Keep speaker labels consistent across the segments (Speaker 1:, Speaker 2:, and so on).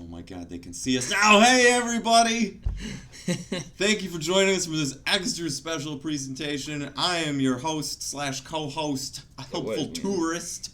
Speaker 1: Oh my god, they can see us now. Hey, everybody! Thank you for joining us for this extra special presentation. I am your host slash co-host, helpful tourist,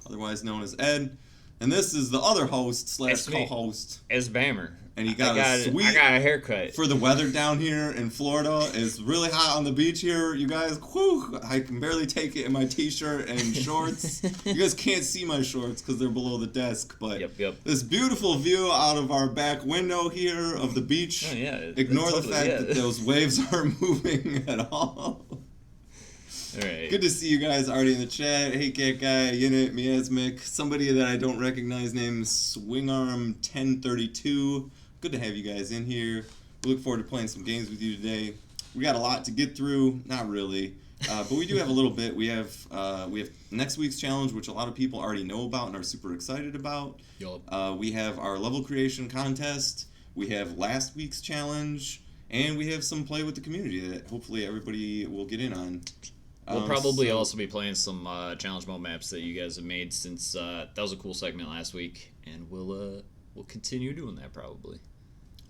Speaker 1: otherwise known as Ed. And this is the other host slash co-host.
Speaker 2: It's Bammer.
Speaker 1: And you got a sweet...
Speaker 2: I got a haircut.
Speaker 1: For the weather down here in Florida. It's really hot on the beach here, you guys. Whew, I can barely take it in my t-shirt and shorts. You guys can't see my shorts because they're below the desk. But this beautiful view out of our back window here of the beach.
Speaker 2: Oh, yeah,
Speaker 1: Ignore the fact that those waves aren't moving at all.
Speaker 2: All right.
Speaker 1: Good to see you guys already in the chat. Hey, Cat Guy, Unit, Miasmic, somebody that I don't recognize named Swingarm1032. Good to have you guys in here. We look forward to playing some games with you today. We got a lot to get through. Not really. But we do have a little bit. We have next week's challenge, which a lot of people already know about and are super excited about.
Speaker 2: Yup.
Speaker 1: We have our level creation contest. We have last week's challenge. And we have some play with the community that hopefully everybody will get in on.
Speaker 2: We'll probably also be playing some challenge mode maps that you guys have made since that was a cool segment last week. And we'll continue doing that probably.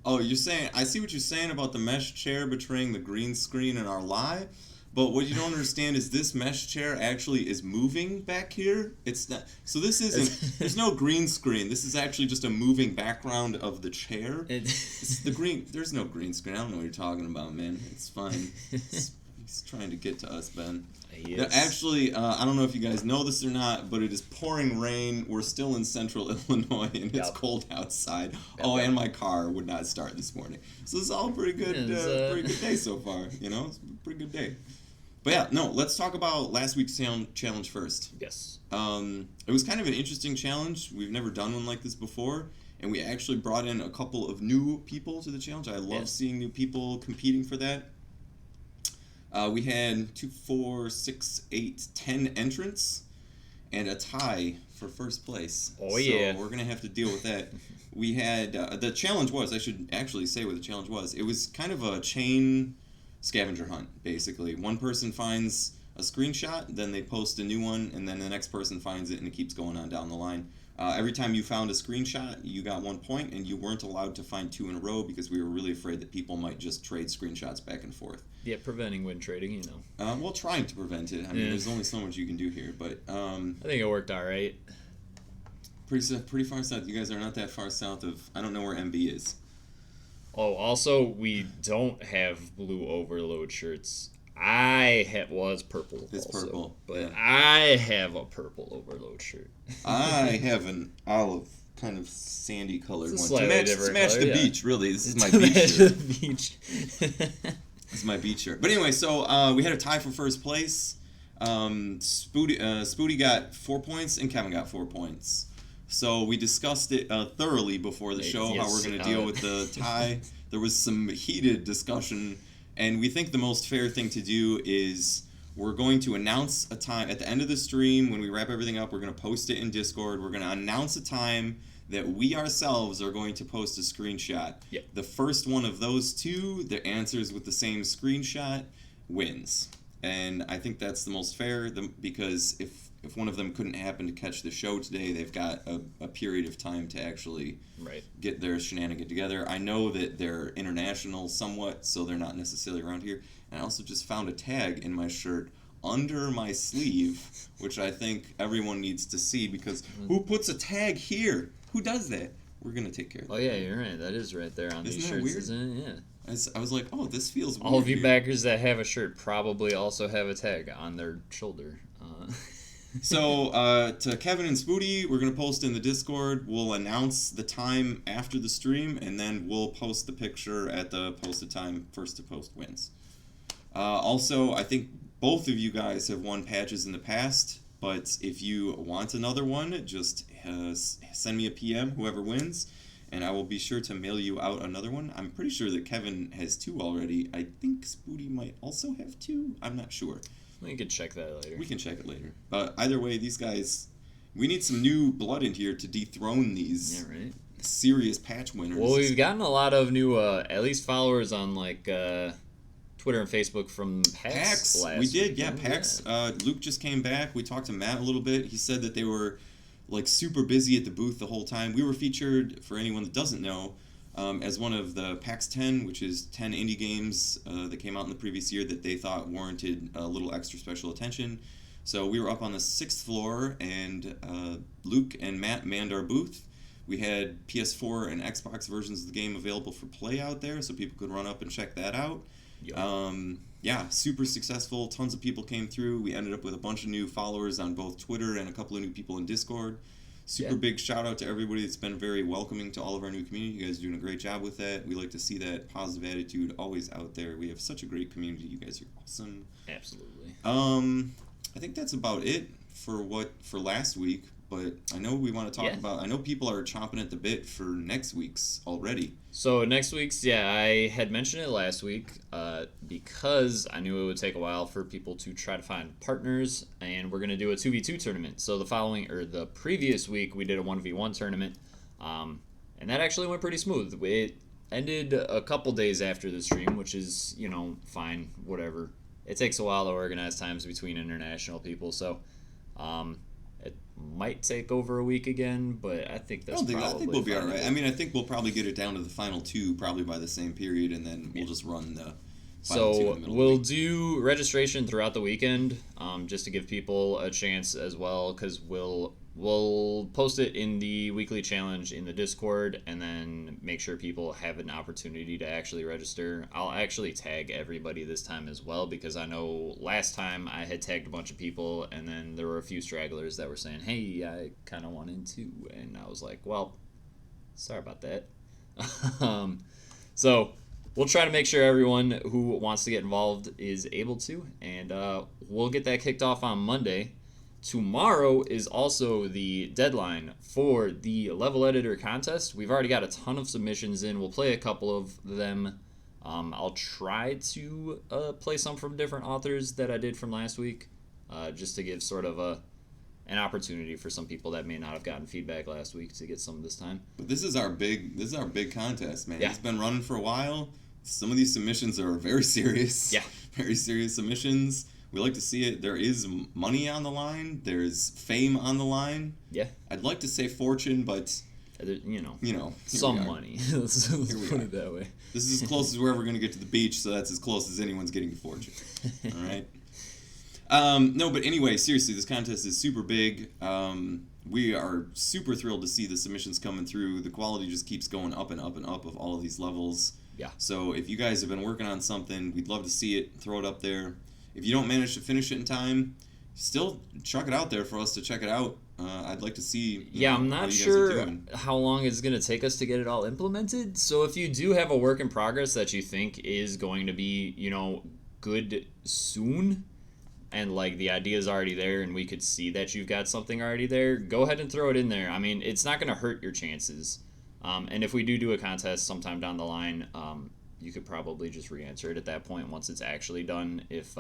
Speaker 1: Oh, you're saying, I see what you're saying about the mesh chair betraying the green screen in our live, but what you don't understand is this mesh chair actually is moving back here. It's not, so this isn't, there's no green screen. This is actually just a moving background of the chair. It's the green, there's no green screen. I don't know what you're talking about, man. It's fine. He's trying to get to us, Ben.
Speaker 2: Yes.
Speaker 1: Actually, I don't know if you guys know this or not, but it is pouring rain. We're still in central Illinois, and it's cold outside. And my car would not start this morning. So this is all pretty good day so far. You know, it's a pretty good day. But yeah, no, let's talk about last week's challenge first.
Speaker 2: Yes.
Speaker 1: It was kind of an interesting challenge. We've never done one like this before, and we actually brought in a couple of new people to the challenge. I love seeing new people competing for that. We had 2, 4, 6, 8, 10 entrants and a tie for first place.
Speaker 2: Oh, yeah.
Speaker 1: So we're going to have to deal with that. We had, the challenge was, I should actually say what the challenge was. It was kind of a chain scavenger hunt, basically. One person finds a screenshot, then they post a new one, and then the next person finds it, and it keeps going on down the line. Every time you found a screenshot, you got 1 point, and you weren't allowed to find 2 in a row because we were really afraid that people might just trade screenshots back and forth.
Speaker 2: Yeah, preventing win trading, you know.
Speaker 1: Well, trying to prevent it. I mean, there's only so much you can do here, but...
Speaker 2: I think it worked all right.
Speaker 1: Pretty far south. You guys are not that far south of... I don't know where MB is.
Speaker 2: Oh, also, we don't have blue overload shirts. Was purple.
Speaker 1: It's also, purple.
Speaker 2: But
Speaker 1: yeah.
Speaker 2: I have a purple overload shirt.
Speaker 1: I have an olive, kind of sandy colored one. To match the beach, really. This is my beach shirt. This is my beach shirt. But anyway, so we had a tie for first place. Spooty got 4 points, and Kevin got 4 points. So we discussed it thoroughly before the show, how we're going to deal with the tie. There was some heated discussion. And we think the most fair thing to do is we're going to announce a time at the end of the stream. When we wrap everything up, we're going to post it in Discord. We're going to announce a time that we ourselves are going to post a screenshot.
Speaker 2: Yep.
Speaker 1: The first one of those two that answers with the same screenshot wins. And I think that's the most fair because if one of them couldn't happen to catch the show today, they've got a period of time to actually get their shenanigans together. I know that they're international somewhat, so they're not necessarily around here. And I also just found a tag in my shirt under my sleeve, which I think everyone needs to see because who puts a tag here? Who does that? We're going to take care of that.
Speaker 2: Oh, yeah, you're right. That is right there on these shirts,
Speaker 1: weird?
Speaker 2: Isn't it? Yeah.
Speaker 1: I was like, oh, this feels weird.
Speaker 2: All of you backers that have a shirt probably also have a tag on their shoulder.
Speaker 1: So, to Kevin and Spooty, we're going to post in the Discord. We'll announce the time after the stream, and then we'll post the picture at the posted time. First to post wins. Also, I think both of you guys have won patches in the past, but if you want another one, just send me a PM, whoever wins, and I will be sure to mail you out another one. I'm pretty sure that Kevin has 2 already. I think Spooty might also have 2. I'm not sure.
Speaker 2: We can check that later.
Speaker 1: We can check it later. But either way, these guys, we need some new blood in here to dethrone these serious patch winners.
Speaker 2: Well, we've gotten a lot of new, at least followers on like Twitter and Facebook from PAX last
Speaker 1: we did,
Speaker 2: weekend.
Speaker 1: yeah, PAX. Luke just came back. We talked to Matt a little bit. He said that they were like super busy at the booth the whole time. We were featured, for anyone that doesn't know, as one of the PAX 10, which is 10 indie games that came out in the previous year that they thought warranted a little extra special attention. So we were up on the 6th floor, and Luke and Matt manned our booth. We had PS4 and Xbox versions of the game available for play out there, so people could run up and check that out.
Speaker 2: Yep.
Speaker 1: Yeah, super successful. Tons of people came through. We ended up with a bunch of new followers on both Twitter and a couple of new people in Discord. Super big shout out to everybody that's been very welcoming to all of our new community. You guys are doing a great job with that. We like to see that positive attitude always out there. We have such a great community. You guys are awesome.
Speaker 2: Absolutely.
Speaker 1: I think that's about it for last week. But I know we want to talk about. I know people are chomping at the bit for next week's already.
Speaker 2: So next week's, I had mentioned it last week because I knew it would take a while for people to try to find partners, and we're gonna do a 2v2 tournament. So the previous week we did a 1v1 tournament, and that actually went pretty smooth. It ended a couple days after the stream, which is fine, whatever. It takes a while to organize times between international people, so. It might take over a week again, but I think that's probably
Speaker 1: I think we'll be all right. I mean, I think we'll probably get it down to the final two probably by the same period, and then we'll just run the final two in the middle.
Speaker 2: We'll do registration throughout the weekend, just to give people a chance as well, because we'll post it in the weekly challenge in the Discord, and then make sure people have an opportunity to actually register. I'll actually tag everybody this time as well, because I know last time I had tagged a bunch of people, and then there were a few stragglers that were saying, hey, I kind of want in too, and I was like, well, sorry about that. So we'll try to make sure everyone who wants to get involved is able to, and we'll get that kicked off on Monday. Tomorrow is also the deadline for the level editor contest. We've already got a ton of submissions in. We'll play a couple of them. I'll try to play some from different authors that I did from last week, just to give sort of an opportunity for some people that may not have gotten feedback last week to get some this time.
Speaker 1: But this is our big contest, man.
Speaker 2: Yeah.
Speaker 1: It's been running for a while. Some of these submissions are very serious.
Speaker 2: Yeah.
Speaker 1: Very serious submissions. We like to see it. There is money on the line. There's fame on the line.
Speaker 2: Yeah.
Speaker 1: I'd like to say fortune, but
Speaker 2: some money. Let's put it that way.
Speaker 1: This is as close as we're ever going to get to the beach, so that's as close as anyone's getting to fortune. All right. No, but anyway, seriously, this contest is super big. We are super thrilled to see the submissions coming through. The quality just keeps going up and up and up of all of these levels.
Speaker 2: Yeah.
Speaker 1: So if you guys have been working on something, we'd love to see it. Throw it up there. If you don't manage to finish it in time, still chuck it out there for us to check it out. I'd like to see.
Speaker 2: I'm not sure how long it's going to take us to get it all implemented. So if you do have a work in progress that you think is going to be, good soon, and like the idea is already there and we could see that you've got something already there, go ahead and throw it in there. I mean, it's not going to hurt your chances. And if we do a contest sometime down the line, you could probably just re-answer it at that point once it's actually done if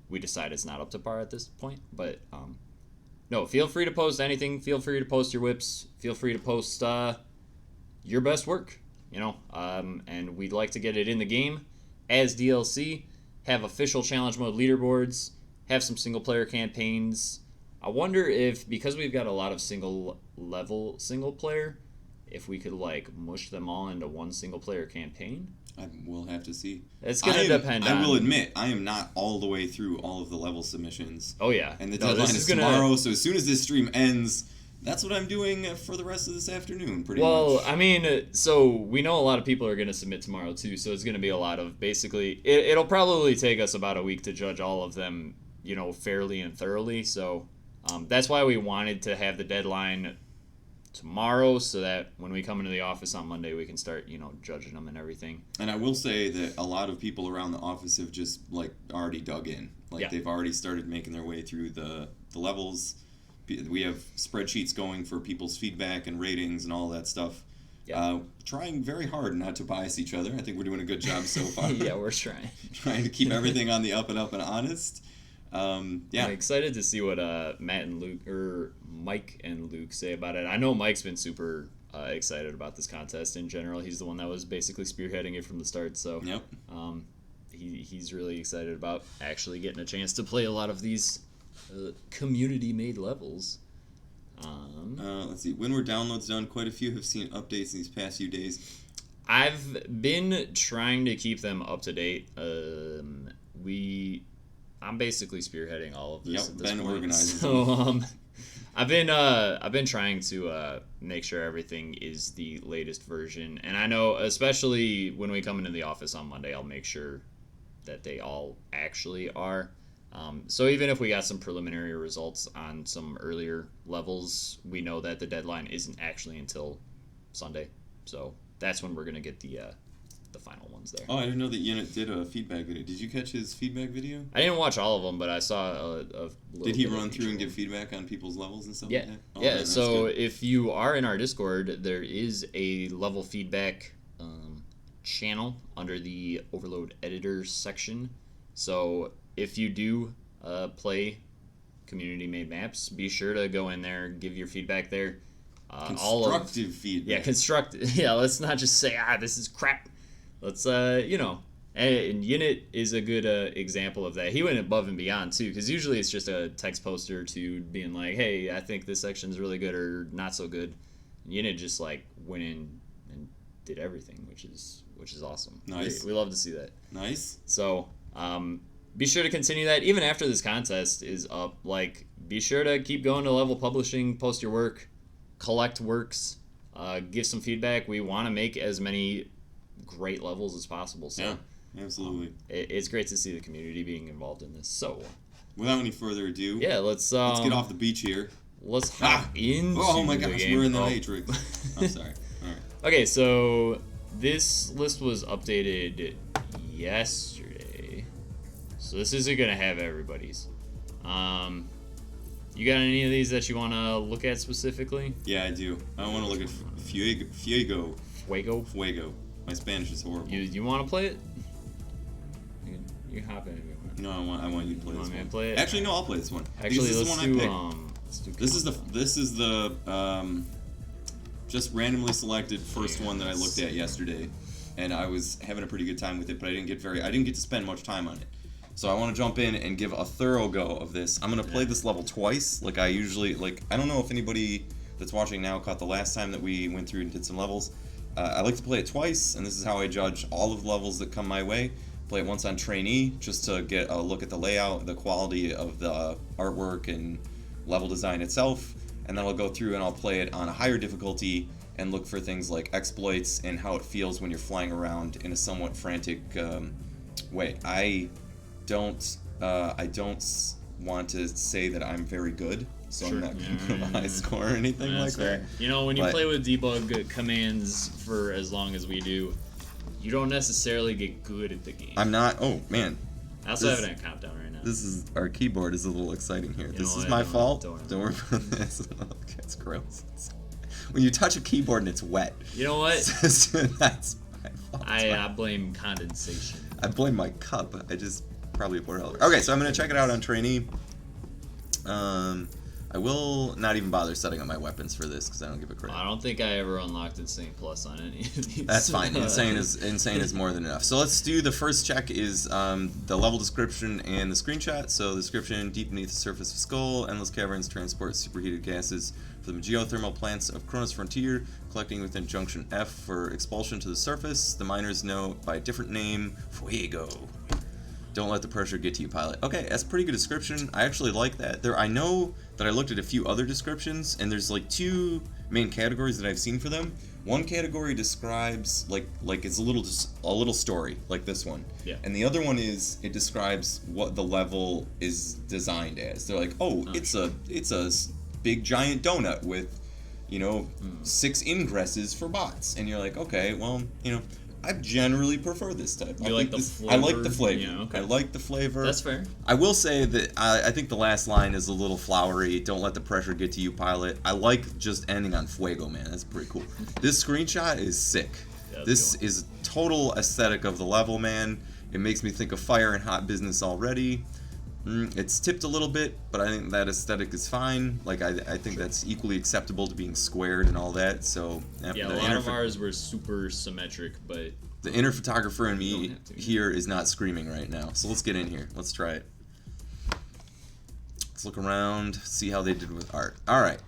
Speaker 2: we decide it's not up to par at this point. But no, feel free to post anything. Feel free to post your whips. Feel free to post your best work, and we'd like to get it in the game as DLC, have official challenge mode leaderboards, have some single player campaigns. I wonder if, because we've got a lot of single player, if we could mush them all into one single player campaign.
Speaker 1: We'll have to see.
Speaker 2: It's going to depend on...
Speaker 1: I will admit, I am not all the way through all of the level submissions.
Speaker 2: Oh, yeah.
Speaker 1: And the deadline is tomorrow, so as soon as this stream ends, that's what I'm doing for the rest of this afternoon, pretty much.
Speaker 2: Well, I mean, so we know a lot of people are going to submit tomorrow, too, so it's going to be a lot of, basically... It'll probably take us about a week to judge all of them, fairly and thoroughly, so that's why we wanted to have the deadline tomorrow, so that when we come into the office on Monday, we can start, judging them and everything.
Speaker 1: And I will say that a lot of people around the office have just, already dug in. They've already started making their way through the levels. We have spreadsheets going for people's feedback and ratings and all that stuff. Yeah. Trying very hard not to bias each other. I think we're doing a good job so far.
Speaker 2: Yeah, we're trying.
Speaker 1: Trying to keep everything on the up and honest.
Speaker 2: I'm excited to see what Mike and Luke say about it. I know Mike's been super excited about this contest in general. He's the one that was basically spearheading it from the start. So
Speaker 1: yep.
Speaker 2: He's really excited about actually getting a chance to play a lot of these community-made levels.
Speaker 1: Let's see. When were downloads done? Quite a few have seen updates in these past few days.
Speaker 2: I've been trying to keep them up to date. I'm basically spearheading all of this at this point.
Speaker 1: Organized.
Speaker 2: So I've been trying to make sure everything is the latest version, and I know especially when we come into the office on Monday, I'll make sure that they all actually are. So even if we got some preliminary results on some earlier levels, we know that the deadline isn't actually until Sunday. So that's when we're gonna get the final ones there.
Speaker 1: Oh, I didn't know that Unit did a feedback video. Did you catch his feedback video?
Speaker 2: I didn't watch all of them, but I saw a little.
Speaker 1: Did he run through and give feedback on people's levels and stuff like that? Oh,
Speaker 2: yeah.
Speaker 1: man,
Speaker 2: So if you are in our Discord, there is a level feedback channel under the Overload Editors section. So if you do play community-made maps, be sure to go in there, give your feedback there.
Speaker 1: Constructive feedback.
Speaker 2: Yeah, constructive. Yeah, let's not just say, this is crap. Let's, and Unit is a good example of that. He went above and beyond, too, because usually it's just a text poster to being like, hey, I think this section's really good or not so good. And Unit just, like, went in and did everything, which is awesome.
Speaker 1: Nice.
Speaker 2: We love to see that.
Speaker 1: Nice.
Speaker 2: So, be sure to continue that. Even after this contest is up, like, be sure to keep going to Level Publishing, post your work, collect works, give some feedback. We want to make as many great levels as possible. So
Speaker 1: yeah, absolutely.
Speaker 2: It's great to see the community being involved in this. So,
Speaker 1: without any further ado,
Speaker 2: let's
Speaker 1: get off the beach here.
Speaker 2: Let's hop into
Speaker 1: oh my
Speaker 2: the
Speaker 1: gosh,
Speaker 2: game.
Speaker 1: we're in the Matrix. I'm sorry. All right.
Speaker 2: Okay, so this list was updated yesterday. So this isn't gonna have everybody's. You got any of these that you want to look at specifically?
Speaker 1: Yeah, I do. I want to look at FUEGO.
Speaker 2: FUEGO.
Speaker 1: My Spanish is horrible.
Speaker 2: You want to play it? You can hop in if you want.
Speaker 1: No, I want you to play this one.
Speaker 2: Play it?
Speaker 1: Actually, no, I'll play this one.
Speaker 2: Actually,
Speaker 1: this
Speaker 2: let's do
Speaker 1: This is the just randomly selected first one that I looked at yesterday, and I was having a pretty good time with it, but I didn't get to spend much time on it. So I want to jump in and give a thorough go of this. I'm going to play this level twice, like I usually, I don't know if anybody that's watching now caught the last time that we went through and did some levels. I like to play it twice, and this is how I judge all of the levels that come my way. Play it once on trainee, just to get a look at the layout, the quality of the artwork and level design itself, and then I'll go through and I'll play it on a higher difficulty and look for things like exploits and how it feels when you're flying around in a somewhat frantic way. I don't want to say that I'm very good, so I'm not going to put a high score or anything like that.
Speaker 2: You know, when you play with debug commands for as long as we do, you don't necessarily get good at the game.
Speaker 1: I'm not. Oh man.
Speaker 2: I also have it on countdown right now.
Speaker 1: This is our keyboard is a little exciting here. This is my fault. Don't worry about this. It's gross. When you touch a keyboard and it's wet.
Speaker 2: You know what?
Speaker 1: That's my fault.
Speaker 2: I blame condensation.
Speaker 1: I blame my cup. I just probably poured it all over. Okay, so I'm gonna check it out on trainee. I will not even bother setting up my weapons for this because I don't give a crap.
Speaker 2: I don't think I ever unlocked Insane Plus on any of these.
Speaker 1: That's fine. Insane is more than enough. So let's do the first check is the level description and the screenshot. So the description: deep beneath the surface of Skull, endless caverns transport superheated gases from the geothermal plants of Kronos Frontier, collecting within Junction F for expulsion to the surface. The miners know by a different name, Fuego. Don't let the pressure get to you, pilot. Okay, that's a pretty good description. I actually like that. I know that I looked at a few other descriptions, and there's like two main categories that I've seen for them. One category describes like it's a little story, like this one.
Speaker 2: Yeah.
Speaker 1: And the other one is it describes what the level is designed as. They're like, it's a big giant donut with, 6 ingresses for bots, and you're like, okay, well, I generally prefer this type.
Speaker 2: I like the flavor.
Speaker 1: I like the flavor.
Speaker 2: Yeah, okay.
Speaker 1: I like the flavor.
Speaker 2: That's fair.
Speaker 1: I will say that I think the last line is a little flowery. Don't let the pressure get to you, pilot. I like just ending on Fuego, man. That's pretty cool. This screenshot is sick. Yeah, this is total aesthetic of the level, man. It makes me think of Fire and Hot Business already. It's tipped a little bit, but I think that aesthetic is fine. Like, I think that's equally acceptable to being squared and all that. So
Speaker 2: yeah, a lot of ours were super symmetric, but
Speaker 1: the inner photographer in me here is not screaming right now. So let's get in here. Let's try it. Let's look around, see how they did with art. All right.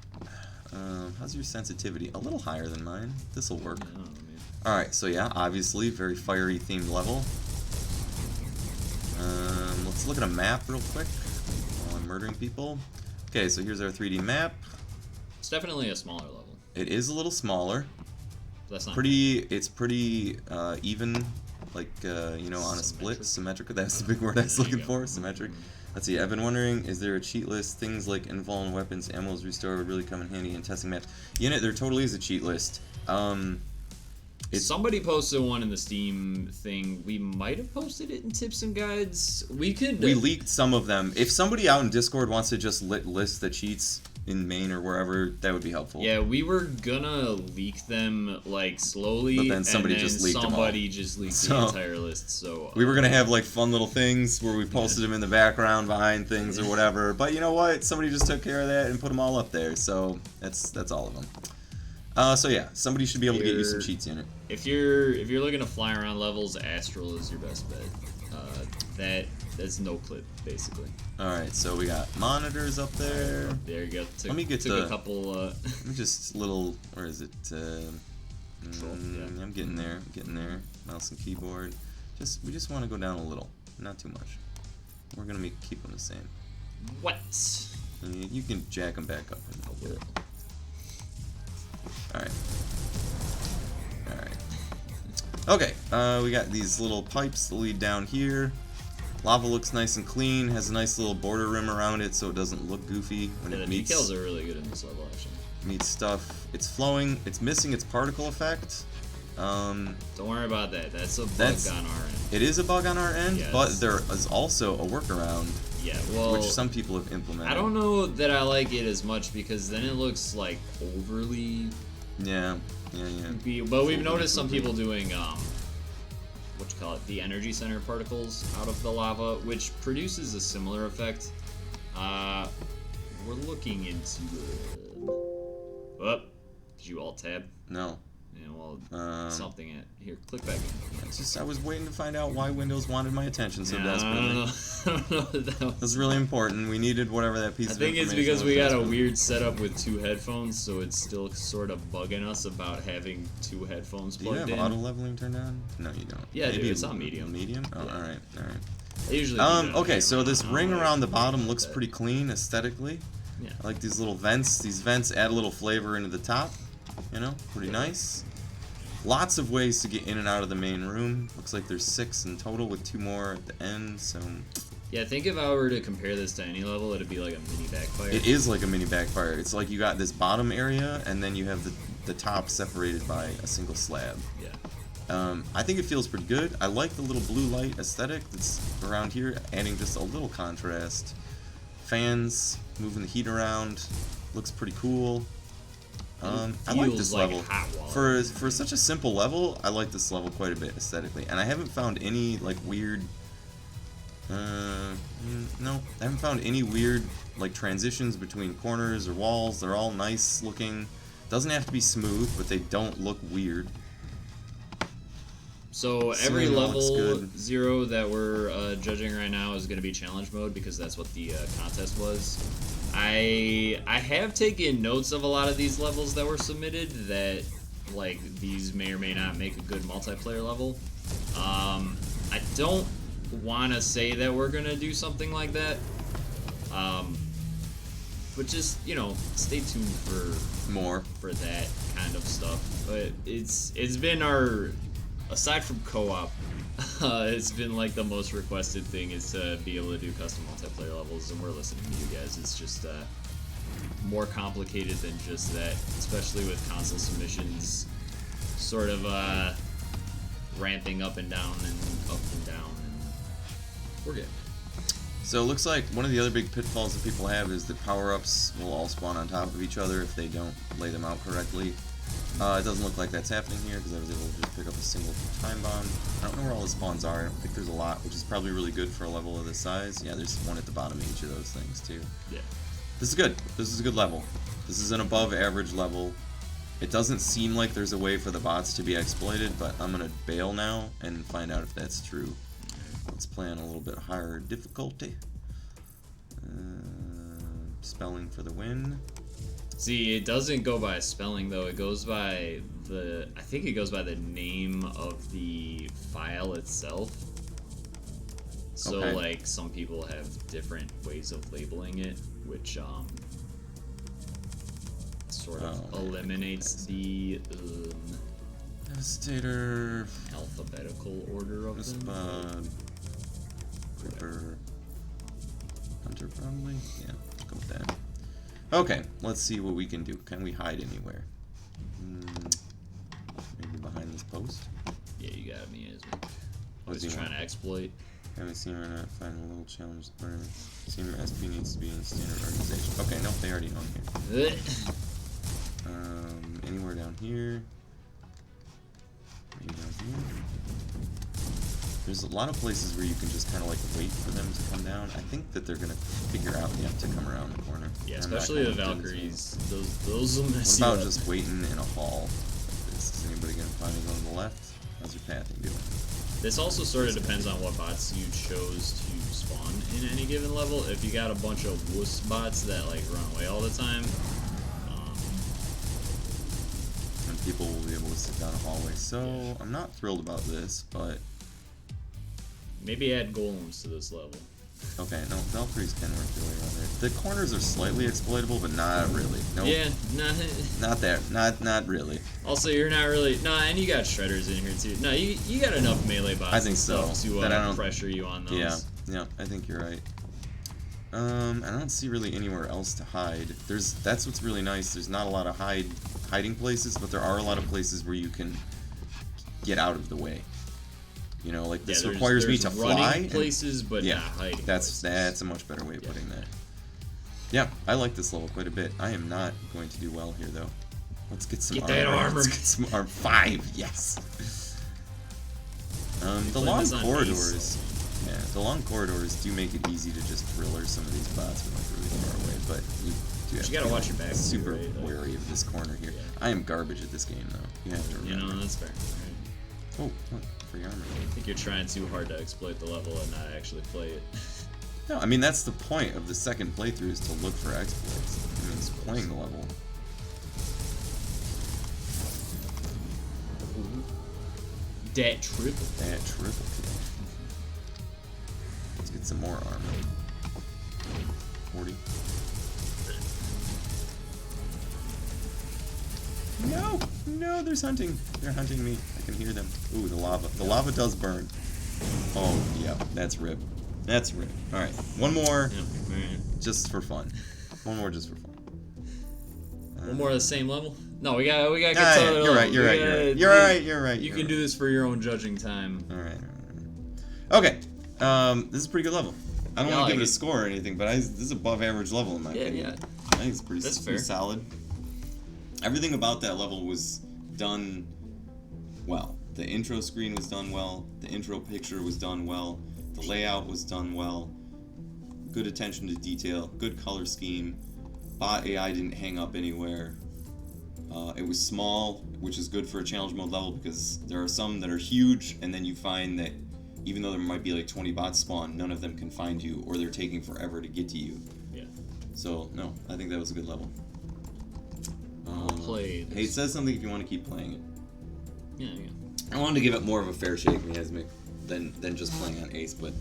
Speaker 1: How's your sensitivity? A little higher than mine. This'll work.
Speaker 2: Yeah, I don't know, man.
Speaker 1: Alright, so yeah, obviously, very fiery themed level. Let's look at a map real quick while I'm murdering people. Okay, so here's our 3D map.
Speaker 2: It's definitely a smaller level.
Speaker 1: It is a little smaller.
Speaker 2: That's not
Speaker 1: It's pretty even, like, you know, on a split. Symmetrical. That's the big word I was looking for. Symmetric. Let's see, I've been wondering, is there a cheat list? Things like invuln weapons, ammo's restore would really come in handy in testing maps. There totally is a cheat list.
Speaker 2: Somebody posted one in the Steam thing. We might have posted it in tips and guides. We
Speaker 1: leaked some of them. If somebody out in Discord wants to just list the cheats in main or wherever, that would be helpful.
Speaker 2: Yeah, we were gonna leak them like slowly,
Speaker 1: but then somebody just leaked them all.
Speaker 2: The entire list. So
Speaker 1: we were gonna have like fun little things where we posted them in the background behind things or whatever. But you know what? Somebody just took care of that and put them all up there. So that's all of them. So yeah, somebody should be able to get you some cheats in it.
Speaker 2: If you're looking to fly around levels, Astral is your best bet. That's no clip basically.
Speaker 1: All right, so we got monitors up there.
Speaker 2: There you go.
Speaker 1: Let me get
Speaker 2: a couple.
Speaker 1: Let me just little. Where is it? I'm getting there. I'm getting there. Mouse and keyboard. We just want to go down a little, not too much. We're gonna keep them the same.
Speaker 2: What?
Speaker 1: You can jack them back up. Alright. Okay, we got these little pipes that lead down here. Lava looks nice and clean, has a nice little border rim around it so it doesn't look goofy when it meets.
Speaker 2: The decals are really good in this level, actually.
Speaker 1: Meets stuff. It's flowing. It's missing its particle effect.
Speaker 2: Don't worry about that. That's a bug on our end.
Speaker 1: It is a bug on our end,
Speaker 2: yes.
Speaker 1: But there is also a workaround.
Speaker 2: Yeah, well,
Speaker 1: which some people have implemented.
Speaker 2: I don't know that I like it as much because then it looks like overly.
Speaker 1: Yeah.
Speaker 2: But we've noticed some people doing the energy center particles out of the lava, which produces a similar effect. We're looking into did you alt tab?
Speaker 1: No.
Speaker 2: Yeah, well, something here. Click back in.
Speaker 1: It's just I was waiting to find out why Windows wanted my attention so desperately.
Speaker 2: I don't know that
Speaker 1: was really important. We needed whatever that piece of information was.
Speaker 2: I think it's because we got a weird setup with two headphones, so it's still sort of bugging us about having two headphones plugged in.
Speaker 1: Do you have auto leveling turned on? No, you don't.
Speaker 2: Yeah, maybe it's on medium.
Speaker 1: Medium? Oh,
Speaker 2: yeah.
Speaker 1: all right.
Speaker 2: I usually
Speaker 1: okay, so this ring around the bottom looks pretty clean aesthetically.
Speaker 2: Yeah.
Speaker 1: I like these little vents. These vents add a little flavor into the top. Pretty nice. Lots of ways to get in and out of the main room. Looks like there's 6 in total with 2 more at the end, so...
Speaker 2: Yeah, I think if I were to compare this to any level, it'd be like a mini backfire.
Speaker 1: It is like a mini backfire. It's like you got this bottom area, and then you have the top separated by a single slab.
Speaker 2: Yeah.
Speaker 1: I think it feels pretty good. I like the little blue light aesthetic that's around here, adding just a little contrast. Fans, moving the heat around, looks pretty cool. I like this level. For such a simple level, I like this level quite a bit aesthetically. And I haven't found any like weird no, I haven't found any weird like transitions between corners or walls. They're all nice looking. Doesn't have to be smooth, but they don't look weird.
Speaker 2: So every level 0 that we're judging right now is going to be challenge mode because that's what the contest was. I have taken notes of a lot of these levels that were submitted that like these may or may not make a good multiplayer level. I don't want to say that we're going to do something like that. But just, stay tuned for
Speaker 1: more
Speaker 2: for that kind of stuff. But it's been our, aside from co-op, it's been like the most requested thing is to be able to do custom multiplayer levels, and we're listening to you guys. It's just more complicated than just that, especially with console submissions sort of ramping up and down and up and down, and we're good.
Speaker 1: So it looks like one of the other big pitfalls that people have is that power-ups will all spawn on top of each other if they don't lay them out correctly. It doesn't look like that's happening here because I was able to just pick up a single time bomb. I don't know where all the spawns are. I don't think there's a lot, which is probably really good for a level of this size. Yeah, there's one at the bottom of each of those things too.
Speaker 2: Yeah.
Speaker 1: This is good. This is a good level. This is an above average level. It doesn't seem like there's a way for the bots to be exploited, but I'm going to bail now and find out if that's true. Let's play on a little bit higher difficulty. Spelling for the win.
Speaker 2: See, it doesn't go by spelling though. It goes by I think it goes by the name of the file itself. So
Speaker 1: Okay.
Speaker 2: like some people have different ways of labeling it, which sort of eliminates the
Speaker 1: Devastator.
Speaker 2: alphabetical order of them.
Speaker 1: Spud. Ripper. Hunter, probably? Yeah, go with that. Okay, let's see what we can do. Can we hide anywhere? Maybe behind this post?
Speaker 2: Yeah, you got me as well. I
Speaker 1: What's
Speaker 2: was
Speaker 1: he
Speaker 2: trying
Speaker 1: want?
Speaker 2: to exploit.
Speaker 1: Haven't seen or not find a little challenge. Senior SP needs to be in standard organization. Okay, no, they already know I'm here. Anywhere down here? Maybe down here? There's a lot of places where you can just kind of like wait for them to come down. I think that they're gonna figure out they have to come around the corner.
Speaker 2: Yeah,
Speaker 1: I'm not
Speaker 2: especially the
Speaker 1: gonna do this
Speaker 2: Valkyries. Those will
Speaker 1: one.
Speaker 2: mess
Speaker 1: What
Speaker 2: you
Speaker 1: about
Speaker 2: up.
Speaker 1: just waiting in a hall? Like this? Is anybody gonna finally go to the left? How's your pathing doing?
Speaker 2: This also sort of depends on what bots you chose to spawn in any given level. If you got a bunch of wuss bots that like run away all the time,
Speaker 1: And people will be able to sit down a hallway. So I'm not thrilled about this, but
Speaker 2: maybe add golems to this level.
Speaker 1: okay, no, Valkyries can work their way around there. The corners are slightly exploitable, but not really. Nope.
Speaker 2: Yeah, nah.
Speaker 1: Not there. Not really.
Speaker 2: Also, you're not really and you got shredders in here too. No, you got enough melee bots.
Speaker 1: I think
Speaker 2: and stuff
Speaker 1: so.
Speaker 2: to
Speaker 1: That I don't-
Speaker 2: pressure you on those.
Speaker 1: Yeah, I think you're right. I don't see really anywhere else to hide. That's what's really nice. There's not a lot of hiding places, but there are a lot of places where you can get out of the way. You know, like this requires me to fly.
Speaker 2: Running places, but
Speaker 1: yeah,
Speaker 2: not hiding.
Speaker 1: that's
Speaker 2: places.
Speaker 1: a much better way of putting that. Yeah, I like this level quite a bit. I am not going to do well here though. Let's get some
Speaker 2: Get that armor.
Speaker 1: Let's get some armor. 5, yes. The
Speaker 2: Play
Speaker 1: long
Speaker 2: this on
Speaker 1: corridors.
Speaker 2: Ace.
Speaker 1: Yeah, the long corridors do make it easy to just driller some of these bots from like really far away, but you do have
Speaker 2: You
Speaker 1: to
Speaker 2: gotta
Speaker 1: be,
Speaker 2: watch
Speaker 1: like,
Speaker 2: your back.
Speaker 1: super
Speaker 2: Right?
Speaker 1: wary of this corner here.
Speaker 2: Yeah.
Speaker 1: I am garbage at this game though. You have to remember.
Speaker 2: You know, that's fair.
Speaker 1: Oh, look, free armor.
Speaker 2: I think you're trying too hard to exploit the level and not actually play it.
Speaker 1: No, I mean that's the point of the second playthrough is to look for exploits. I mean it's playing the level.
Speaker 2: That triple.
Speaker 1: That triple kill. Let's get some more armor. 40. No! No, there's hunting. They're hunting me. I can hear them. Ooh, the lava. The lava does burn. Oh, yeah. That's rip. That's rip. Alright. One more
Speaker 2: Yep. Alright.
Speaker 1: just for fun. One more just for fun.
Speaker 2: One more of the same level? No, we got to get
Speaker 1: Ah,
Speaker 2: to
Speaker 1: yeah,
Speaker 2: other
Speaker 1: you're right,
Speaker 2: levels.
Speaker 1: you're
Speaker 2: We
Speaker 1: right,
Speaker 2: gotta-
Speaker 1: you're right.
Speaker 2: You can do this for your own judging time.
Speaker 1: Alright. Okay. This is a pretty good level. I don't
Speaker 2: Yeah,
Speaker 1: want to
Speaker 2: I
Speaker 1: give it a
Speaker 2: like
Speaker 1: score or anything, but this is above average level in my
Speaker 2: Yeah,
Speaker 1: opinion.
Speaker 2: yeah.
Speaker 1: I think it's pretty,
Speaker 2: That's
Speaker 1: pretty
Speaker 2: fair.
Speaker 1: solid. Everything about that level was done well. The intro screen was done well. The intro picture was done well. The layout was done well. Good attention to detail. Good color scheme. Bot AI didn't hang up anywhere. It was small, which is good for a challenge mode level because there are some that are huge, and then you find that even though there might be like 20 bots spawn, none of them can find you, or they're taking forever to get to you.
Speaker 2: Yeah.
Speaker 1: So, no, I think that was a good level.
Speaker 2: I'll play this.
Speaker 1: Hey, it says something if you want to keep playing it.
Speaker 2: Yeah.
Speaker 1: I wanted to give it more of a fair shake than just playing on Ace, but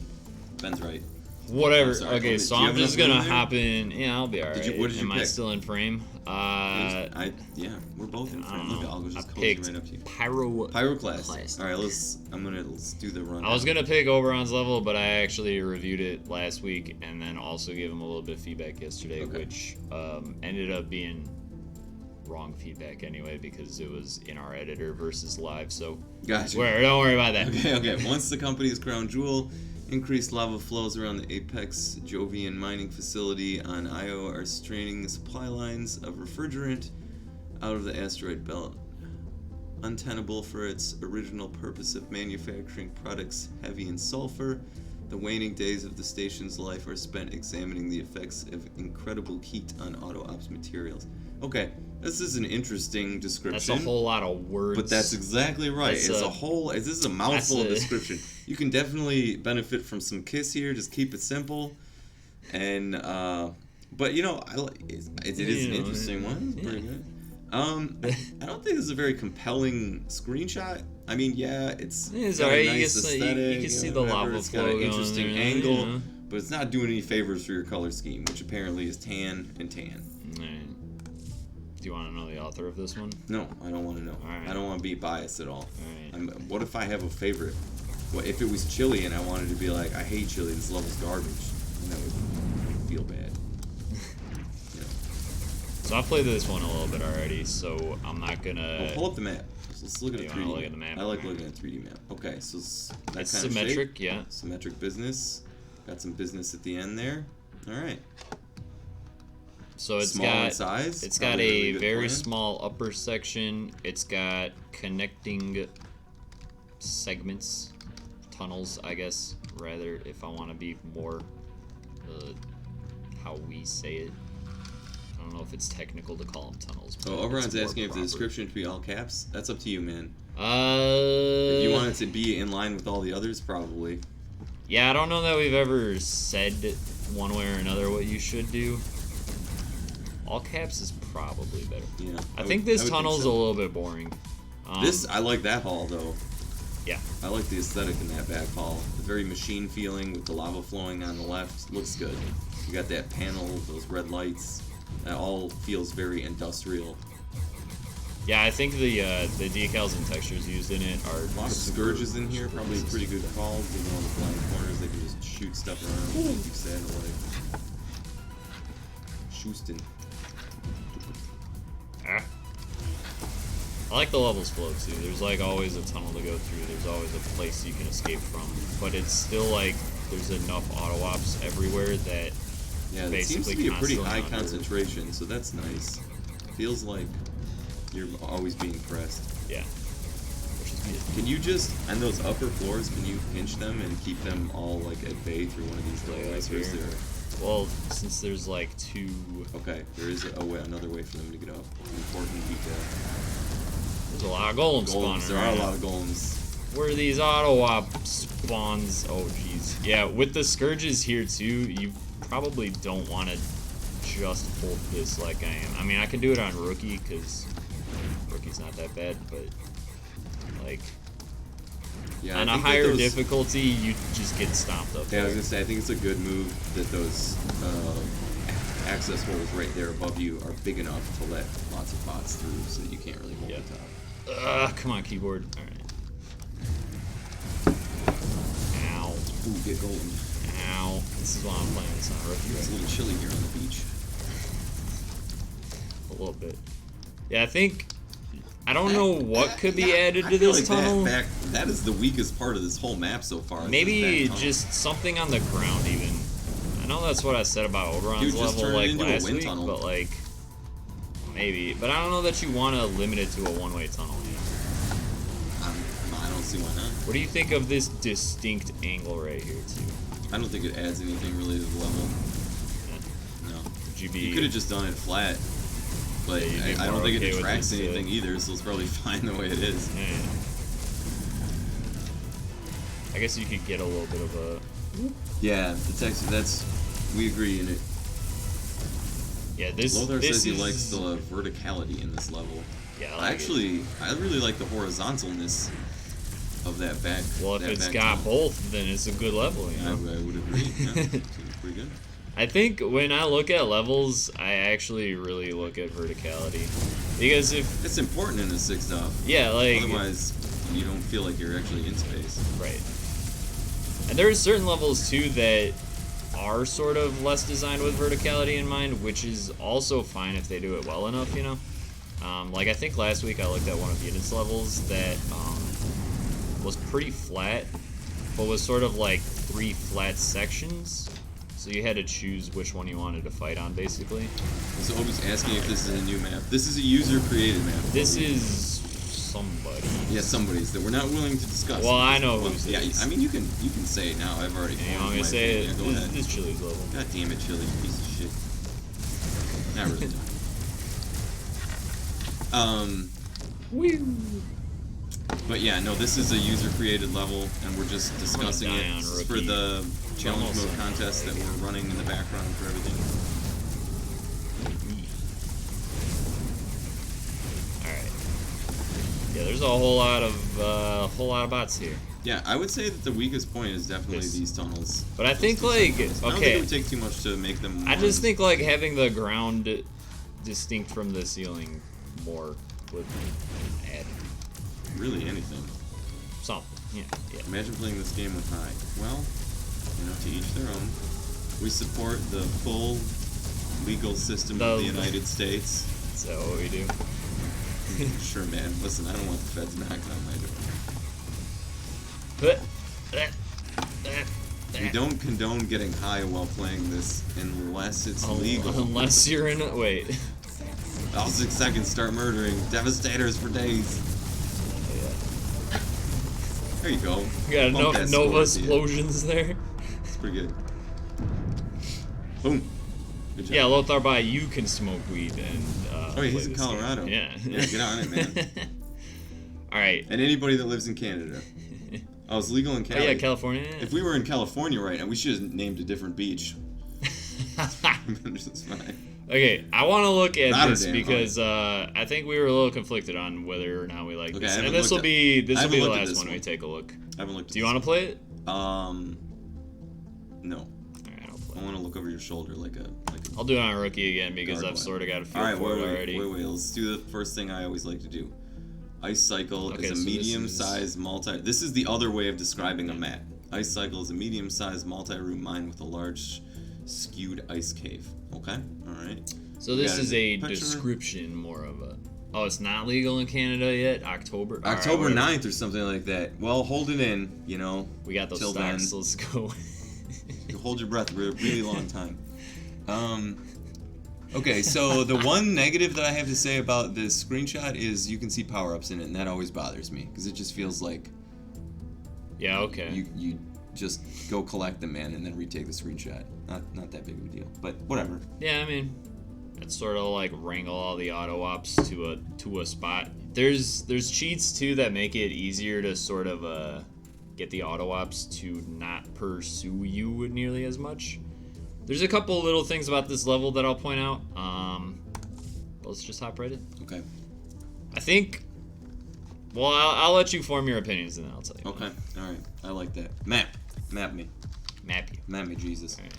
Speaker 1: Ben's right.
Speaker 2: Whatever.
Speaker 1: I'm sorry.
Speaker 2: Okay,
Speaker 1: Did
Speaker 2: so
Speaker 1: you
Speaker 2: I'm
Speaker 1: have
Speaker 2: just
Speaker 1: enough
Speaker 2: gonna
Speaker 1: room there?
Speaker 2: hop in. Yeah, I'll be alright.
Speaker 1: What did you
Speaker 2: Am I
Speaker 1: pick?
Speaker 2: still in frame?
Speaker 1: Yeah, we're both in
Speaker 2: I
Speaker 1: front.
Speaker 2: don't
Speaker 1: Look,
Speaker 2: know.
Speaker 1: I'll
Speaker 2: I
Speaker 1: just cozy
Speaker 2: picked
Speaker 1: right up to you.
Speaker 2: Pyroclastic.
Speaker 1: All right, let's do the run.
Speaker 2: I was gonna pick Oberon's level, but I actually reviewed it last week and then also gave him a little bit of feedback yesterday,
Speaker 1: Okay.
Speaker 2: which ended up being wrong feedback anyway because it was in our editor versus live. So
Speaker 1: Gotcha.
Speaker 2: don't worry about that.
Speaker 1: Okay. Once the company's crown jewel, increased lava flows around the Apex Jovian mining facility on Io are straining the supply lines of refrigerant out of the asteroid belt. Untenable for its original purpose of manufacturing products heavy in sulfur, the waning days of the station's life are spent examining the effects of incredible heat on auto ops materials. Okay, this is an interesting description.
Speaker 2: That's a whole lot of words.
Speaker 1: But that's exactly right.
Speaker 2: That's
Speaker 1: This is a mouthful of
Speaker 2: that's a-
Speaker 1: description. You can definitely benefit from some KISS here. Just keep it simple. And But you know, it is an interesting one. It's pretty good. I don't think this is a very compelling screenshot. I mean, yeah, it's got
Speaker 2: alright.
Speaker 1: a nice aesthetic.
Speaker 2: You can see the lava
Speaker 1: It's got an
Speaker 2: flow
Speaker 1: interesting
Speaker 2: going there,
Speaker 1: angle,
Speaker 2: you know?
Speaker 1: but it's not doing any favors for your color scheme, which apparently is tan and tan.
Speaker 2: Alright. Do you want to know the author of this one?
Speaker 1: No, I don't want to know.
Speaker 2: Alright.
Speaker 1: I don't want to be biased at all.
Speaker 2: Alright.
Speaker 1: What if I have a favorite? What if it was chili and I wanted to be like, I hate chili, this level's garbage? And that would feel bad. You know.
Speaker 2: So I played this one a little bit already, so I'm not gonna.
Speaker 1: Well, pull up the map. Let's look at a 3D
Speaker 2: look at the map?
Speaker 1: I like
Speaker 2: Alright.
Speaker 1: looking at a 3D map. Okay, so it's that
Speaker 2: It's
Speaker 1: kind of
Speaker 2: symmetric,
Speaker 1: shape.
Speaker 2: yeah.
Speaker 1: Symmetric business. Got some business at the end there. All right.
Speaker 2: So it's
Speaker 1: Small
Speaker 2: got
Speaker 1: in size.
Speaker 2: it's got
Speaker 1: Probably
Speaker 2: a
Speaker 1: really good
Speaker 2: very
Speaker 1: plan.
Speaker 2: small upper section. It's got connecting segments, tunnels, I guess, rather, if I want to be more how we say it. I don't know if it's technical to call them tunnels. But
Speaker 1: Oh, Oberon's
Speaker 2: it's more
Speaker 1: asking if the
Speaker 2: proper.
Speaker 1: description should be all caps. That's up to you, man.
Speaker 2: Uh,
Speaker 1: If you want it to be in line with all the others, probably.
Speaker 2: Yeah, I don't know that we've ever said one way or another what you should do. All caps is probably better.
Speaker 1: Yeah.
Speaker 2: I think this
Speaker 1: would
Speaker 2: tunnel's
Speaker 1: so.
Speaker 2: a little bit boring.
Speaker 1: I like that hall though.
Speaker 2: Yeah.
Speaker 1: I like the aesthetic in that back hall. The very machine feeling with the lava flowing on the left. Looks good. You got that panel, those red lights. That all feels very industrial.
Speaker 2: Yeah, I think the decals and textures used in it are
Speaker 1: A lot of scourges in here. Probably a pretty good call. Given all the blind corners, they can just shoot stuff around. Like you said, like Houston.
Speaker 2: Ah. I like the levels flow too. There's like always a tunnel to go through. There's always a place you can escape from. But it's still like there's enough auto ops everywhere that
Speaker 1: Yeah, it seems
Speaker 2: basically
Speaker 1: to be a pretty
Speaker 2: constantly
Speaker 1: high
Speaker 2: under-
Speaker 1: concentration, so that's nice. Feels like you're always being pressed.
Speaker 2: Yeah. Which is good.
Speaker 1: Can you just, on those upper floors, can you pinch them and keep them all like at bay through one of these doorways? Or is
Speaker 2: here.
Speaker 1: there?
Speaker 2: Well, since there's like two.
Speaker 1: Okay, there is a way, another way for them to get up. Important detail.
Speaker 2: There's a lot of golems
Speaker 1: Golems,
Speaker 2: spawning.
Speaker 1: there are a
Speaker 2: right
Speaker 1: lot
Speaker 2: now.
Speaker 1: of golems.
Speaker 2: Where are these auto op spawns? Oh, jeez. Yeah, with the scourges here too, you probably don't want to just hold this like I am. I mean, I can do it on rookie because rookie's not that bad, but like
Speaker 1: Yeah,
Speaker 2: on
Speaker 1: I
Speaker 2: a
Speaker 1: think that
Speaker 2: higher
Speaker 1: those-
Speaker 2: difficulty, you just get stomped up.
Speaker 1: Yeah, I was
Speaker 2: there.
Speaker 1: gonna say, I think it's a good move that those access holes right there above you are big enough to let lots of bots through, so that you can't really hold
Speaker 2: Yeah.
Speaker 1: the top.
Speaker 2: Come on, keyboard. All right. Ow.
Speaker 1: Ooh, get golden.
Speaker 2: Ow. This is why I'm playing this on rookie
Speaker 1: It's a
Speaker 2: right
Speaker 1: little chilly here on the beach.
Speaker 2: a little bit. Yeah, I think I don't know what could be added
Speaker 1: I
Speaker 2: to
Speaker 1: feel
Speaker 2: this
Speaker 1: like
Speaker 2: tunnel.
Speaker 1: that is the weakest part of this whole map so far. is
Speaker 2: Maybe
Speaker 1: this back tunnel.
Speaker 2: just something on the ground even. I know that's what I said about Oberon's
Speaker 1: Dude, just
Speaker 2: level
Speaker 1: turn it
Speaker 2: like
Speaker 1: into a
Speaker 2: last
Speaker 1: wind
Speaker 2: week,
Speaker 1: tunnel.
Speaker 2: but like maybe. But I don't know that you want to limit it to a one-way tunnel. You know?
Speaker 1: I don't see why not.
Speaker 2: What do you think of this distinct angle right here too?
Speaker 1: I don't think it adds anything really to the level.
Speaker 2: Yeah.
Speaker 1: No.
Speaker 2: Would you be?
Speaker 1: You could have just done it flat. But
Speaker 2: Yeah, you'd be
Speaker 1: I don't
Speaker 2: more
Speaker 1: think
Speaker 2: okay
Speaker 1: it
Speaker 2: with
Speaker 1: detracts
Speaker 2: this,
Speaker 1: anything either, so it's probably fine the way it is.
Speaker 2: Yeah. I guess you could get a little bit of a.
Speaker 1: Yeah, the text, we agree in it.
Speaker 2: Yeah, this.
Speaker 1: Lothar
Speaker 2: this
Speaker 1: says he
Speaker 2: is,
Speaker 1: likes the verticality in this level.
Speaker 2: Yeah, I like it.
Speaker 1: I really like the horizontalness of that back.
Speaker 2: Well, if
Speaker 1: that
Speaker 2: it's
Speaker 1: back
Speaker 2: got
Speaker 1: tunnel.
Speaker 2: both, then it's a good level. You
Speaker 1: I
Speaker 2: know.
Speaker 1: would agree. Yeah, seems pretty good.
Speaker 2: I think when I look at levels, I actually really look at verticality. Because if,
Speaker 1: It's important in a 6-stop.
Speaker 2: yeah, like,
Speaker 1: Otherwise, you don't feel like you're actually in space.
Speaker 2: right. And there's certain levels, too, that are sort of less designed with verticality in mind, which is also fine if they do it well enough, you know? Like, I think last week I looked at one of Unit's levels that was pretty flat, but was sort of like 3 flat sections. So you had to choose which one you wanted to fight on, basically.
Speaker 1: So Obi's asking if this is a new map. This is a user-created map.
Speaker 2: This
Speaker 1: Obi.
Speaker 2: is somebody.
Speaker 1: Yeah, somebody's that we're not willing to discuss.
Speaker 2: Well, I know
Speaker 1: Well,
Speaker 2: who's
Speaker 1: yeah,
Speaker 2: this.
Speaker 1: I mean, you can say it now. I've already.
Speaker 2: And you
Speaker 1: formed
Speaker 2: want me to
Speaker 1: my
Speaker 2: say it?
Speaker 1: opinion. Yeah, go ahead.
Speaker 2: This Chili's level.
Speaker 1: God damn it, Chili, you piece of shit. Not really.
Speaker 2: Woo!
Speaker 1: But yeah, no, this is a user-created level, and we're just discussing
Speaker 2: die
Speaker 1: it.
Speaker 2: on
Speaker 1: This is for
Speaker 2: rookie.
Speaker 1: the challenge
Speaker 2: Almost
Speaker 1: mode
Speaker 2: on
Speaker 1: contest that
Speaker 2: rookie.
Speaker 1: we're running in the background for everything.
Speaker 2: Yeah, there's a whole lot of bots here.
Speaker 1: Yeah, I would say that the weakest point is definitely these tunnels.
Speaker 2: But I think like
Speaker 1: I don't think it would take too much to make them.
Speaker 2: I just think like having the ground distinct from the ceiling more would add
Speaker 1: really anything.
Speaker 2: something. Yeah.
Speaker 1: Imagine playing this game with high. Well, to each their own. We support the full legal system of the United States.
Speaker 2: Is that what we do?
Speaker 1: Sure, man. Listen, I don't want the feds knocking on my door. We don't condone getting high while playing this unless it's legal.
Speaker 2: Unless you're in wait.
Speaker 1: All 6 seconds, start murdering. Devastators for days. There you go.
Speaker 2: You got Nova explosions there.
Speaker 1: It's pretty good. Boom. Good job.
Speaker 2: Yeah, Lothar, by you can smoke weed and.
Speaker 1: Oh, yeah, he's in Colorado.
Speaker 2: Yeah.
Speaker 1: Yeah, get on it, man.
Speaker 2: All right.
Speaker 1: And anybody that lives in Canada. Oh, it's legal in Cali.
Speaker 2: Oh, yeah, California.
Speaker 1: If we were in California right now, we should have named a different beach. It's fine.
Speaker 2: Okay, I want to look at this because I think we were a little conflicted on whether or not we like this. And this will be the last one we take a look.
Speaker 1: I haven't looked at
Speaker 2: Do you want to play it?
Speaker 1: No. I want to look over your shoulder like a
Speaker 2: I'll do it on a rookie again because I've sort of got a feel for it already.
Speaker 1: Wait. Let's do the first thing I always like to do. ICECYCLE is a medium-sized This is the other way of describing a map. ICECYCLE is a medium-sized multi-room mine with a large, skewed ice cave. Okay? Alright.
Speaker 2: So this is a description more of a... Oh, it's not legal in Canada yet? October
Speaker 1: 9th or something like that. Well, hold it in,
Speaker 2: We got those stocks, let's go.
Speaker 1: You hold your breath for a really long time. Okay, so the one negative that I have to say about this screenshot is you can see power-ups in it, and that always bothers me, because it just feels like...
Speaker 2: Yeah, okay.
Speaker 1: You just go collect them, man, and then retake the screenshot. Not that big of a deal, but whatever.
Speaker 2: Yeah, I mean, it's sort of like wrangle all the auto-ops to a spot. There's cheats, too, that make it easier to sort of get the auto-ops to not pursue you nearly as much. There's a couple little things about this level that I'll point out. But let's just hop right in.
Speaker 1: Okay.
Speaker 2: I think... Well, I'll let you form your opinions and then I'll tell you.
Speaker 1: Okay. All right. I like that. Map me.
Speaker 2: Map you.
Speaker 1: Map me, Jesus.
Speaker 2: All right.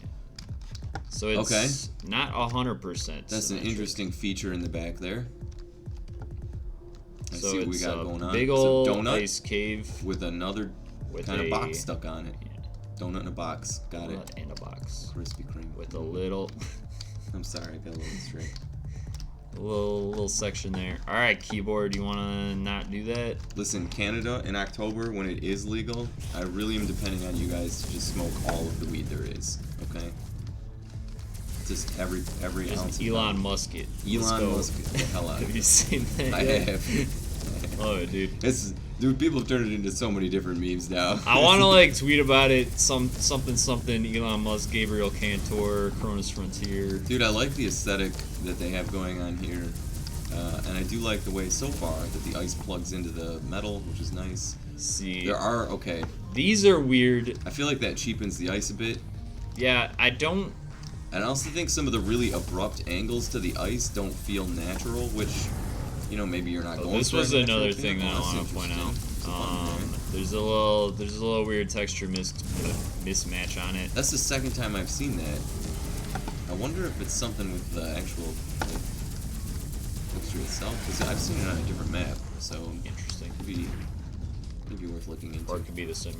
Speaker 2: So it's not 100%.
Speaker 1: That's an interesting feature in the back there. Let's see what we got going on.
Speaker 2: Big old ice cave
Speaker 1: with another kind of box stuck on it. Donut in a box. Got it.
Speaker 2: Donut in a box.
Speaker 1: Krispy Kreme.
Speaker 2: With a little...
Speaker 1: I'm sorry, I got a little straight.
Speaker 2: A little section there. Alright, keyboard, you want to not do that?
Speaker 1: Listen, Canada in October, when it is legal, I really am depending on you guys to just smoke all of the weed there is. Okay? Just every ounce of
Speaker 2: Elon Musk it.
Speaker 1: Elon Musk it the hell out of it.
Speaker 2: Have you seen that?
Speaker 1: I have.
Speaker 2: Love it, dude.
Speaker 1: Dude, people have turned it into so many different memes now.
Speaker 2: I want to tweet about it. Something. Elon Musk, Gabriel Cantor, Cronus Frontier.
Speaker 1: Dude, I like the aesthetic that they have going on here, and I do like the way so far that the ice plugs into the metal, which is nice.
Speaker 2: See,
Speaker 1: These
Speaker 2: are weird.
Speaker 1: I feel like that cheapens the ice a bit.
Speaker 2: Yeah, I don't.
Speaker 1: And I also think some of the really abrupt angles to the ice don't feel natural, which. Maybe you're not going.
Speaker 2: This was another thing that I want to point out. There's a little weird texture mismatch on it.
Speaker 1: That's the second time I've seen that. I wonder if it's something with the actual texture itself, because I've seen it on a different map. So
Speaker 2: interesting.
Speaker 1: Could be worth looking into.
Speaker 2: Or it could be the same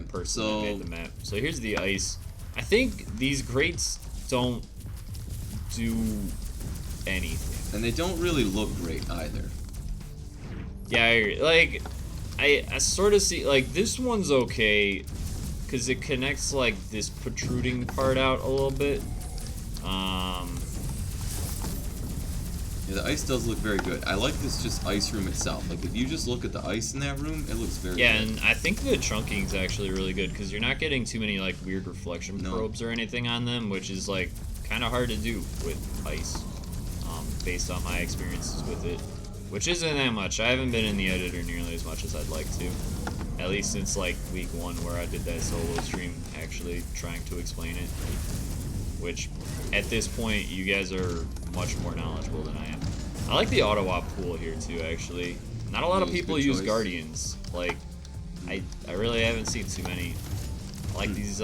Speaker 2: person
Speaker 1: that
Speaker 2: made the map. So here's the ice. I think these grates don't do anything.
Speaker 1: And they don't really look great either.
Speaker 2: Yeah, I agree. I sort of see, this one's okay, because it connects, this protruding part out a little bit.
Speaker 1: Yeah, the ice does look very good. I like this just ice room itself. If you just look at the ice in that room, it looks very good.
Speaker 2: Yeah, and I think the chunking's actually really good, because you're not getting too many, weird reflection probes or anything on them, which is, kind of hard to do with ice. Based on my experiences with it, which isn't that much. I haven't been in the editor nearly as much as I'd like to, at least since week 1 where I did that solo stream actually trying to explain it, which at this point you guys are much more knowledgeable than I am. I like the auto-op pool here too, actually. Not a lot of
Speaker 1: That was a
Speaker 2: people
Speaker 1: good
Speaker 2: use
Speaker 1: choice.
Speaker 2: Guardians. Like, I really haven't seen too many. I like these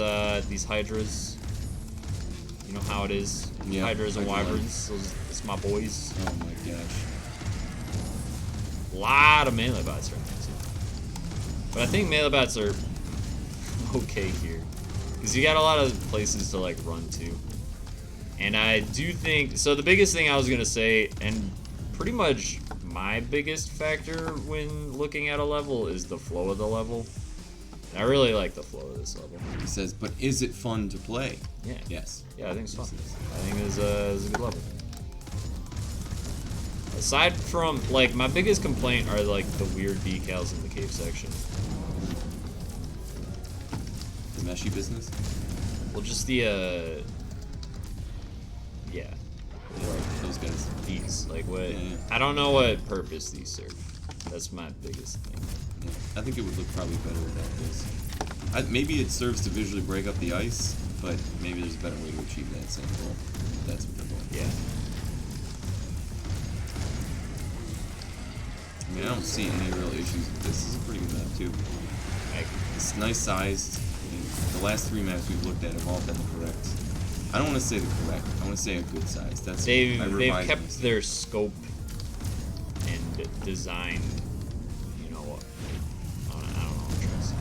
Speaker 2: Hydras. You know how it is.
Speaker 1: Yeah,
Speaker 2: Hydras and
Speaker 1: Hydra
Speaker 2: Wyverns. It's my boys.
Speaker 1: Oh my gosh.
Speaker 2: A lot of melee bots right now too. But I think melee bots are okay here. Because you got a lot of places to like run to. And I do think, so the biggest thing I was going to say, and pretty much my biggest factor when looking at a level, is the flow of the level. And I really like the flow of this level.
Speaker 1: He says, but is it fun to play?
Speaker 2: Yeah.
Speaker 1: Yes.
Speaker 2: Yeah, I think it's fun. I think it's a good level. Aside from, like, my biggest complaint are, like, the weird decals in the cave section.
Speaker 1: The meshy business?
Speaker 2: Well, just the, yeah. Like,
Speaker 1: Those guys.
Speaker 2: these, like, what,
Speaker 1: Yeah.
Speaker 2: I don't know what purpose these serve. That's my biggest thing.
Speaker 1: Yeah. I think it would look probably better without this. Maybe it serves to visually break up the ice, but maybe there's a better way to achieve that same goal. That's what they're going for.
Speaker 2: Yeah.
Speaker 1: I mean, I don't see any real issues with this. This is a pretty good map, too. It's nice sized. I mean, the last 3 maps we've looked at have all been correct. I don't want to say the correct. I want to say a good size. That's
Speaker 2: They've
Speaker 1: revised
Speaker 2: kept
Speaker 1: myself.
Speaker 2: their scope and designed, you know, I don't know what I'm trying to say.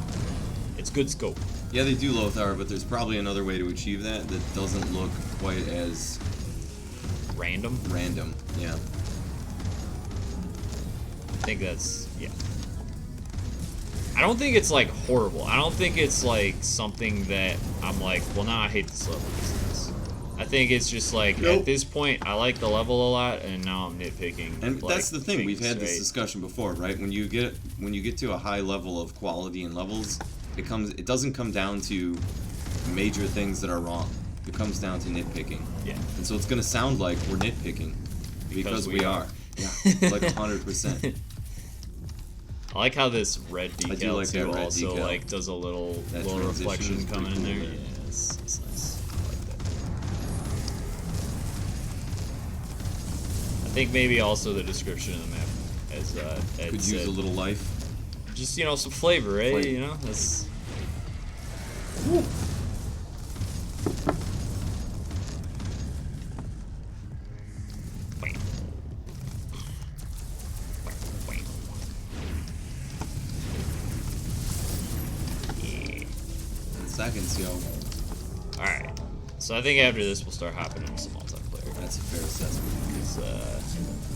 Speaker 2: It's good scope.
Speaker 1: Yeah, they do Lothar, but there's probably another way to achieve that that doesn't look quite as
Speaker 2: Random?
Speaker 1: random. Yeah.
Speaker 2: I think that's, yeah. I don't think it's, like, horrible. I don't think it's, like, something that I'm like, well, now I hate this level because of this. I think it's just, like,
Speaker 1: Nope.
Speaker 2: at this point, I like the level a lot, and now I'm nitpicking.
Speaker 1: And
Speaker 2: like,
Speaker 1: that's the thing. We've had this
Speaker 2: things, right?
Speaker 1: discussion before, right? When you get to a high level of quality and levels, it doesn't come down to major things that are wrong. It comes down to nitpicking.
Speaker 2: Yeah.
Speaker 1: And so it's going to sound like we're nitpicking because we are. Yeah. Like 100%.
Speaker 2: I like how this red
Speaker 1: I do
Speaker 2: decal
Speaker 1: like that
Speaker 2: too
Speaker 1: red
Speaker 2: also
Speaker 1: decal.
Speaker 2: like does a little
Speaker 1: That
Speaker 2: little
Speaker 1: transition
Speaker 2: reflection
Speaker 1: is pretty
Speaker 2: coming in
Speaker 1: cool
Speaker 2: there.
Speaker 1: there.
Speaker 2: Yeah, it's nice. I like that. I think maybe also the description of the map, as Ed
Speaker 1: Could
Speaker 2: said,
Speaker 1: use a little life.
Speaker 2: just some flavor, right?
Speaker 1: Flavor.
Speaker 2: You know, that's.
Speaker 1: Woo. Seconds, yo.
Speaker 2: Alright. So I think after this we'll start hopping into some multiplayer.
Speaker 1: That's a fair assessment.
Speaker 2: It's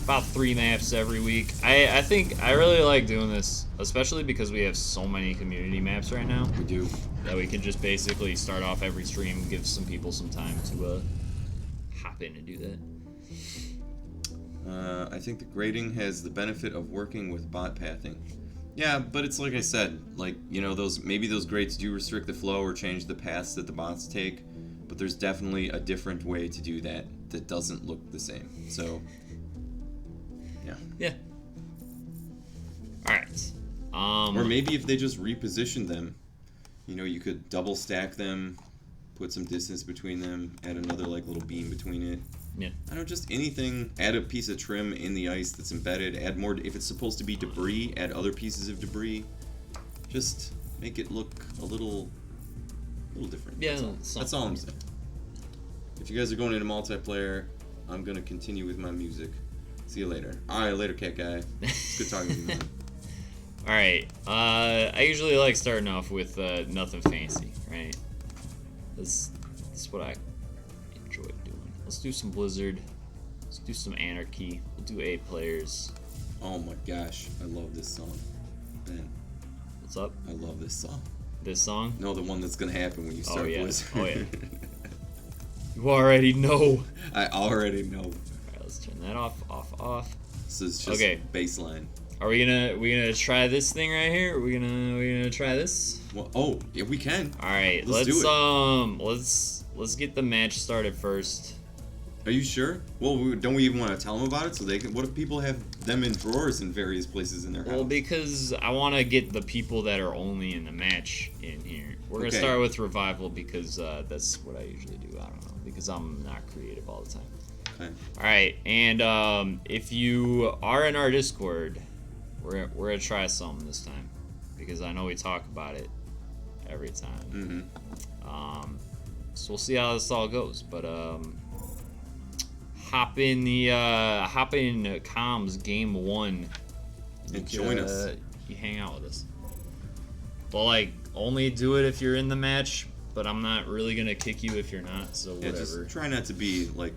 Speaker 2: about 3 maps every week. I think I really like doing this, especially because we have so many community maps right now.
Speaker 1: We do.
Speaker 2: That we can just basically start off every stream, give some people some time to hop in and do that.
Speaker 1: I think the grading has the benefit of working with bot pathing. Yeah, but it's like I said, like, maybe those grades do restrict the flow or change the paths that the bots take, but there's definitely a different way to do that that doesn't look the same. So, yeah.
Speaker 2: Yeah. Alright.
Speaker 1: Or maybe if they just repositioned them, you could double stack them, put some distance between them, add another, like, little beam between it.
Speaker 2: Yeah.
Speaker 1: I don't know, just anything. Add a piece of trim in the ice that's embedded. Add more, if it's supposed to be debris, add other pieces of debris. Just make it look a little different.
Speaker 2: Yeah,
Speaker 1: that's all I'm saying. If you guys are going into multiplayer, I'm going to continue with my music. See you later. Alright, later, cat guy. It's good talking to you, man.
Speaker 2: Alright, I usually like starting off with nothing fancy, right? That's what I enjoy doing. Let's do some Blizzard. Let's do some Anarchy. We'll do 8 players.
Speaker 1: Oh my gosh, I love this song. Man,
Speaker 2: What's up?
Speaker 1: I love this song.
Speaker 2: This song?
Speaker 1: No, the one that's going to happen when you start
Speaker 2: yeah.
Speaker 1: Blizzard.
Speaker 2: Oh, yeah. You already know.
Speaker 1: I already know.
Speaker 2: Alright, let's turn that off.
Speaker 1: This is just
Speaker 2: Okay.
Speaker 1: baseline.
Speaker 2: Are we gonna try this thing right here? Are we gonna try this?
Speaker 1: Well, oh, yeah, we can.
Speaker 2: Alright,
Speaker 1: Let's do it.
Speaker 2: let's get the match started first.
Speaker 1: Are you sure? Well, don't we even want to tell them about it so they can? What if people have them in drawers in various places in their house?
Speaker 2: Well, because I want to get the people that are only in the match in here. We're gonna
Speaker 1: Okay.
Speaker 2: start with Revival because that's what I usually do. I don't know, because I'm not creative all the time.
Speaker 1: Okay.
Speaker 2: Alright, and if you are in our Discord, we're gonna try something this time because I know we talk about it every time. So we'll see how this all goes. But hop in comms game 1
Speaker 1: And join us.
Speaker 2: You hang out with us. But like, only do it if you're in the match. But I'm not really gonna kick you if you're not. So whatever.
Speaker 1: Just try not to be like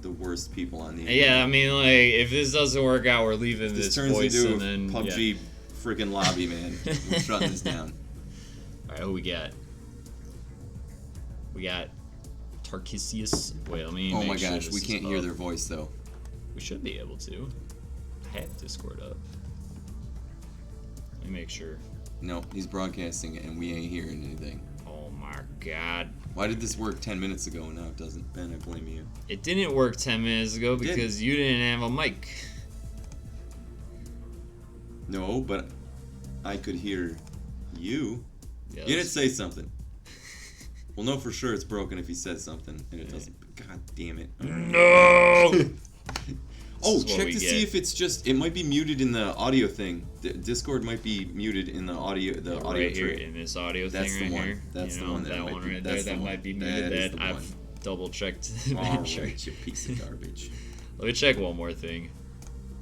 Speaker 1: the worst people on the internet.
Speaker 2: Yeah, I mean, like, if this doesn't work out, we're leaving this
Speaker 1: turns
Speaker 2: voice
Speaker 1: into
Speaker 2: and then
Speaker 1: PUBG freaking lobby, man. We're shutting this down.
Speaker 2: All right, who we got? We got Tarkisius. Wait, let me.
Speaker 1: Oh
Speaker 2: make
Speaker 1: my
Speaker 2: sure
Speaker 1: gosh,
Speaker 2: this
Speaker 1: we
Speaker 2: is
Speaker 1: can't
Speaker 2: up.
Speaker 1: hear their voice though.
Speaker 2: We should be able to. I have Discord up. Let me make sure.
Speaker 1: No, he's broadcasting it and we ain't hearing anything.
Speaker 2: Oh my god.
Speaker 1: Why did this work 10 minutes ago and now it doesn't? Ben, I blame you.
Speaker 2: It didn't work 10 minutes ago because you didn't have a mic.
Speaker 1: No, but I could hear you.
Speaker 2: Yeah,
Speaker 1: You didn't say something. We'll know for sure it's broken if he says something and it doesn't. God damn it.
Speaker 2: No!
Speaker 1: Oh,
Speaker 2: This is what
Speaker 1: check
Speaker 2: we
Speaker 1: to
Speaker 2: get.
Speaker 1: see if it's just. It might be muted in the audio thing. Discord might be muted in the audio. The audio
Speaker 2: right here
Speaker 1: tray.
Speaker 2: in this audio
Speaker 1: That's
Speaker 2: thing
Speaker 1: the
Speaker 2: right
Speaker 1: one.
Speaker 2: here.
Speaker 1: That's
Speaker 2: you
Speaker 1: the
Speaker 2: know,
Speaker 1: one that
Speaker 2: that
Speaker 1: might
Speaker 2: one
Speaker 1: be-
Speaker 2: right
Speaker 1: that's
Speaker 2: there.
Speaker 1: the
Speaker 2: That
Speaker 1: one.
Speaker 2: might be
Speaker 1: That
Speaker 2: muted.
Speaker 1: is
Speaker 2: That
Speaker 1: the
Speaker 2: I've
Speaker 1: one.
Speaker 2: double checked. to make
Speaker 1: Alright,
Speaker 2: sure.
Speaker 1: you piece of garbage.
Speaker 2: Let me check one more thing.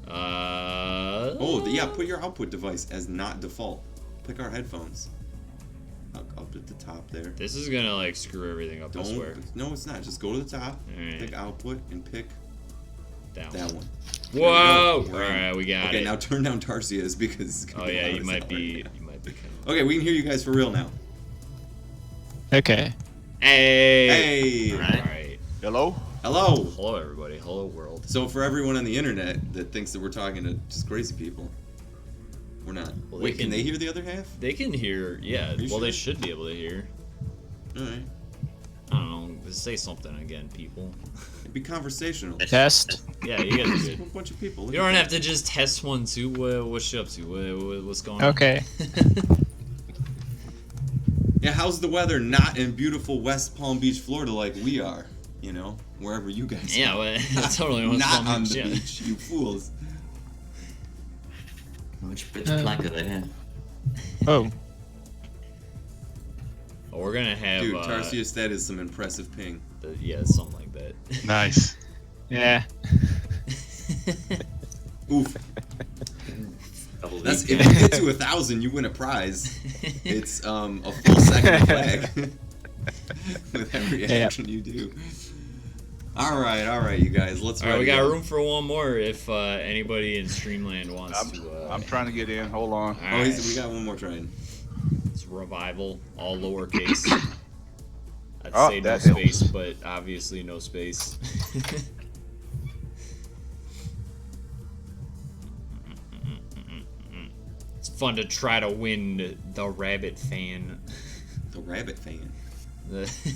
Speaker 1: Oh, yeah. Put your output device as not default. Pick our headphones. Up at the top there.
Speaker 2: This is gonna like screw everything up. I swear.
Speaker 1: No, it's not. Just go to the top.
Speaker 2: Alright.
Speaker 1: Pick output and pick
Speaker 2: That
Speaker 1: that
Speaker 2: one.
Speaker 1: one.
Speaker 2: Whoa!
Speaker 1: We're in.
Speaker 2: Alright, we got
Speaker 1: Okay,
Speaker 2: it.
Speaker 1: now turn down Tarsia's because. It's gonna
Speaker 2: Oh
Speaker 1: be
Speaker 2: yeah,
Speaker 1: loud
Speaker 2: you
Speaker 1: as
Speaker 2: might
Speaker 1: hell
Speaker 2: be.
Speaker 1: right now.
Speaker 2: You might be kind of.
Speaker 1: Okay, we can hear you guys for real now.
Speaker 3: Okay.
Speaker 2: Hey.
Speaker 1: Hey.
Speaker 2: All right.
Speaker 4: Hello?
Speaker 1: Hello.
Speaker 2: Hello, everybody. Hello, world.
Speaker 1: So for everyone on the internet that thinks that we're talking to just crazy people, we're not.
Speaker 2: Well,
Speaker 1: Wait, can they hear the other half?
Speaker 2: They can hear. Yeah.
Speaker 1: you
Speaker 2: Well, they
Speaker 1: sure?
Speaker 2: should be able to hear.
Speaker 1: All right.
Speaker 2: I don't know. Just say something again, people.
Speaker 1: It'd be conversational.
Speaker 3: Test.
Speaker 2: Yeah, you guys are
Speaker 1: A
Speaker 2: good.
Speaker 1: bunch of people. Look
Speaker 2: You
Speaker 1: at
Speaker 2: don't
Speaker 1: that.
Speaker 2: have to just test one too. What's you up to? What's going on?
Speaker 3: Okay.
Speaker 1: Yeah, how's the weather not in beautiful West Palm Beach, Florida, like we are? You know, wherever you guys
Speaker 2: Yeah,
Speaker 1: are.
Speaker 2: well, totally. What's
Speaker 1: Not
Speaker 2: going
Speaker 1: on the
Speaker 2: yeah.
Speaker 1: beach, you fools.
Speaker 5: Which bitch plank are they in?
Speaker 3: Oh.
Speaker 2: Oh, we're gonna have.
Speaker 1: Dude, Tarsius, that is some impressive ping.
Speaker 2: Yeah, something like that.
Speaker 4: Nice.
Speaker 3: Yeah.
Speaker 1: Oof.
Speaker 5: Double
Speaker 1: That's
Speaker 5: V.
Speaker 1: if you get to 1,000, you win a prize. It's a full second flag with every
Speaker 3: Yeah.
Speaker 1: action you do. All right, you guys, let's.
Speaker 2: All right, we
Speaker 1: ready
Speaker 2: got
Speaker 1: up.
Speaker 2: room for one more if anybody in Streamland wants to.
Speaker 4: I'm trying to get in. Hold on.
Speaker 2: All
Speaker 1: Oh,
Speaker 2: right.
Speaker 1: we got one more trying.
Speaker 2: It's revival, all lowercase. I'd
Speaker 4: Oh,
Speaker 2: say no
Speaker 4: that helps.
Speaker 2: space, but obviously no space. It's fun to try to win the rabbit fan.
Speaker 1: The rabbit fan.
Speaker 2: This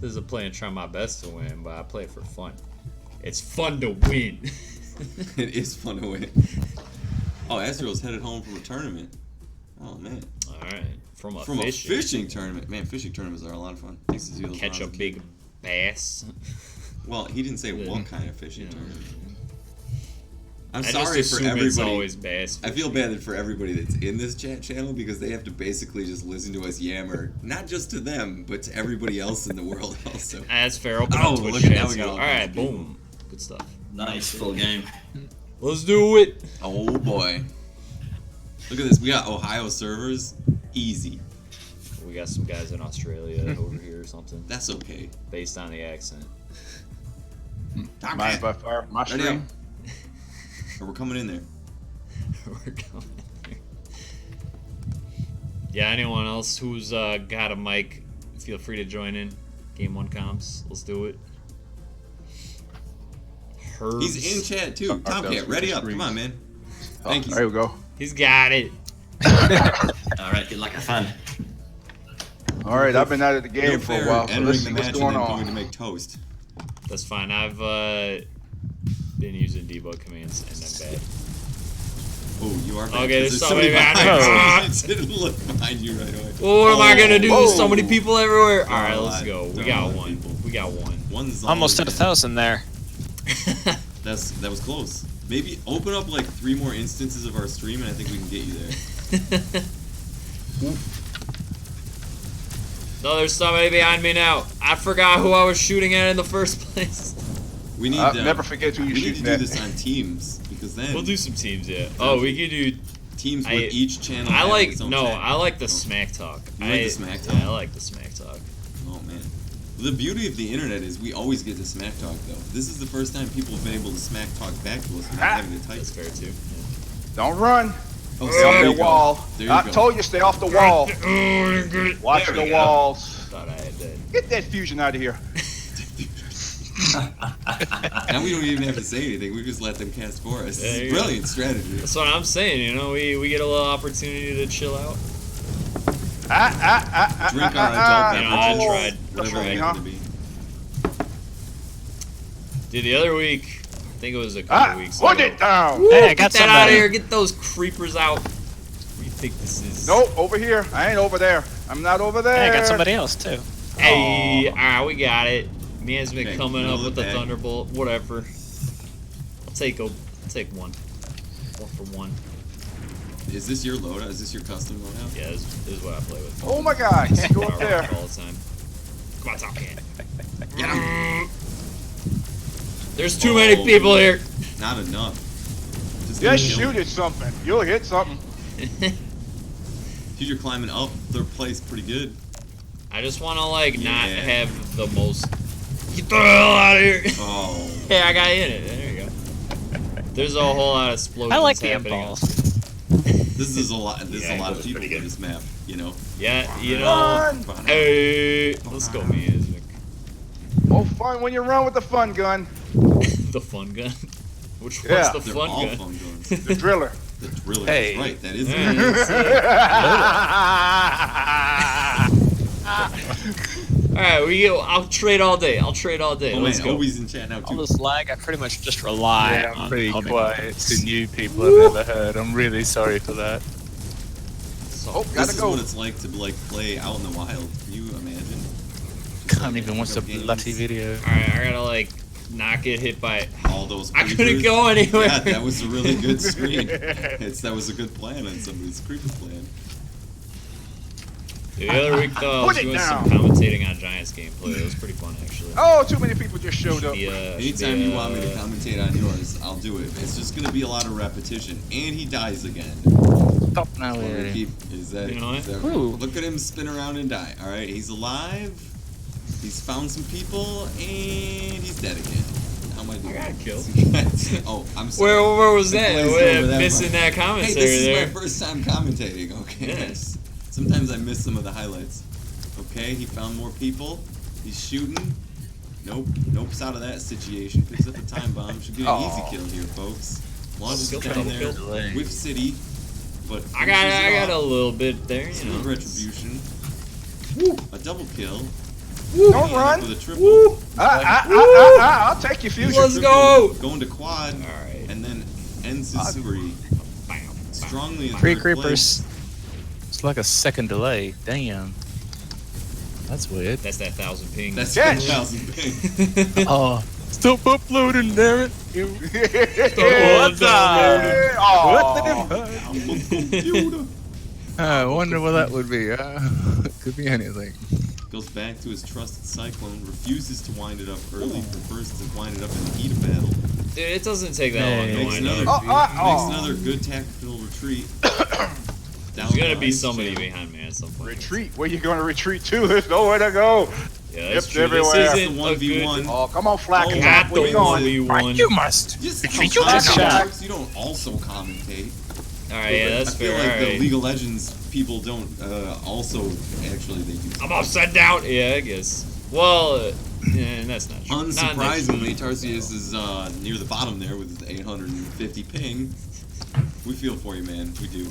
Speaker 2: is a play and try my best to win, but I play it for fun. It's fun to win.
Speaker 1: It is fun to win. Oh, Ezreal's headed home from a tournament. Oh man.
Speaker 2: All right, from a
Speaker 1: From a
Speaker 2: fishing.
Speaker 1: fishing tournament. Man, fishing tournaments are a lot of fun. I used to do those
Speaker 2: Catch
Speaker 1: when I
Speaker 2: a
Speaker 1: was
Speaker 2: big
Speaker 1: kid.
Speaker 2: bass.
Speaker 1: Well, he didn't say
Speaker 2: Yeah.
Speaker 1: what kind of fishing tournament. I'm
Speaker 2: I
Speaker 1: sorry
Speaker 2: just
Speaker 1: for
Speaker 2: assume it's
Speaker 1: everybody.
Speaker 2: always bass.
Speaker 1: I feel bad for everybody that's in this chat channel because they have to basically just listen to us yammer, not just to them, but to everybody else in the world also.
Speaker 2: As fair, open
Speaker 1: Oh,
Speaker 2: up Twitch
Speaker 1: look at
Speaker 2: chat
Speaker 1: now we
Speaker 2: too.
Speaker 1: got
Speaker 2: All
Speaker 1: all
Speaker 2: right,
Speaker 1: kinds of people.
Speaker 2: boom, good stuff.
Speaker 5: Nice, full game.
Speaker 2: Let's do it.
Speaker 1: Oh boy. Look at this. We got Ohio servers. Easy.
Speaker 2: We got some guys in Australia over here or something,
Speaker 1: That's okay.
Speaker 2: based on the accent.
Speaker 4: Mind if I fire my
Speaker 1: Ready up.
Speaker 4: stream?
Speaker 1: Or we're coming in there.
Speaker 2: We're going there. Yeah, anyone else who's got a mic, feel free to join in. Game 1 comms. Let's do it. Herbs.
Speaker 1: He's in chat too.
Speaker 4: that's
Speaker 1: Tomcat, ready
Speaker 4: the
Speaker 1: up. Come on, man. Thank you.
Speaker 4: There we go.
Speaker 2: He's got it.
Speaker 5: Alright, good luck, have fun.
Speaker 4: All right, I've been out of the game
Speaker 1: No
Speaker 4: for a
Speaker 1: fair
Speaker 4: while, so
Speaker 1: entering
Speaker 4: let's
Speaker 1: the
Speaker 4: see
Speaker 1: match
Speaker 4: what's
Speaker 1: and
Speaker 4: going
Speaker 1: then going to
Speaker 4: on.
Speaker 1: make toast.
Speaker 2: That's fine. I've been using debug commands and I'm bad.
Speaker 1: Oh, you are bad.
Speaker 2: Okay, there's
Speaker 1: 'cause
Speaker 2: somebody
Speaker 1: behind
Speaker 2: behind
Speaker 1: you. Didn't look behind you right away.
Speaker 2: Well, what am I gonna do?
Speaker 4: Whoa.
Speaker 2: There's so many people everywhere. All right,
Speaker 1: Don't
Speaker 2: let's
Speaker 1: lie.
Speaker 2: go. We
Speaker 1: Don't
Speaker 2: got
Speaker 1: lie,
Speaker 2: one.
Speaker 1: people.
Speaker 2: We got one.
Speaker 1: One's
Speaker 3: Almost at
Speaker 1: always
Speaker 3: 1,000 there.
Speaker 1: That was close. Maybe open up like 3 more instances of our stream, and I think we can get you there.
Speaker 2: No, there's somebody behind me now. I forgot who I was shooting at in the first place.
Speaker 1: We need
Speaker 4: never forget who you
Speaker 1: we need
Speaker 4: shoot
Speaker 1: to do
Speaker 4: at.
Speaker 1: this on teams because then
Speaker 2: We'll do some teams, yeah. Oh, we could do.
Speaker 1: teams with each channel.
Speaker 2: I
Speaker 1: having
Speaker 2: like
Speaker 1: its own
Speaker 2: no.
Speaker 1: chat.
Speaker 2: I like the smack talk.
Speaker 1: You like the smack talk?
Speaker 2: Yeah, I like the smack talk.
Speaker 1: Oh man. The beauty of the internet is we always get to smack talk though. This is the first time people have been able to smack talk back to us without having to type.
Speaker 2: That's fair too.
Speaker 4: Don't run.
Speaker 1: Oh,
Speaker 4: Stay off
Speaker 1: there
Speaker 4: the
Speaker 1: you go.
Speaker 4: wall.
Speaker 1: There you
Speaker 4: I
Speaker 1: go.
Speaker 4: told you, stay off the wall. Watch
Speaker 2: There
Speaker 4: the
Speaker 2: we go.
Speaker 4: walls.
Speaker 2: Thought I had that.
Speaker 4: Get that fusion out of here.
Speaker 1: Now we don't even have to say anything. We just let them cast for us.
Speaker 2: There
Speaker 1: It's
Speaker 2: you
Speaker 1: a
Speaker 2: go.
Speaker 1: brilliant strategy.
Speaker 2: That's what I'm saying. You know, we get a little opportunity to chill out.
Speaker 1: Drink our adult
Speaker 2: You know, I
Speaker 1: beverages.
Speaker 2: tried.
Speaker 1: Whatever
Speaker 4: That's
Speaker 1: they
Speaker 4: right,
Speaker 1: happen to be.
Speaker 2: Dude, the other week, I think it was a couple weeks ago.
Speaker 4: Put it down.
Speaker 2: Woo,
Speaker 3: Hey, I
Speaker 2: get
Speaker 3: got
Speaker 2: that out of
Speaker 3: somebody.
Speaker 2: here. Get those creepers out. What do you think this is?
Speaker 4: Nope, over here. I ain't over there. I'm not over there.
Speaker 3: Hey, I got somebody else too.
Speaker 2: Hey, we got it. Man's been
Speaker 1: Okay,
Speaker 2: coming
Speaker 1: middle
Speaker 2: up
Speaker 1: of
Speaker 2: with
Speaker 1: the
Speaker 2: the
Speaker 1: pack.
Speaker 2: Thunderbolt. Whatever. I'll take one. 1 for 1.
Speaker 1: Is this your loadout? Is this your custom loadout?
Speaker 2: Yeah, this is what I play with.
Speaker 4: Oh my god, can't go up
Speaker 2: Power
Speaker 4: there.
Speaker 2: rock all the time. Come on, Top Can.
Speaker 1: Get him.
Speaker 2: There's too many
Speaker 1: Oh.
Speaker 2: people here.
Speaker 1: Not enough. Just
Speaker 4: Just
Speaker 1: kill
Speaker 4: shoot
Speaker 1: him.
Speaker 4: at something. You'll hit something.
Speaker 1: Dude, you're climbing up their place pretty good.
Speaker 2: I just want to like not
Speaker 1: Yeah.
Speaker 2: have the most. Get the hell out of here!
Speaker 1: Oh.
Speaker 2: Hey, I got in it. There you go. There's a whole lot of explosions
Speaker 3: I like the
Speaker 2: happening.
Speaker 3: impulse.
Speaker 1: This is a lot. There's
Speaker 5: Yeah,
Speaker 1: a lot
Speaker 5: it
Speaker 1: of
Speaker 5: was
Speaker 1: people
Speaker 5: pretty
Speaker 1: in
Speaker 5: good.
Speaker 1: this map. You know.
Speaker 2: Yeah, you know.
Speaker 4: Run!
Speaker 2: Hey, let's go, man.
Speaker 4: More fun when you run with the fun gun.
Speaker 2: The fun gun. Which one's
Speaker 4: Yeah.
Speaker 2: the
Speaker 1: They're
Speaker 2: fun
Speaker 1: all
Speaker 2: gun?
Speaker 1: fun guns.
Speaker 4: The driller.
Speaker 1: The driller.
Speaker 3: Hey.
Speaker 1: That's right. That is.
Speaker 2: Yeah,
Speaker 1: it.
Speaker 2: that's it. All right, I'll trade all day. I'll trade all day.
Speaker 1: Oh
Speaker 2: Let's
Speaker 1: man,
Speaker 2: go.
Speaker 1: Obi's in chat now
Speaker 3: All
Speaker 1: too.
Speaker 3: this lag, I pretty much just rely
Speaker 6: Yeah, I'm
Speaker 3: on
Speaker 6: pretty
Speaker 3: homing.
Speaker 6: quiet to new people I've never heard. I'm really sorry for that.
Speaker 4: Oh,
Speaker 1: This
Speaker 4: gotta
Speaker 1: is
Speaker 4: go.
Speaker 1: what it's like to like play out in the wild. Can you imagine?
Speaker 6: Can't even watch the
Speaker 1: Games.
Speaker 6: bloody video.
Speaker 2: All right, I gotta like not get hit by.
Speaker 1: All those.
Speaker 2: I couldn't
Speaker 1: creepers.
Speaker 2: go anywhere.
Speaker 1: Yeah, that was a really good screen. That was a good plan on somebody's creeper plan.
Speaker 2: The other week though, I was
Speaker 4: Put it
Speaker 2: doing some
Speaker 4: down.
Speaker 2: commentating on Giants gameplay. It was pretty fun actually.
Speaker 4: Oh, too many people just showed up.
Speaker 2: Should be,
Speaker 1: Anytime you want me to commentate on yours, I'll do it. It's just gonna be a lot of repetition, and he dies again.
Speaker 6: Stop now,
Speaker 1: We're gonna
Speaker 6: yeah.
Speaker 1: keep- Is that?
Speaker 2: You know what?
Speaker 1: is that
Speaker 6: Ooh.
Speaker 1: look at him spin around and die. All right, he's alive. He's found some people, and he's dead again. How am I doing?
Speaker 2: I got killed.
Speaker 1: Oh, I'm sorry.
Speaker 2: Where was
Speaker 1: I
Speaker 2: that?
Speaker 1: glazed
Speaker 2: We're
Speaker 1: over that
Speaker 2: missing
Speaker 1: one.
Speaker 2: that
Speaker 1: Hey,
Speaker 2: commentary
Speaker 1: this is
Speaker 2: there.
Speaker 1: my first time commentating. Okay.
Speaker 2: Yes.
Speaker 1: Sometimes I miss some of the highlights. Okay, he found more people. He's shooting. Nope. Nope's out of that situation. Picks up a time bomb. Should get an easy kill here, folks. Launches
Speaker 2: Kill,
Speaker 1: it down
Speaker 2: kill,
Speaker 1: there
Speaker 2: kill.
Speaker 1: with City, but
Speaker 2: I got
Speaker 1: finishes it
Speaker 2: a
Speaker 1: off.
Speaker 2: little bit there, you
Speaker 1: Some
Speaker 2: know.
Speaker 1: retribution. A double kill.
Speaker 4: Don't
Speaker 1: And
Speaker 4: run.
Speaker 1: with a triple.
Speaker 4: I'll take your fusion.
Speaker 2: Let's
Speaker 1: Triple,
Speaker 2: go.
Speaker 1: Going to quad.
Speaker 2: All right.
Speaker 1: And then ends his spree.
Speaker 2: Bam, bam.
Speaker 1: Strongly in
Speaker 6: Three
Speaker 1: third
Speaker 6: creepers.
Speaker 1: place.
Speaker 6: It's like a second delay. Damn. That's weird.
Speaker 2: That's that 1,000 ping.
Speaker 1: That's
Speaker 4: Yes.
Speaker 1: 10,000 ping.
Speaker 6: Oh, stop uploading, damn it.
Speaker 2: What's up?
Speaker 4: Oh.
Speaker 1: Computer.
Speaker 6: I wonder what that would be. Could be anything.
Speaker 1: Goes back to his trusted Cyclone, refuses to wind it up early, prefers to wind it up in the heat of battle.
Speaker 2: Dude, it doesn't take that long to
Speaker 1: Makes
Speaker 2: wind
Speaker 1: another,
Speaker 2: up.
Speaker 1: makes another good tactical retreat. Down
Speaker 2: There's gonna
Speaker 1: the
Speaker 2: be
Speaker 1: ice
Speaker 2: somebody
Speaker 1: channel.
Speaker 2: behind me at some point.
Speaker 4: Retreat. Where you going to retreat to? There's nowhere to go.
Speaker 2: Yeah, that's
Speaker 4: Yips
Speaker 2: true.
Speaker 4: everywhere.
Speaker 2: This
Speaker 1: That's
Speaker 2: isn't
Speaker 1: the
Speaker 2: a
Speaker 1: 1v1.
Speaker 2: good.
Speaker 4: Oh, come on, Flack.
Speaker 1: Oh,
Speaker 2: Not the
Speaker 4: Where you going?
Speaker 2: 1v1.
Speaker 6: You must.
Speaker 1: Just
Speaker 6: Retreat,
Speaker 1: how
Speaker 6: you just
Speaker 1: commentate
Speaker 6: shot.
Speaker 1: works, you don't also commentate.
Speaker 2: Alright, yeah, that's
Speaker 1: I feel
Speaker 2: fair.
Speaker 1: like the
Speaker 2: Alright.
Speaker 1: League of Legends people don't also actually they do.
Speaker 2: I'm upside down. Yeah, I guess. Well, yeah, that's not true.
Speaker 1: Unsurprisingly, Tarsius is near the bottom there with his 850 ping. We feel for you, man. We do.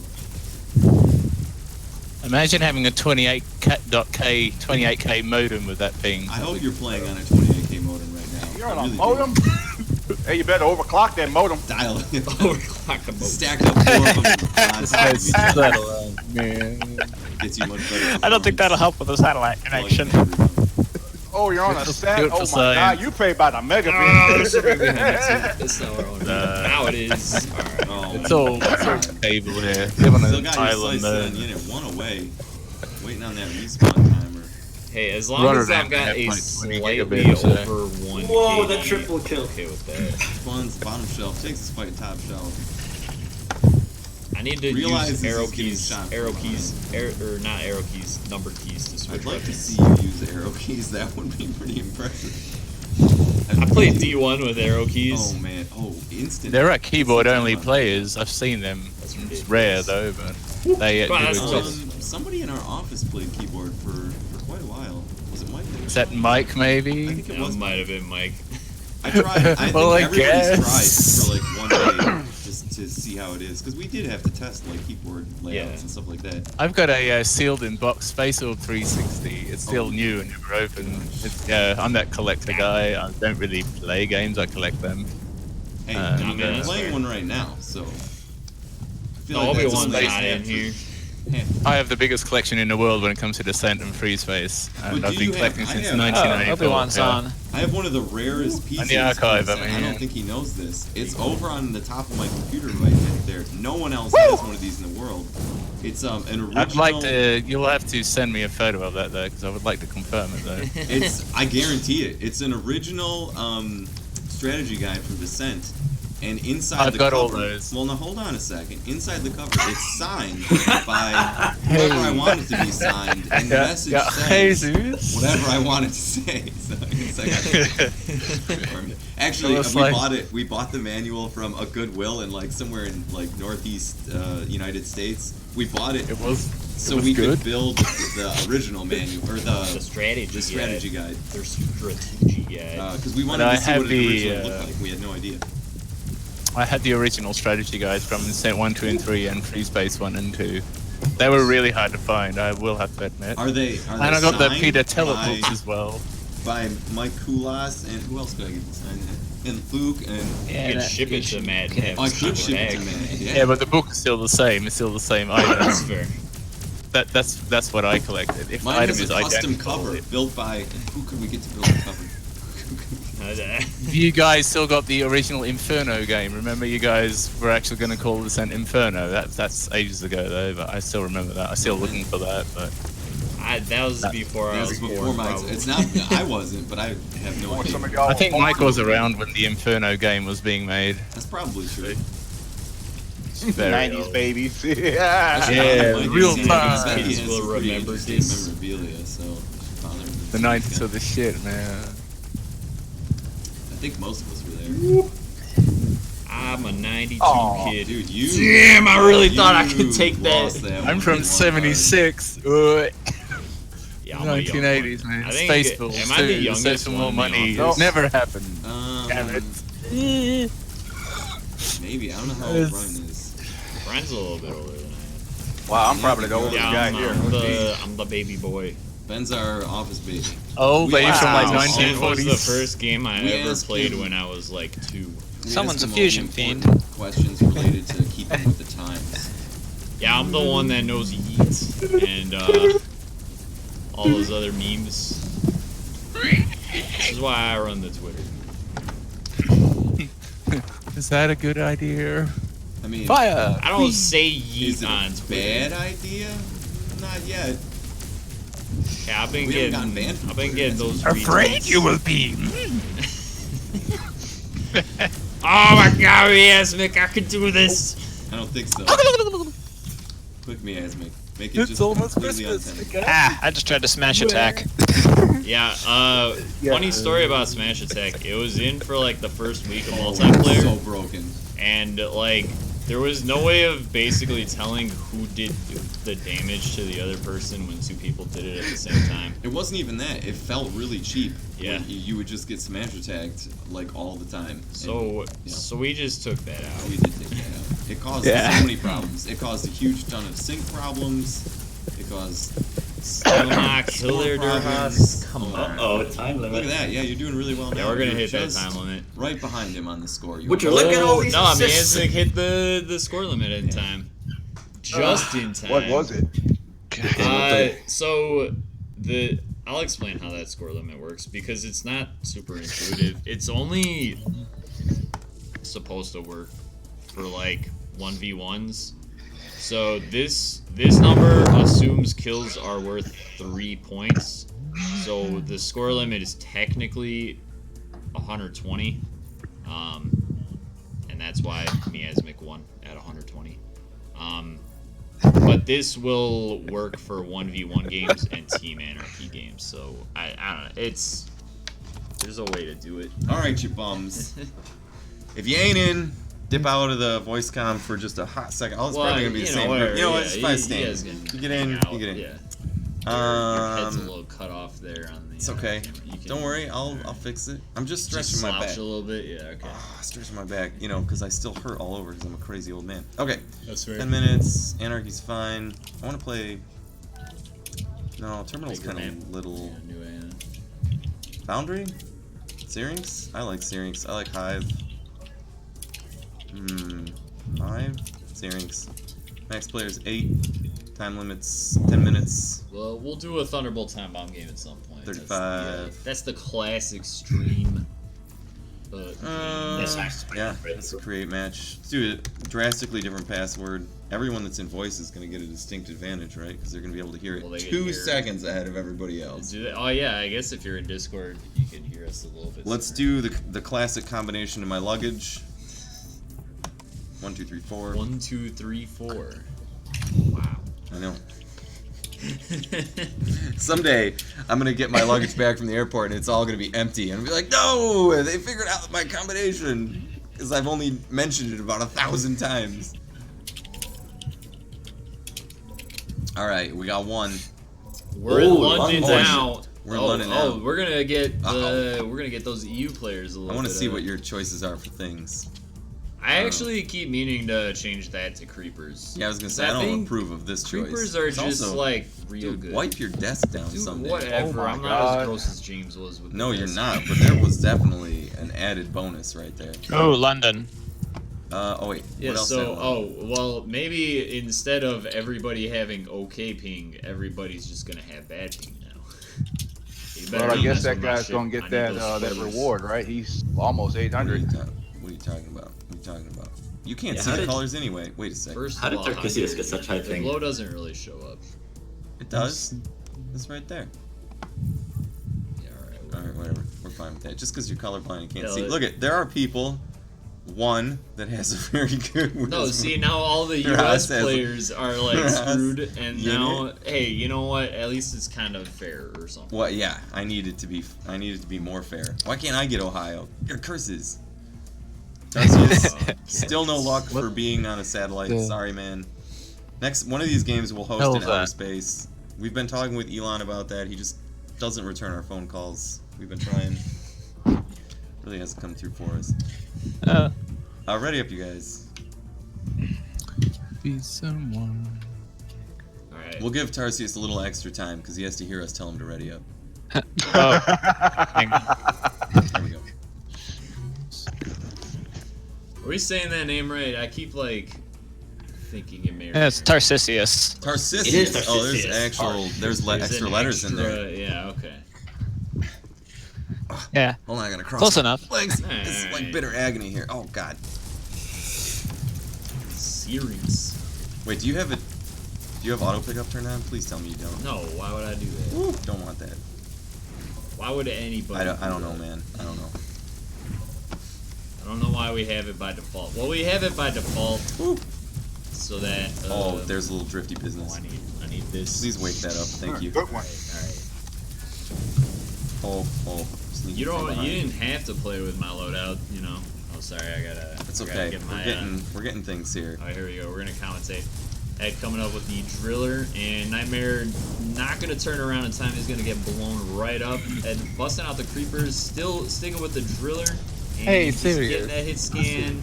Speaker 6: Imagine having a 28K modem with that thing.
Speaker 1: I hope you're playing on a 28K modem right now.
Speaker 4: You're
Speaker 1: I
Speaker 4: on a
Speaker 1: really do.
Speaker 4: modem? Hey, you better overclock that modem.
Speaker 1: Dial it.
Speaker 2: Overclock the boat.
Speaker 1: Stack up 4 of them on top of each other.
Speaker 6: Man.
Speaker 1: Gets you much better.
Speaker 6: I don't think that'll
Speaker 1: performance.
Speaker 6: help with the satellite
Speaker 1: Plug
Speaker 6: connection.
Speaker 1: in everything.
Speaker 4: Oh, you're on a
Speaker 6: That's
Speaker 4: set?
Speaker 6: good
Speaker 4: Oh
Speaker 6: for
Speaker 4: my god,
Speaker 6: science.
Speaker 4: you pay by the
Speaker 2: Oh,
Speaker 4: megabit.
Speaker 2: this should be behind it, too. That's not what I wanted. Now it is. Alright.
Speaker 1: Oh,
Speaker 6: It's all cable here. Live on
Speaker 1: still
Speaker 6: an
Speaker 1: got your
Speaker 6: island
Speaker 1: slice
Speaker 6: there.
Speaker 1: on unit 1 away. Waiting on that respawn timer.
Speaker 2: Hey, as long as I've got a
Speaker 6: Rotterdam,
Speaker 2: slightly
Speaker 6: 20 gigabits, so-
Speaker 2: over 1
Speaker 5: Whoa,
Speaker 2: KD,
Speaker 5: that triple kill.
Speaker 2: okay with that.
Speaker 1: Spawns bottom shelf, takes this fight top shelf.
Speaker 2: I need to
Speaker 1: Realizes
Speaker 2: use arrow
Speaker 1: he's getting
Speaker 2: keys,
Speaker 1: shot
Speaker 2: arrow
Speaker 1: from
Speaker 2: keys, or not arrow keys, number keys to switch
Speaker 1: I'd like to
Speaker 2: weapons.
Speaker 1: see you use arrow keys, that would be pretty impressive.
Speaker 2: I played D1 with arrow keys.
Speaker 1: Oh man, oh, instant.
Speaker 6: There are keyboard-only
Speaker 1: Instant
Speaker 6: players. I've seen them.
Speaker 2: That's
Speaker 6: It's
Speaker 2: ridiculous.
Speaker 6: rare though, but they
Speaker 2: Wow,
Speaker 6: do
Speaker 2: that's
Speaker 6: exist.
Speaker 1: Somebody in our office played keyboard for quite a while. Was it Mike?
Speaker 6: Is that Mike,
Speaker 1: I
Speaker 6: maybe?
Speaker 1: think it
Speaker 2: That
Speaker 1: was.
Speaker 2: might have been Mike.
Speaker 1: I tried. I think
Speaker 6: Well, I
Speaker 1: everybody's
Speaker 6: guess.
Speaker 1: tried for like 1 day just to see how it is, because we did have to test like keyboard layouts
Speaker 2: Yeah.
Speaker 1: and stuff like that.
Speaker 6: I've got a sealed-in-box Space Orb 360. It's still new and never opened. I'm that collector guy. I don't really play games. I collect them.
Speaker 1: Hey,
Speaker 6: Nah,
Speaker 1: I'm
Speaker 2: man, that's
Speaker 1: playing
Speaker 2: fair.
Speaker 1: one right now, so. I feel
Speaker 2: The
Speaker 1: like that's
Speaker 2: Obi-Wan's
Speaker 1: a nice
Speaker 2: not in
Speaker 1: have to-
Speaker 2: here.
Speaker 1: have-
Speaker 6: I have the biggest collection in the world when it comes to Descent and Free Space, and
Speaker 1: But
Speaker 6: I've
Speaker 1: do
Speaker 6: been
Speaker 1: you have-
Speaker 6: collecting
Speaker 1: I
Speaker 6: since
Speaker 1: have-
Speaker 6: 1994.
Speaker 3: Obi-Wan's on.
Speaker 1: I have one of the rarest pieces.
Speaker 6: the archive,
Speaker 1: of
Speaker 6: I mean,
Speaker 1: I don't
Speaker 6: yeah.
Speaker 1: think he knows this. It's over on the top of my computer right there. No one else has one of these in the world. It's an original.
Speaker 6: I'd like to. You'll have to send me a photo of that though, because I would like to confirm it though.
Speaker 1: It's. I guarantee it. It's an original strategy guide from Descent, and inside
Speaker 6: I've
Speaker 1: the
Speaker 6: got
Speaker 1: cover.
Speaker 6: all those.
Speaker 1: Well, now hold on a second. Inside the cover, it's signed by whoever I want it to be signed, and the message says
Speaker 6: Jesus.
Speaker 1: whatever I want it to say. So it's like actually,
Speaker 6: It was
Speaker 1: we
Speaker 6: like-
Speaker 1: bought it. We bought the manual from a Goodwill in like somewhere in like Northeast United States. We bought it
Speaker 6: It was.
Speaker 1: so
Speaker 6: was
Speaker 1: we
Speaker 6: good.
Speaker 1: could build the original manual or
Speaker 2: The
Speaker 1: the
Speaker 2: strategy
Speaker 1: guide.
Speaker 2: Their strategy guide.
Speaker 1: Because we wanted
Speaker 6: I
Speaker 1: to see
Speaker 6: have
Speaker 1: what it
Speaker 6: the,
Speaker 1: originally looked like. We had no idea.
Speaker 6: I had the original strategy guides from Descent 1, 2, and 3, and Free Space 1 and 2. They were really hard to find. I will have to admit.
Speaker 1: Are they?
Speaker 6: And I got the
Speaker 1: signed
Speaker 6: Peter Teller
Speaker 1: by-
Speaker 6: books as well.
Speaker 1: by Mike Kulas and who else could I get to sign that? And Luke and
Speaker 2: You can ship it to Matt. and have
Speaker 1: I
Speaker 2: it
Speaker 1: could ship it to
Speaker 2: back.
Speaker 1: Matt.
Speaker 6: Yeah,
Speaker 1: Yeah,
Speaker 6: but the book is still the same. It's still the same item.
Speaker 2: That's fair.
Speaker 6: That's what I collected. If the
Speaker 1: mine
Speaker 6: item
Speaker 1: has
Speaker 6: is
Speaker 1: a custom
Speaker 6: identical,
Speaker 1: cover built by. Who could we get to build the cover?
Speaker 6: you guys still got the original Inferno game. Remember, you guys were actually going to call Descent Inferno. That's ages ago though, but I still remember that. I'm still looking for that, but
Speaker 2: That was before I
Speaker 1: That
Speaker 2: was
Speaker 1: was before
Speaker 2: born,
Speaker 1: my.
Speaker 2: probably.
Speaker 1: It's not. I wasn't, but I have no
Speaker 4: Or some of
Speaker 1: idea.
Speaker 4: y'all
Speaker 6: I think
Speaker 4: born
Speaker 6: Mike was
Speaker 4: with
Speaker 6: around when the Inferno game was being made.
Speaker 1: That's probably true.
Speaker 6: It's very
Speaker 4: 90s
Speaker 6: old.
Speaker 4: babies. Yeah.
Speaker 6: Yeah,
Speaker 1: Mike
Speaker 6: real
Speaker 1: is-
Speaker 6: time.
Speaker 1: he has
Speaker 2: Kids will
Speaker 1: some pretty
Speaker 2: remember
Speaker 1: interesting
Speaker 2: this.
Speaker 1: memorabilia, so bother with
Speaker 6: The
Speaker 1: this
Speaker 6: 90s
Speaker 1: guy.
Speaker 6: are the shit, man.
Speaker 1: I think most of us were there.
Speaker 2: I'm a 92
Speaker 4: Aw,
Speaker 2: kid.
Speaker 1: Dude, you.
Speaker 2: Damn, I really thought I
Speaker 1: you
Speaker 2: could take
Speaker 1: lost
Speaker 2: that.
Speaker 6: I'm
Speaker 1: one
Speaker 6: from
Speaker 1: hard.
Speaker 6: '76.
Speaker 2: Yeah, I'm a young
Speaker 6: 1980s,
Speaker 2: one.
Speaker 6: man.
Speaker 2: I think,
Speaker 6: Spaceballs
Speaker 2: am I the
Speaker 6: too.
Speaker 2: youngest
Speaker 6: Search for more
Speaker 2: one in the
Speaker 6: money.
Speaker 2: office?
Speaker 6: It's never happened. Damn it.
Speaker 1: Maybe I don't know how
Speaker 6: It's-
Speaker 1: old Brian is.
Speaker 2: Brian's a little bit older than I
Speaker 4: Wow, I'm probably the oldest
Speaker 2: am.
Speaker 4: guy
Speaker 2: Yeah,
Speaker 4: here.
Speaker 2: I'm the baby boy.
Speaker 1: Ben's our office baby.
Speaker 6: Oh,
Speaker 1: We
Speaker 6: baby
Speaker 1: asked
Speaker 6: from like
Speaker 1: him-
Speaker 2: That was
Speaker 6: 1940s.
Speaker 2: the first game I
Speaker 1: We
Speaker 2: ever
Speaker 1: asked
Speaker 2: played
Speaker 1: him-
Speaker 2: when I was like 2.
Speaker 1: We
Speaker 3: Someone's
Speaker 1: asked
Speaker 3: a
Speaker 1: him all
Speaker 3: fusion
Speaker 1: the
Speaker 3: fiend.
Speaker 1: important Questions related to keeping with the times.
Speaker 2: Yeah, I'm the one that knows Yeet and all those other memes. This is why I run the Twitter.
Speaker 6: Is that a good idea?
Speaker 1: I mean,
Speaker 6: Fire!
Speaker 2: I don't say
Speaker 1: is
Speaker 2: Yeet
Speaker 1: it
Speaker 2: on
Speaker 1: a
Speaker 2: Twitter.
Speaker 1: bad idea? Not yet.
Speaker 2: Yeah, I've been
Speaker 1: We haven't gotten
Speaker 2: getting,
Speaker 1: banned from
Speaker 2: I've been
Speaker 1: Twitter,
Speaker 2: getting
Speaker 1: that's
Speaker 2: those.
Speaker 6: Afraid
Speaker 2: retweets.
Speaker 6: you will be.
Speaker 2: Oh my God, Miasmic, I can do this.
Speaker 1: I don't think so. Quick me, Asmic. Make it
Speaker 6: It's
Speaker 1: just
Speaker 6: almost
Speaker 1: completely
Speaker 6: Christmas.
Speaker 1: untenable.
Speaker 3: Ah, I just tried to smash attack.
Speaker 2: Yeah, funny story about Smash Attack. It was in for like the first week of
Speaker 1: Oh,
Speaker 2: multiplayer,
Speaker 1: so broken.
Speaker 2: and like there was no way of basically telling who did the damage to the other person when two people did it at the same time.
Speaker 1: It wasn't even that. It felt really cheap.
Speaker 2: Yeah.
Speaker 1: When you would just get smash attacked like all the time.
Speaker 2: So,
Speaker 1: yeah.
Speaker 2: so we just took that out.
Speaker 1: We did take that out. It caused
Speaker 6: Yeah.
Speaker 1: so many problems. It caused a huge ton of sync problems. It caused
Speaker 2: Still not kill their
Speaker 1: problems.
Speaker 2: Durhas. Come
Speaker 1: Oh,
Speaker 2: on.
Speaker 5: Uh-oh, time limit.
Speaker 1: Look at that. Yeah, you're doing really well now.
Speaker 2: Yeah, we're gonna
Speaker 1: You're
Speaker 2: hit that
Speaker 1: just
Speaker 2: time limit.
Speaker 1: Right behind him on the score.
Speaker 5: Would you look at all these
Speaker 2: No,
Speaker 5: assists?
Speaker 2: Miasmic hit the score limit in time. Just in time.
Speaker 4: What was it?
Speaker 2: So I'll explain how that score limit works because it's not super intuitive. It's only supposed to work for like 1v1s. So this number assumes kills are worth 3 points. So the score limit is technically 120. And that's why Miasmic won at 120. But this will work for 1v1 games and Team Anarchy games. So I don't know. There's a way to do it.
Speaker 1: All right, you bums. If you ain't in, dip out of the voice comm for just a hot second. Oh, it's probably gonna be the same.
Speaker 2: Whatever,
Speaker 1: You know what?
Speaker 2: yeah,
Speaker 1: It's
Speaker 2: you
Speaker 1: fine.
Speaker 2: guys
Speaker 1: Staying.
Speaker 2: can
Speaker 1: You get in.
Speaker 2: hang out,
Speaker 1: You get in.
Speaker 2: Yeah. Your head's a little cut off there on the.
Speaker 1: It's okay.
Speaker 2: You can,
Speaker 1: Don't worry. I'll fix it. I'm just stretching
Speaker 2: just
Speaker 1: my
Speaker 2: slouch
Speaker 1: back.
Speaker 2: a little bit. Yeah. Okay.
Speaker 1: Stretching my back, you know, because I still hurt all over because I'm a crazy old man. Okay.
Speaker 2: That's fair.
Speaker 1: 10 minutes. Anarchy's fine. I want to play. No, Terminal's
Speaker 2: Bigger
Speaker 1: kind
Speaker 2: map.
Speaker 1: of little.
Speaker 2: Yeah, new Ana.
Speaker 1: Foundry? SYRINX? I like SYRINX. I like Hive. Hive? SYRINX. Max players 8. Time limits 10 minutes.
Speaker 2: Well, we'll do a Thunderbolt time bomb game at some point.
Speaker 1: 35.
Speaker 2: That's the classic stream.
Speaker 1: Yeah, that's a create match. Let's do a drastically different password. Everyone that's in voice is going to get a distinct advantage, right? Because they're going to be able to hear it
Speaker 2: Well, they can
Speaker 1: 2
Speaker 2: hear-
Speaker 1: seconds ahead of everybody else.
Speaker 2: Oh yeah, I guess if you're in Discord, you can hear us a little bit.
Speaker 1: Let's
Speaker 2: sooner.
Speaker 1: do the classic combination of my luggage. 1, 2, 3, 4.
Speaker 2: 1, 2, 3, 4. Wow.
Speaker 1: I know. Someday, I'm gonna get my luggage back from the airport and it's all gonna be empty, and I'll be like, no, they figured out my combination because I've only mentioned it about 1,000 times. All right, we got one.
Speaker 2: We're in London
Speaker 1: London.
Speaker 2: now.
Speaker 1: We're in London now.
Speaker 2: we're gonna get those EU players a little
Speaker 1: I want
Speaker 2: bit.
Speaker 1: to see what your choices are for things.
Speaker 2: I actually keep meaning to change that to creepers.
Speaker 1: Yeah, I was gonna say I
Speaker 2: That
Speaker 1: don't
Speaker 2: thing-
Speaker 1: approve of this choice.
Speaker 2: Creepers are
Speaker 1: It's
Speaker 2: just
Speaker 1: also,
Speaker 2: like real
Speaker 1: dude,
Speaker 2: good.
Speaker 1: wipe your desk down
Speaker 2: Dude,
Speaker 1: someday.
Speaker 2: whatever.
Speaker 4: Oh my
Speaker 2: I'm not
Speaker 4: God.
Speaker 2: as gross as James was with.
Speaker 1: No,
Speaker 2: the
Speaker 1: you're
Speaker 2: desk.
Speaker 1: not. But there was definitely an added bonus right there.
Speaker 3: Oh, London.
Speaker 1: Oh wait.
Speaker 2: Yeah,
Speaker 1: what else
Speaker 2: so,
Speaker 1: did I want?
Speaker 2: well, maybe instead of everybody having okay ping, everybody's just gonna have bad ping now. You better
Speaker 4: Well, I
Speaker 2: not
Speaker 4: guess
Speaker 2: mess
Speaker 4: that
Speaker 2: with my
Speaker 4: guy's
Speaker 2: shit.
Speaker 4: gonna
Speaker 2: I
Speaker 4: get
Speaker 2: need
Speaker 4: that
Speaker 2: those
Speaker 4: that
Speaker 2: spoilers.
Speaker 4: reward, right? He's almost
Speaker 1: What are
Speaker 4: 800.
Speaker 1: you talking about? What are you talking about? You can't
Speaker 5: Yeah,
Speaker 1: see
Speaker 5: how
Speaker 1: the
Speaker 5: did-
Speaker 1: colors anyway. Wait a second.
Speaker 2: First
Speaker 5: How did
Speaker 2: of all,
Speaker 5: Tarkisius get such high
Speaker 2: the
Speaker 5: ping?
Speaker 2: glow doesn't really show up.
Speaker 1: It does. It's right there.
Speaker 2: Yeah, alright.
Speaker 1: All right, whatever. We're fine with that. Just because you're colorblind, you can't
Speaker 2: Yeah,
Speaker 1: see.
Speaker 2: like-
Speaker 1: Look at there are people. One that has a very good.
Speaker 2: No, see now all the
Speaker 1: Your
Speaker 2: U.S.
Speaker 1: ass has-
Speaker 2: players are like
Speaker 1: your ass
Speaker 2: screwed, and
Speaker 1: in
Speaker 2: now
Speaker 1: it.
Speaker 2: hey, you know what? At least it's kind of fair or something.
Speaker 1: What? Yeah, I need it to be more fair. Why can't I get Ohio? Your curses. Tarsius, still no luck for being on a satellite.
Speaker 6: Yeah.
Speaker 1: Sorry, man. Next one of these games we'll host
Speaker 6: Hell
Speaker 1: in
Speaker 6: is
Speaker 1: outer
Speaker 6: that?
Speaker 1: space. We've been talking with Elon about that. He just doesn't return our phone calls. We've been trying. Really hasn't come through for us. Ready up, you guys.
Speaker 6: Be someone.
Speaker 2: All right.
Speaker 1: We'll give Tarsius a little extra time because he has to hear us tell him to ready up.
Speaker 6: Oh, hang on.
Speaker 1: There we go.
Speaker 2: Are we saying that name right? I keep like thinking it may.
Speaker 3: Yeah, it's Tarcisius.
Speaker 1: Tarsius.
Speaker 5: It is
Speaker 1: Oh, there's
Speaker 5: Tarsius.
Speaker 1: actual. There's
Speaker 2: There's
Speaker 1: extra
Speaker 2: an
Speaker 1: letters in there.
Speaker 2: extra- Yeah. Okay.
Speaker 3: Yeah.
Speaker 1: Hold on, I gotta cross.
Speaker 3: Close
Speaker 1: my
Speaker 3: enough.
Speaker 1: Legs. This is like
Speaker 2: Alright.
Speaker 1: bitter agony here. Oh God.
Speaker 2: SYRINX.
Speaker 1: Wait, do you have auto pickup turned on? Please tell me you don't.
Speaker 2: No. Why would I do that?
Speaker 1: Woo, don't want that.
Speaker 2: Why would anybody?
Speaker 1: I don't
Speaker 2: do
Speaker 1: know,
Speaker 2: that?
Speaker 1: man. I don't know.
Speaker 2: I don't know why we have it by default. Well, we have it by default
Speaker 1: Woo.
Speaker 2: so that.
Speaker 1: Oh, there's a little drifty
Speaker 2: Oh,
Speaker 1: business.
Speaker 2: I need this.
Speaker 1: Please wake that up. Thank you.
Speaker 4: Good one.
Speaker 2: All right.
Speaker 1: Oh. Sneaky
Speaker 2: You
Speaker 1: from
Speaker 2: don't.
Speaker 1: behind.
Speaker 2: You didn't have to play with my loadout. You know. Oh, sorry. I gotta.
Speaker 1: It's
Speaker 2: I gotta
Speaker 1: okay.
Speaker 2: Get my,
Speaker 1: We're getting things here.
Speaker 2: Alright, here we go. We're gonna commentate. Ed coming up with the driller, and Nightmare not gonna turn around in time. He's gonna get blown right up. Ed busting out the creepers, still sticking with the driller. And
Speaker 6: Hey,
Speaker 2: he's
Speaker 6: serious.
Speaker 2: getting that hit scan.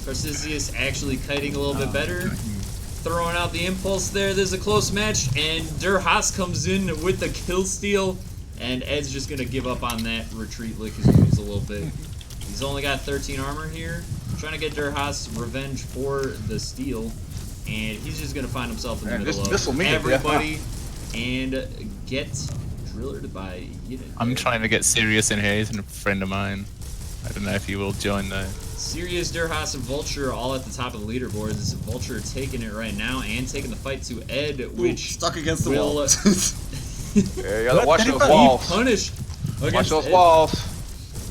Speaker 2: Tarcisius actually kiting a little bit better. Throwing out the impulse there. There's a close match, and Der Haas comes in with the kill steal. And Ed's just gonna give up on that, retreat, lick his wounds a little bit. He's only got 13 armor here. Trying to get Der Haas revenge for the steal. And he's just gonna find himself in the
Speaker 4: Man,
Speaker 2: middle
Speaker 4: this
Speaker 2: of
Speaker 4: will mean it, yeah.
Speaker 2: everybody and get drillered by Unit.
Speaker 6: I'm trying to get Sirius in here. He's a friend of mine. I don't know if you will join though.
Speaker 2: Sirius, Durhas, and Vulture all at the top of the leaderboard. This is Vulture taking it right now and taking the fight to Ed, which
Speaker 1: stuck against the
Speaker 2: will,
Speaker 1: wall.
Speaker 4: Yeah, you gotta watch those
Speaker 2: be
Speaker 4: walls.
Speaker 2: punished
Speaker 4: Watch
Speaker 2: against
Speaker 4: those
Speaker 2: Ed.
Speaker 4: walls.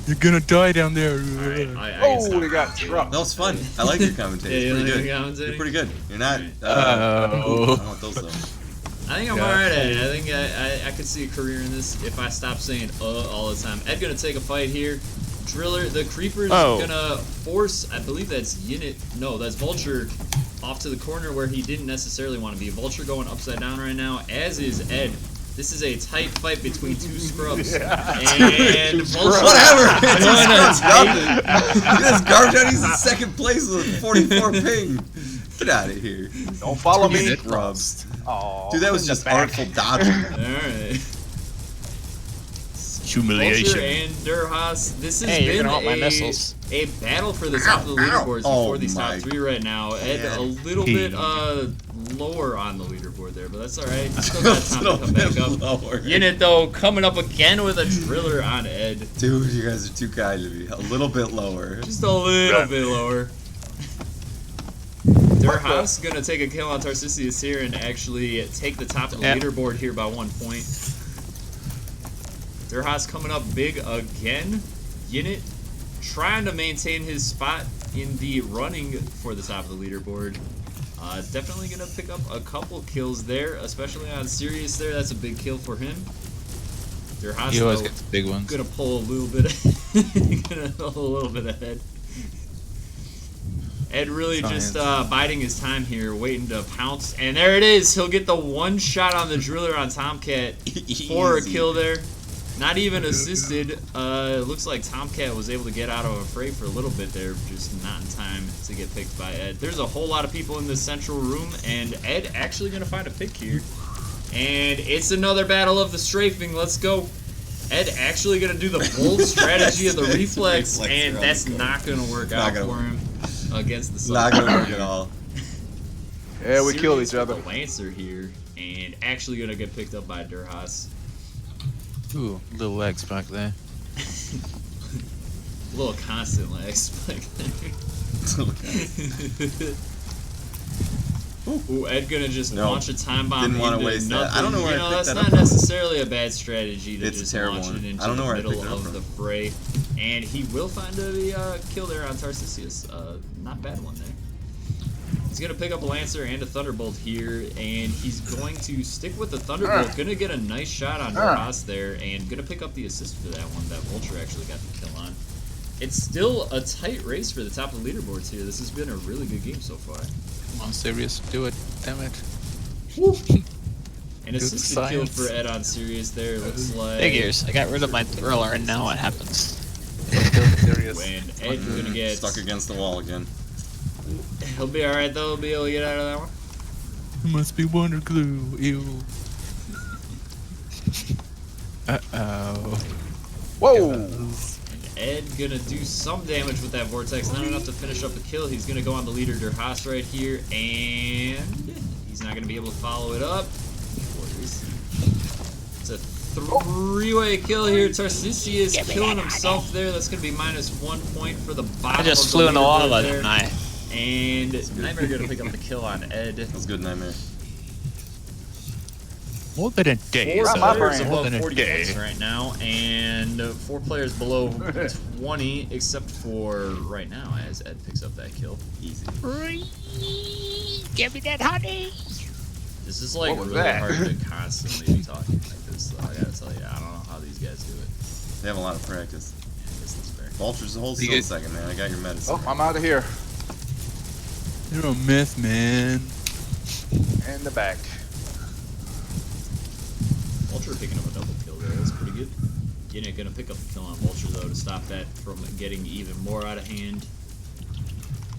Speaker 6: You're gonna die down there.
Speaker 4: Oh, they got truck.
Speaker 1: That was fun. I like your commentary.
Speaker 2: Yeah,
Speaker 1: It's
Speaker 2: you
Speaker 1: pretty
Speaker 2: like
Speaker 1: good.
Speaker 2: your commentary?
Speaker 1: You're pretty good. You're not. I
Speaker 6: Oh.
Speaker 1: don't want those though.
Speaker 2: I think I'm alright at it. I think I could see a career in this if I stop saying all the time. Ed gonna take a fight here. Driller, the Creeper's gonna force, I believe that's Unit, no, that's Vulture off to the corner where he didn't necessarily want to be. Vulture going upside down right now, as is Ed. This is a tight fight between two scrubs. And Vulture.
Speaker 1: Whatever! It's
Speaker 2: going
Speaker 1: just
Speaker 2: to
Speaker 1: garbage. This garbage out. He's in second place with a 44 ping. Get out of here.
Speaker 4: Don't follow me.
Speaker 1: Scrubs.
Speaker 4: Oh,
Speaker 1: Dude, that was just artful dodging.
Speaker 2: Alright.
Speaker 6: Humiliation.
Speaker 2: Vulture and Durhas, this has
Speaker 3: Hey, you're
Speaker 2: been
Speaker 3: gonna hold my missiles.
Speaker 2: a battle for the top of the leaderboards
Speaker 1: Ow.
Speaker 2: before these top
Speaker 1: Oh
Speaker 2: three right now. Ed a little bit lower on the leaderboard there, but that's alright. Still got time to come back up.
Speaker 1: Lower.
Speaker 2: Unit though coming up again with a driller on Ed.
Speaker 1: Dude, you guys are too kind to me. A little bit lower.
Speaker 2: Just a little bit lower. Durhas gonna take a kill on Tarcisius here and actually take the top of the leaderboard here by 1 point. Durhas coming up big again. Unit trying to maintain his spot in the running for the top of the leaderboard. Definitely gonna pick up a couple kills there, especially on Sirius there. That's a big kill for him. Durhas
Speaker 6: He always
Speaker 2: though,
Speaker 6: gets the big ones.
Speaker 2: gonna pull a little bit gonna pull a little bit ahead. Ed really just biding his time here, waiting to pounce. And there it is. He'll get the one shot on the driller on Tomcat for a kill there. Not even assisted. It looks like Tomcat was able to get out of a fray for a little bit there, just not in time to get picked by Ed. There's a whole lot of people in this central room, and Ed actually going to find a pick here. And it's another battle of the strafing. Let's go. Ed actually going to do the bold strategy of the reflex, and that's not going to work out for him against the
Speaker 1: Not gonna work at all.
Speaker 4: Yeah, we killed
Speaker 2: Sirius
Speaker 4: each other.
Speaker 2: with a Lancer here, and actually going to get picked up by Durhas.
Speaker 6: Ooh, little legs back there.
Speaker 2: A little constant legs back there. Ooh, Ed gonna just launch a time bomb
Speaker 1: Didn't wanna
Speaker 2: into
Speaker 1: waste
Speaker 2: nothing.
Speaker 1: that. I don't know where I picked
Speaker 2: that's
Speaker 1: that
Speaker 2: not
Speaker 1: up from.
Speaker 2: necessarily a bad strategy to
Speaker 1: It's a
Speaker 2: just
Speaker 1: terrible
Speaker 2: launch
Speaker 1: one.
Speaker 2: it into
Speaker 1: I don't know
Speaker 2: the
Speaker 1: where I
Speaker 2: middle
Speaker 1: picked it up
Speaker 2: of
Speaker 1: from.
Speaker 2: the fray. And he will find a kill there on Tarcisius. Not bad one there. He's going to pick up a Lancer and a Thunderbolt here, and he's going to stick with the Thunderbolt. Going to get a nice shot on Durhas there, and going to pick up the assist for that one that Vulture actually got the kill on. It's still a tight race for the top of the leaderboards here. This has been a really good game so far.
Speaker 6: Come on, Sirius, do it. Damn it.
Speaker 2: An assisted kill for Ed on Sirius there. Looks like
Speaker 3: Figures. I got rid of my driller, and now what happens?
Speaker 6: Sirius.
Speaker 2: when Ed's gonna get
Speaker 1: Stuck against the wall again.
Speaker 2: He'll be alright though. He'll be able to get out of that one.
Speaker 6: It must be Wonder Glue. Ew. Uh-oh.
Speaker 4: Whoa!
Speaker 2: And Ed gonna do some damage with that vortex. Not enough to finish up the kill. He's gonna go on the leader Durhas right here, and he's not gonna be able to follow it up. It's a three-way kill here. Tarcisius killing himself there. That's gonna be -1 point for the bottom.
Speaker 3: I just
Speaker 2: of
Speaker 3: flew in the wall,
Speaker 2: leaderboard
Speaker 3: didn't
Speaker 2: there.
Speaker 3: I?
Speaker 2: And Nightmare gonna pick up the kill on Ed.
Speaker 1: That was good, Nightmare.
Speaker 6: More than a day.
Speaker 2: Four
Speaker 4: Not my
Speaker 2: players
Speaker 4: brain.
Speaker 2: above
Speaker 6: More than a
Speaker 2: 40
Speaker 6: day.
Speaker 2: points right now, and 4 players below 20, except for right now, as Ed picks up that kill.
Speaker 1: Easy.
Speaker 3: Give me that honey.
Speaker 2: This is like
Speaker 4: What was
Speaker 2: really
Speaker 4: that?
Speaker 2: hard to constantly be talking like this, though. I gotta tell you, I don't know how these guys do it.
Speaker 1: They have a lot of practice.
Speaker 2: I guess that's fair.
Speaker 1: Vulture's hold
Speaker 6: You
Speaker 1: still a
Speaker 6: get-
Speaker 1: second, man. I got your medicine.
Speaker 4: Oh, I'm out of here.
Speaker 6: You're a myth, man.
Speaker 4: In the back.
Speaker 2: Vulture picking up a double kill there. That's pretty good. Unit gonna pick up the kill on Vulture, though, to stop that from getting even more out of hand.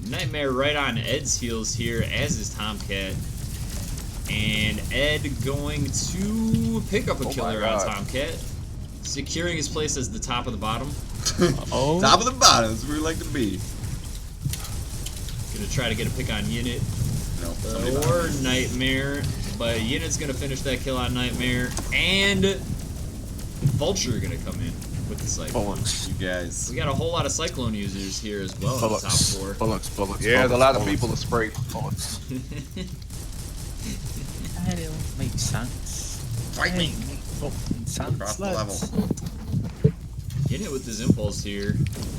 Speaker 2: Nightmare right on Ed's heels here, as is Tomcat. And Ed going to pick up a
Speaker 4: Oh
Speaker 2: kill
Speaker 4: my
Speaker 2: there on
Speaker 4: God.
Speaker 2: Tomcat, securing his place as the top of the bottom.
Speaker 6: Oh.
Speaker 1: Top of the bottom. That's where we like to be.
Speaker 2: Gonna try to get a pick on Unit
Speaker 1: No. somebody
Speaker 2: or
Speaker 1: behind me.
Speaker 2: Nightmare, but Unit's gonna finish that kill on Nightmare, and Vulture gonna come in with the Cyclone.
Speaker 6: Bollocks.
Speaker 1: You guys.
Speaker 2: We got a whole lot of Cyclone users here as well on the top
Speaker 6: Bollocks.
Speaker 2: floor.
Speaker 6: Bollocks. Bollocks.
Speaker 4: Yeah, there's a lot of
Speaker 6: bollocks,
Speaker 4: people to spray.
Speaker 6: Bollocks. That don't make sense.
Speaker 5: Frightening.
Speaker 1: Across the level.
Speaker 2: Getting it with his impulse here.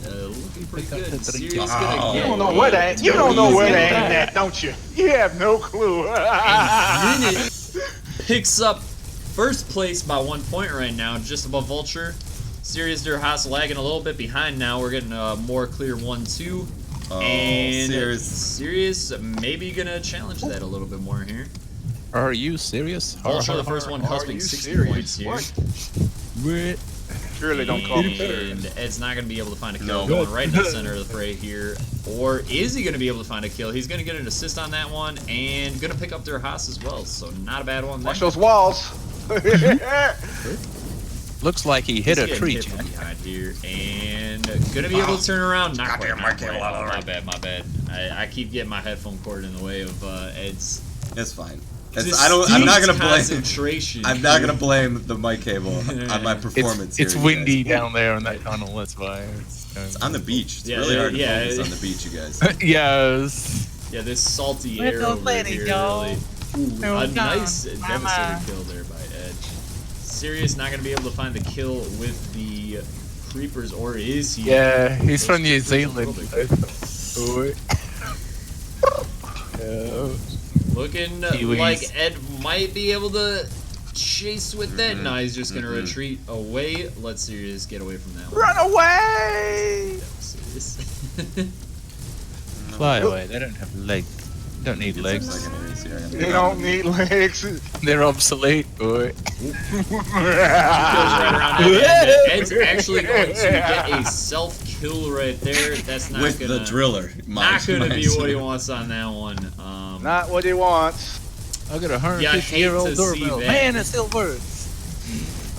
Speaker 2: Looking pretty
Speaker 6: Pick up
Speaker 2: good.
Speaker 6: the drink.
Speaker 2: Sirius
Speaker 1: Oh.
Speaker 2: gonna
Speaker 1: You
Speaker 2: get
Speaker 4: You don't know where that. You don't know where that
Speaker 2: easy.
Speaker 4: ain't at, don't you? You have no clue.
Speaker 2: Unit picks up first place by 1 point right now, just above Vulture. Sirius Durhas lagging a little bit behind now. We're getting a more clear 1-2.
Speaker 1: Oh,
Speaker 2: And
Speaker 1: Sirius.
Speaker 2: Sirius maybe gonna challenge that a little bit more here.
Speaker 6: Are you serious?
Speaker 2: Vulture, the first one,
Speaker 4: Are
Speaker 2: cusping
Speaker 4: you
Speaker 2: 60
Speaker 4: serious?
Speaker 2: points here.
Speaker 4: What?
Speaker 6: What?
Speaker 4: Surely don't call me
Speaker 2: And Ed's not going to be able to find a
Speaker 1: No.
Speaker 2: kill, going right in the center of the fray here. Or is he going to be able to find a kill? He's going to get an assist on that one and going to pick up their Haas as well. So not a bad one there.
Speaker 4: Watch those walls.
Speaker 6: Looks like he hit
Speaker 2: He's
Speaker 6: a
Speaker 2: getting
Speaker 6: tree,
Speaker 2: hit from
Speaker 6: Jack.
Speaker 2: behind here and going to be able to turn around. Not quite,
Speaker 5: Goddamn,
Speaker 2: not
Speaker 5: Michael,
Speaker 2: quite.
Speaker 5: all right.
Speaker 2: My bad. I keep getting my headphone cord in the way of Ed's.
Speaker 1: It's fine. I'm not gonna blame.
Speaker 2: concentration.
Speaker 1: I'm not gonna blame the mic cable on my performance.
Speaker 6: It's
Speaker 1: here, you
Speaker 6: windy
Speaker 1: guys.
Speaker 6: down there in that tunnel, that's why.
Speaker 1: It's on the beach. It's
Speaker 2: Yeah,
Speaker 1: really hard to
Speaker 2: yeah,
Speaker 1: focus
Speaker 2: yeah.
Speaker 1: on the beach, you guys.
Speaker 6: Yes.
Speaker 2: Yeah, this salty
Speaker 3: Where's
Speaker 2: air
Speaker 3: the
Speaker 2: over
Speaker 3: lady,
Speaker 2: here
Speaker 3: y'all?
Speaker 2: really. Ooh,
Speaker 3: Oh,
Speaker 2: a
Speaker 3: God.
Speaker 2: nice
Speaker 3: Mama.
Speaker 2: devastator kill there by Ed. Sirius not going to be able to find the kill with the creepers, or is he?
Speaker 6: Yeah, he's
Speaker 2: Those
Speaker 6: from New
Speaker 2: creepers are
Speaker 6: Zealand.
Speaker 2: probably- Looking
Speaker 6: Kiwis.
Speaker 2: like Ed might be able to chase with that. No, he's just going to
Speaker 1: Mhm.
Speaker 2: retreat away. Let Sirius get away from that one.
Speaker 4: Run away!
Speaker 2: That was Sirius.
Speaker 6: Fly away, they don't have legs. Don't need legs.
Speaker 1: Secondaries here.
Speaker 4: You don't need legs.
Speaker 6: They're obsolete, boy.
Speaker 2: Kills right around Ed. And Ed's actually going to get a self-kill right there. That's not
Speaker 1: With
Speaker 2: gonna,
Speaker 1: the driller.
Speaker 2: Not going to be what he wants on that one.
Speaker 4: Not what he wants.
Speaker 6: I got a
Speaker 2: Yeah, I hate
Speaker 6: 150-year-old
Speaker 2: to see
Speaker 6: doorbell.
Speaker 2: that.
Speaker 6: Man, it still works.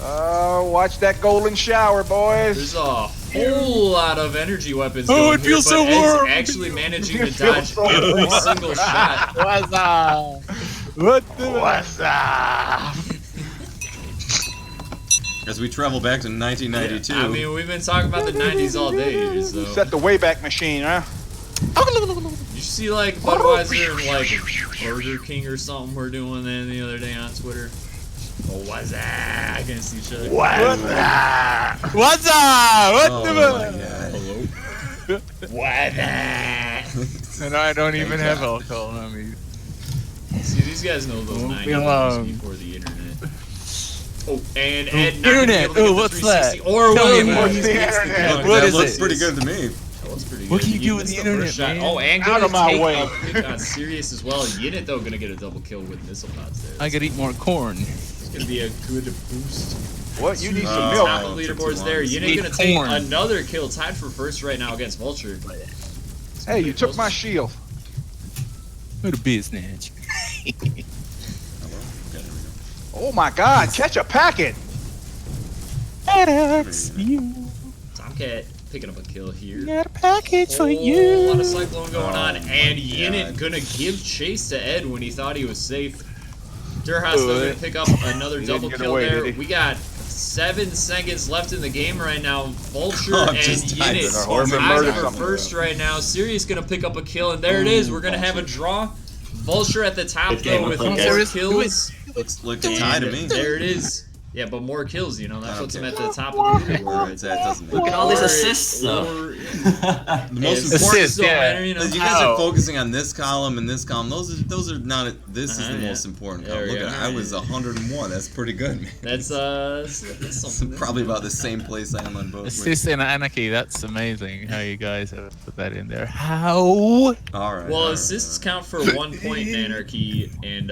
Speaker 4: Watch that golden shower, boys.
Speaker 2: There's a whole lot of energy weapons
Speaker 6: Oh,
Speaker 2: going
Speaker 6: it feels
Speaker 2: here,
Speaker 6: so
Speaker 2: but Ed's
Speaker 6: warm.
Speaker 2: actually managing to
Speaker 4: It feels
Speaker 2: dodge
Speaker 4: so
Speaker 2: every
Speaker 4: warm.
Speaker 2: single shot.
Speaker 6: What's up? What the?
Speaker 4: What's up?
Speaker 1: As we travel back to 1992.
Speaker 2: I mean, we've been talking about the 90s all day here, so.
Speaker 4: Set the Wayback Machine, huh?
Speaker 2: You see, like, Budweiser and, like, Burger King or something were doing that the other day on Twitter? Oh, what's that? Against each other.
Speaker 4: What's up?
Speaker 6: What's up? What
Speaker 1: Oh
Speaker 6: the?
Speaker 1: my god.
Speaker 2: Hello? What that?
Speaker 6: And I don't even have alcohol on me.
Speaker 2: See, these guys know those
Speaker 6: Won't
Speaker 2: 90s
Speaker 6: be long.
Speaker 2: before the internet. Oh, and Ed not
Speaker 6: Internet.
Speaker 2: gonna be able to get
Speaker 6: Oh,
Speaker 2: the
Speaker 6: what's
Speaker 2: 360.
Speaker 6: that?
Speaker 2: Or
Speaker 6: Tell
Speaker 2: will
Speaker 6: me
Speaker 2: he?
Speaker 6: about
Speaker 4: What's
Speaker 2: He's
Speaker 4: the
Speaker 2: gets
Speaker 4: internet?
Speaker 2: gun.
Speaker 6: What
Speaker 1: that
Speaker 6: is
Speaker 1: looks
Speaker 6: it?
Speaker 1: pretty good to me.
Speaker 2: That was pretty good.
Speaker 6: What can you do
Speaker 2: He
Speaker 6: with the
Speaker 2: missed
Speaker 6: internet,
Speaker 2: first shot.
Speaker 6: man?
Speaker 2: Oh, and
Speaker 4: Out
Speaker 2: gonna
Speaker 4: of my
Speaker 2: take
Speaker 4: way.
Speaker 2: a pick on Sirius as well. Unit, though, gonna get a double kill with missile pods there.
Speaker 6: I could eat more corn.
Speaker 2: It's gonna be a good boost.
Speaker 4: What? You need some
Speaker 1: Oh.
Speaker 4: milk.
Speaker 2: Top of
Speaker 1: took too
Speaker 2: leaderboards
Speaker 1: long.
Speaker 2: there. Unit
Speaker 6: Need
Speaker 2: gonna take
Speaker 6: corn.
Speaker 2: another kill, tied for first right now against Vulture. But
Speaker 4: Hey, you took my shield.
Speaker 6: What a business.
Speaker 1: Oh, well. Okay, there we go.
Speaker 4: Oh my God! Catch a packet.
Speaker 6: FedEx, you
Speaker 2: Tomcat picking up a kill here.
Speaker 6: got a package for
Speaker 2: Whole
Speaker 6: you.
Speaker 2: lot of Cyclone going on,
Speaker 1: Oh my
Speaker 2: and Unit
Speaker 1: God.
Speaker 2: gonna give chase to Ed when he thought he was safe. Durhas though gonna pick up another
Speaker 4: He
Speaker 2: double
Speaker 4: didn't get
Speaker 2: kill
Speaker 4: away,
Speaker 2: there.
Speaker 4: did he?
Speaker 2: We got 7 seconds left in the game right now. Vulture
Speaker 1: Oh, I'm
Speaker 2: and
Speaker 1: just tied
Speaker 2: Unit
Speaker 1: to the
Speaker 4: horse.
Speaker 2: tied
Speaker 4: Murder
Speaker 2: for
Speaker 4: something.
Speaker 2: first right now. Sirius gonna pick up a kill, and there it is. We're gonna have a draw. Vulture at the top
Speaker 5: Good game,
Speaker 2: though with
Speaker 5: okay.
Speaker 2: more
Speaker 6: Sirius,
Speaker 2: kills.
Speaker 1: Looks like a tie to
Speaker 2: And
Speaker 1: me.
Speaker 2: there it is. Yeah, but more kills, you know, that puts him
Speaker 1: Okay.
Speaker 2: at the top of the leaderboard.
Speaker 1: Alright, that doesn't
Speaker 5: Look
Speaker 1: matter.
Speaker 5: at all these
Speaker 2: Or-
Speaker 5: assists, though.
Speaker 2: or-
Speaker 1: The most
Speaker 2: Assists
Speaker 1: important
Speaker 6: Assist,
Speaker 2: don't
Speaker 6: yeah.
Speaker 2: matter, you know.
Speaker 1: You guys
Speaker 6: How?
Speaker 1: are focusing on this column and this column. Those are not. This is the
Speaker 2: Yeah.
Speaker 1: most important
Speaker 2: There
Speaker 1: column.
Speaker 2: we
Speaker 1: Look
Speaker 2: go.
Speaker 1: at I was 101. That's pretty good, man.
Speaker 2: That's something.
Speaker 1: Probably about the same place I am on both.
Speaker 6: Assist and Anarchy, that's amazing how you guys have put that in there. How?
Speaker 1: All right.
Speaker 2: Well,
Speaker 1: all right,
Speaker 2: assists
Speaker 1: all
Speaker 2: count for 1 point in Anarchy, and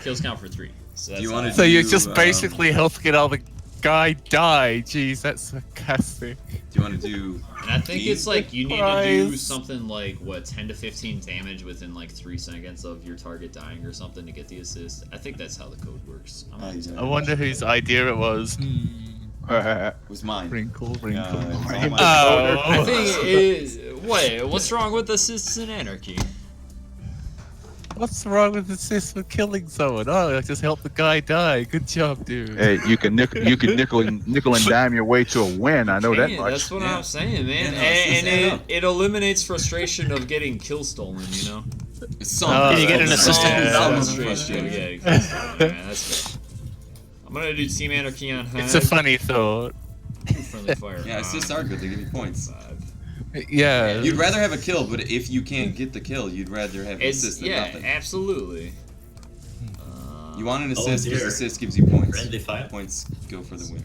Speaker 2: kills count for 3. So that's
Speaker 1: you wanna
Speaker 2: how-
Speaker 6: So you're
Speaker 1: do,
Speaker 6: just basically helping all the guy die. Jeez, that's sarcastic.
Speaker 1: Do you want to do?
Speaker 2: And I think it's like you need to do
Speaker 6: Christ.
Speaker 2: something like what 10 to 15 damage within like 3 seconds of your target dying or something to get the assist. I think that's how the code works. I'm not
Speaker 1: yeah.
Speaker 6: I wonder whose idea it was.
Speaker 1: It was mine.
Speaker 6: Wrinkle,
Speaker 1: Uh,
Speaker 6: wrinkle.
Speaker 1: it was all mine.
Speaker 6: Oh.
Speaker 2: I think it is. What's wrong with assists in Anarchy?
Speaker 6: What's wrong with assist for killing someone? Oh, I just helped the guy die. Good job, dude.
Speaker 4: Hey, you can nickel and dime your way to a win. I know that
Speaker 2: Hey,
Speaker 4: much.
Speaker 2: that's what
Speaker 1: Yeah.
Speaker 2: I'm saying, man.
Speaker 1: Yeah, no, it's just add
Speaker 2: and
Speaker 1: up.
Speaker 2: it eliminates frustration of getting kill stolen, you know?
Speaker 6: Oh,
Speaker 3: you get an assistant?
Speaker 2: Frustration of getting kill stolen, man. That's fair. I'm gonna do Team Anarchy on Hive.
Speaker 6: It's a funny thought.
Speaker 2: Friendly fire.
Speaker 1: Yeah, assists are good. They give you points.
Speaker 2: 5.
Speaker 6: Yeah.
Speaker 1: You'd rather have a kill, but if you can't get the kill, you'd rather have an
Speaker 2: It's
Speaker 1: assist than
Speaker 2: yeah,
Speaker 1: nothing.
Speaker 2: absolutely.
Speaker 1: You want an
Speaker 5: Oh,
Speaker 1: assist because
Speaker 5: dear.
Speaker 1: assist gives you points.
Speaker 5: Friendly fire.
Speaker 1: Points go for the win.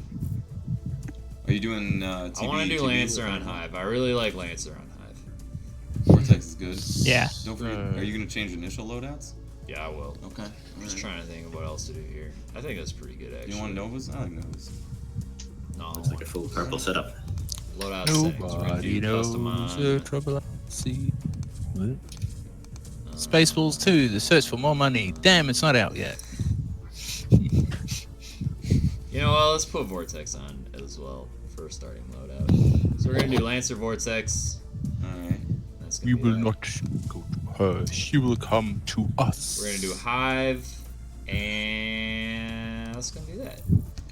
Speaker 1: Are you doing TB?
Speaker 2: I want to do
Speaker 1: TB?
Speaker 2: Lancer on Hive. I really like Lancer on Hive.
Speaker 1: Vortex is good.
Speaker 3: Yeah.
Speaker 1: Don't forget. Are you gonna change initial loadouts?
Speaker 2: Yeah, I will.
Speaker 1: Okay.
Speaker 2: I'm just trying to think of what else to do here. I think that's pretty good, actually.
Speaker 1: You want Novas? I like Novas.
Speaker 2: No,
Speaker 5: Looks like a full purple setup.
Speaker 2: loadout settings. We're gonna
Speaker 6: Nobody
Speaker 2: do custom
Speaker 6: knows the
Speaker 2: on.
Speaker 6: trouble I see. Spaceballs 2, The Search for More Money. Damn, it's not out yet.
Speaker 2: You know what? Let's put Vortex on as well for starting loadout. So we're gonna do Lancer Vortex.
Speaker 1: All right.
Speaker 2: That's gonna be that.
Speaker 6: go to her. She will come to us.
Speaker 2: We're gonna do Hive, and that's gonna be that.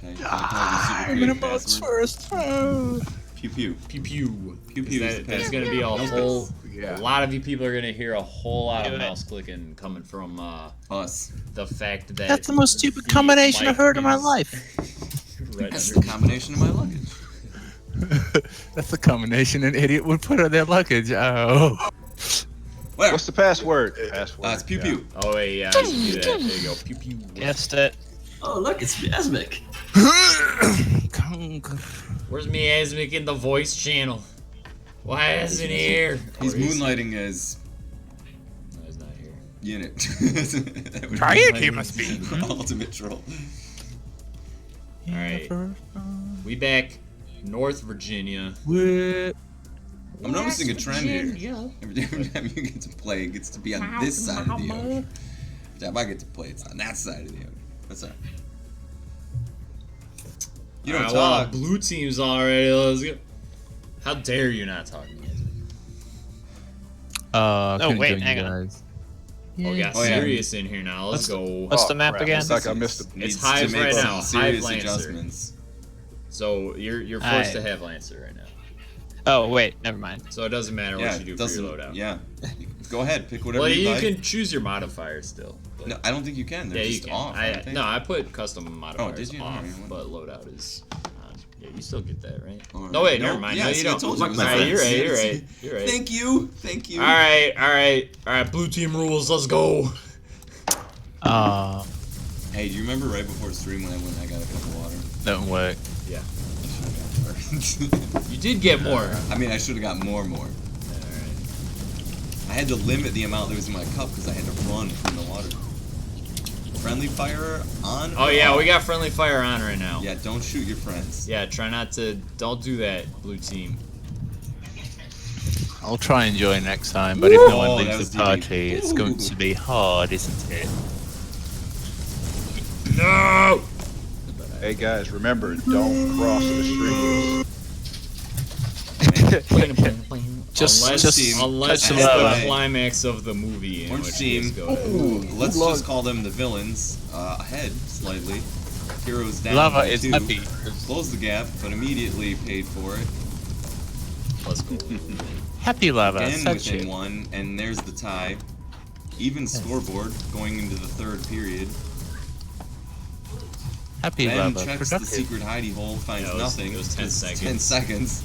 Speaker 1: Okay.
Speaker 6: I'm in a box first. Oh.
Speaker 1: Pew pew.
Speaker 2: Pew pew.
Speaker 1: Pew pew is the
Speaker 2: There's
Speaker 1: password.
Speaker 2: gonna be a
Speaker 1: No
Speaker 2: whole.
Speaker 4: Yeah.
Speaker 2: A lot of you people are gonna hear a whole lot
Speaker 3: Do
Speaker 2: of
Speaker 3: it.
Speaker 2: mouse clicking coming from
Speaker 1: Us.
Speaker 2: the fact that
Speaker 6: That's the most stupid
Speaker 2: the
Speaker 6: combination I've
Speaker 2: mic
Speaker 6: heard in my
Speaker 2: is
Speaker 6: life.
Speaker 2: right
Speaker 1: That's
Speaker 2: under-
Speaker 1: the combination of my luggage.
Speaker 6: That's the combination an idiot would put on their luggage. Oh.
Speaker 1: Whatever.
Speaker 4: What's the password? Password.
Speaker 1: It's pew
Speaker 4: yeah.
Speaker 1: pew.
Speaker 2: Oh wait, yeah, I can do that. There you go. Pew pew.
Speaker 3: Guessed it.
Speaker 5: Oh, look, it's Asmic.
Speaker 2: Where's Miasmic in the voice channel? Why isn't he here?
Speaker 1: He's
Speaker 2: Or is he?
Speaker 1: moonlighting as
Speaker 2: No, he's not here.
Speaker 1: Unit. That would
Speaker 6: Try
Speaker 1: be
Speaker 6: it,
Speaker 1: my
Speaker 6: he must be.
Speaker 1: ultimate troll.
Speaker 2: Alright. We back North Virginia.
Speaker 1: I'm noticing a trend here. Every time you get to play, it gets to be on this side of the ocean. Every time I get to play, it's on that side of the ocean. What's up? You don't
Speaker 2: Alright, well,
Speaker 1: talk.
Speaker 2: blue team's already. Let's go. How dare you not talk to me?
Speaker 3: Oh, wait, hang on.
Speaker 2: Oh, we got
Speaker 1: Oh, yeah.
Speaker 2: Sirius in here now. Let's go.
Speaker 3: What's the map
Speaker 4: crap.
Speaker 3: again?
Speaker 4: Looks like I missed it.
Speaker 1: Needs
Speaker 2: Hive
Speaker 1: to make
Speaker 2: right
Speaker 1: some
Speaker 2: now.
Speaker 1: serious
Speaker 2: Hive Lancer.
Speaker 1: adjustments.
Speaker 2: So you're forced to
Speaker 3: Alright.
Speaker 2: have Lancer right now.
Speaker 3: Oh, wait, never mind.
Speaker 2: So it doesn't matter
Speaker 1: Yeah,
Speaker 2: what you do
Speaker 1: it
Speaker 2: for
Speaker 1: doesn't.
Speaker 2: your loadout.
Speaker 1: Yeah. Go ahead, pick whatever
Speaker 2: Well,
Speaker 1: you
Speaker 2: you
Speaker 1: like.
Speaker 2: can choose your modifiers still. But
Speaker 1: No, I don't think you can. They're
Speaker 2: yeah, you
Speaker 1: just
Speaker 2: can.
Speaker 1: off. aren't they?
Speaker 2: No, I put custom modifiers
Speaker 1: did you?
Speaker 2: off,
Speaker 1: Alright, well.
Speaker 2: but loadout is on. Yeah, you still get that, right?
Speaker 1: Alright.
Speaker 2: No, wait,
Speaker 1: No,
Speaker 2: never mind.
Speaker 1: yeah,
Speaker 2: no,
Speaker 1: see,
Speaker 2: you
Speaker 1: I
Speaker 2: don't.
Speaker 1: told you it was
Speaker 2: Alright,
Speaker 1: my
Speaker 2: you're right.
Speaker 1: friends.
Speaker 2: You're right. You're right.
Speaker 1: Thank you. Thank you.
Speaker 2: All right. Blue team rules. Let's go.
Speaker 1: Hey, do you remember right before stream when I went and I got a cup of water?
Speaker 6: Don't work.
Speaker 2: Yeah.
Speaker 1: I should have got more.
Speaker 2: You did get more.
Speaker 1: I mean, I should have got more.
Speaker 2: Alright.
Speaker 1: I had to limit the amount that was in my cup because I had to run from the water. Friendly fire on?
Speaker 2: Oh
Speaker 1: or
Speaker 2: yeah,
Speaker 1: off?
Speaker 2: we got friendly fire on right now.
Speaker 1: Yeah, don't shoot your friends.
Speaker 2: Yeah, try not to. Don't do that, blue team.
Speaker 6: I'll try and join next time, but if no
Speaker 1: Oh,
Speaker 6: one
Speaker 1: that
Speaker 6: leaves
Speaker 1: was
Speaker 6: the
Speaker 1: deep.
Speaker 6: party, it's going
Speaker 1: Ooh.
Speaker 6: to be hard, isn't it?
Speaker 2: No.
Speaker 4: Hey guys, remember, don't cross the streams.
Speaker 6: Just
Speaker 2: unless
Speaker 6: touch
Speaker 2: it's
Speaker 6: the
Speaker 2: the
Speaker 6: lava.
Speaker 2: climax of the movie. In
Speaker 1: Orange
Speaker 2: which
Speaker 1: team.
Speaker 2: case, go ahead.
Speaker 1: Ooh, let's just call them the villains. Ahead slightly. Heroes down
Speaker 6: Lava
Speaker 1: by
Speaker 6: is
Speaker 1: 2.
Speaker 6: happy.
Speaker 1: Close the gap, but immediately paid for it.
Speaker 2: Let's go.
Speaker 6: Happy lava.
Speaker 1: Again
Speaker 6: Such
Speaker 1: within
Speaker 6: it.
Speaker 1: 1, and there's the tie. Even scoreboard going into the 3rd period.
Speaker 6: Happy
Speaker 1: Ben
Speaker 6: lava.
Speaker 1: checks the
Speaker 6: Productive.
Speaker 1: secret hidey hole, finds
Speaker 2: Yeah, it was-
Speaker 1: nothing.
Speaker 2: it was 10
Speaker 1: It's
Speaker 2: seconds.
Speaker 1: 10 seconds.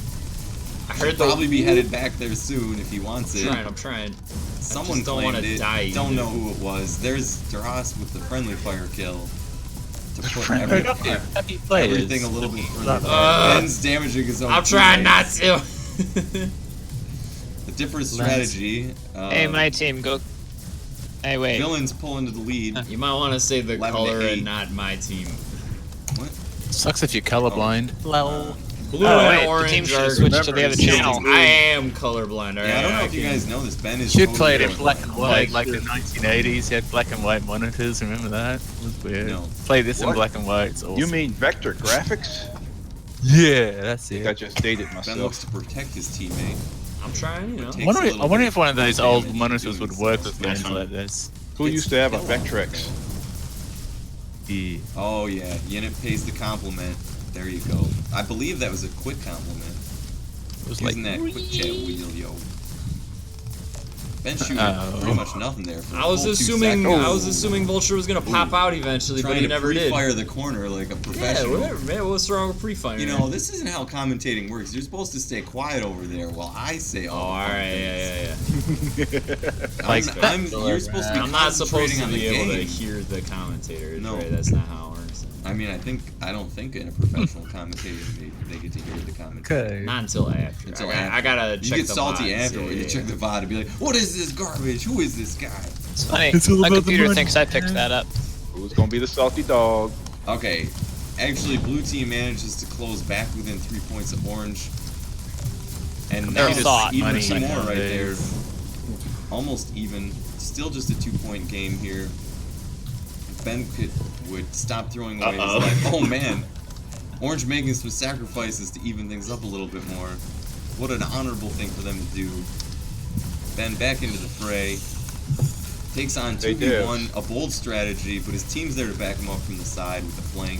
Speaker 2: I
Speaker 1: He'll
Speaker 2: heard
Speaker 1: probably be headed back there soon if he wants it.
Speaker 2: I'm trying.
Speaker 1: Someone
Speaker 2: just don't
Speaker 1: claimed
Speaker 2: wanna
Speaker 1: it.
Speaker 2: die
Speaker 1: Don't
Speaker 2: either.
Speaker 1: know who it was. There's Duras with the friendly fire kill. To put
Speaker 6: Productive. Happy players.
Speaker 1: everything a little bit further
Speaker 6: Lava.
Speaker 1: back. Ben's damaging his own
Speaker 2: I'm trying not
Speaker 1: teammates.
Speaker 2: to.
Speaker 1: A different strategy.
Speaker 3: Hey, my team, go. Hey, wait.
Speaker 1: Villains pull into the lead.
Speaker 2: You might want to say the
Speaker 1: 11 to
Speaker 2: color
Speaker 1: 8.
Speaker 2: and not my team.
Speaker 1: What?
Speaker 6: Sucks if you're colorblind. Lol.
Speaker 2: Blue
Speaker 3: Oh,
Speaker 2: and
Speaker 3: wait, the
Speaker 2: orange
Speaker 3: team should
Speaker 2: are.
Speaker 3: have switched to the other channel.
Speaker 2: I am colorblind. Alright,
Speaker 1: Yeah, I don't know if you guys know this. Ben is.
Speaker 6: Should
Speaker 1: totally
Speaker 6: play it in
Speaker 1: colorblind.
Speaker 6: black and white, like the 1980s. You had black and white monitors. Remember that? It was weird.
Speaker 1: No.
Speaker 6: Play this in
Speaker 4: What?
Speaker 6: black and white. It's awesome.
Speaker 4: You mean vector graphics?
Speaker 6: Yeah, that's
Speaker 4: I think I
Speaker 6: it.
Speaker 4: just dated
Speaker 1: Ben
Speaker 4: myself.
Speaker 1: looks to protect his teammate.
Speaker 2: I'm trying, you know.
Speaker 1: Takes
Speaker 6: I wonder,
Speaker 1: a little
Speaker 6: I wonder
Speaker 1: bit
Speaker 6: if one of those
Speaker 1: of
Speaker 6: old
Speaker 1: damage
Speaker 6: monitors
Speaker 1: to
Speaker 6: would
Speaker 1: do
Speaker 6: work
Speaker 1: stuff.
Speaker 6: with games like this.
Speaker 4: Who used to have a Vectrex?
Speaker 1: Oh yeah, Yinit pays the compliment. There you go. I believe that was a quick compliment.
Speaker 6: It was
Speaker 1: Using
Speaker 6: like,
Speaker 1: that quick chat wheel, yo. Ben shooting pretty much nothing there. For
Speaker 2: I was
Speaker 1: a full 2
Speaker 2: assuming
Speaker 1: seconds.
Speaker 2: Vulture was gonna pop out eventually, but
Speaker 1: Trying
Speaker 2: he
Speaker 1: to
Speaker 2: never did.
Speaker 1: pre-fire the corner like a
Speaker 2: Yeah,
Speaker 1: professional.
Speaker 2: whatever, man. What's wrong with pre-fire?
Speaker 1: You know, this isn't how commentating works. You're supposed to stay quiet over there while I say
Speaker 2: Oh,
Speaker 1: all the fun
Speaker 2: alright,
Speaker 1: things.
Speaker 2: yeah.
Speaker 6: Like
Speaker 1: You're supposed to be
Speaker 2: I'm not supposed
Speaker 1: concentrating
Speaker 2: to
Speaker 1: on the
Speaker 2: be able to
Speaker 1: game.
Speaker 2: hear the commentators,
Speaker 1: No.
Speaker 2: right? That's not how it works.
Speaker 1: I mean, I don't think in a professional commentator they get to hear the commentary.
Speaker 6: okay.
Speaker 2: Not until after.
Speaker 1: Until
Speaker 2: I
Speaker 1: after.
Speaker 2: gotta
Speaker 1: You
Speaker 2: check
Speaker 1: get
Speaker 2: the
Speaker 1: salty
Speaker 2: VODs,
Speaker 1: afterward.
Speaker 2: yeah,
Speaker 1: You check
Speaker 2: yeah.
Speaker 1: the VOD and be like, "What is this garbage? Who is this guy?"
Speaker 3: It's funny.
Speaker 6: It's all
Speaker 3: My
Speaker 6: about the
Speaker 3: computer
Speaker 6: money,
Speaker 3: thinks I picked
Speaker 6: man.
Speaker 3: that up.
Speaker 4: Who's gonna be the salty dog?
Speaker 1: Okay, actually, blue team manages to close back within 3 points of orange, and now
Speaker 3: There's thought.
Speaker 1: even
Speaker 6: Money
Speaker 1: 2 more right there.
Speaker 6: nowadays.
Speaker 1: Almost even. Still just a 2-point game here. If Ben would stop throwing away his life. Oh man, Orange making some sacrifices to even things up a little bit more. What an honorable thing for them to do. Ben back into the fray. Takes on
Speaker 4: They
Speaker 1: 2v1, a bold strategy, but his team's there to back him up from the side with the flank.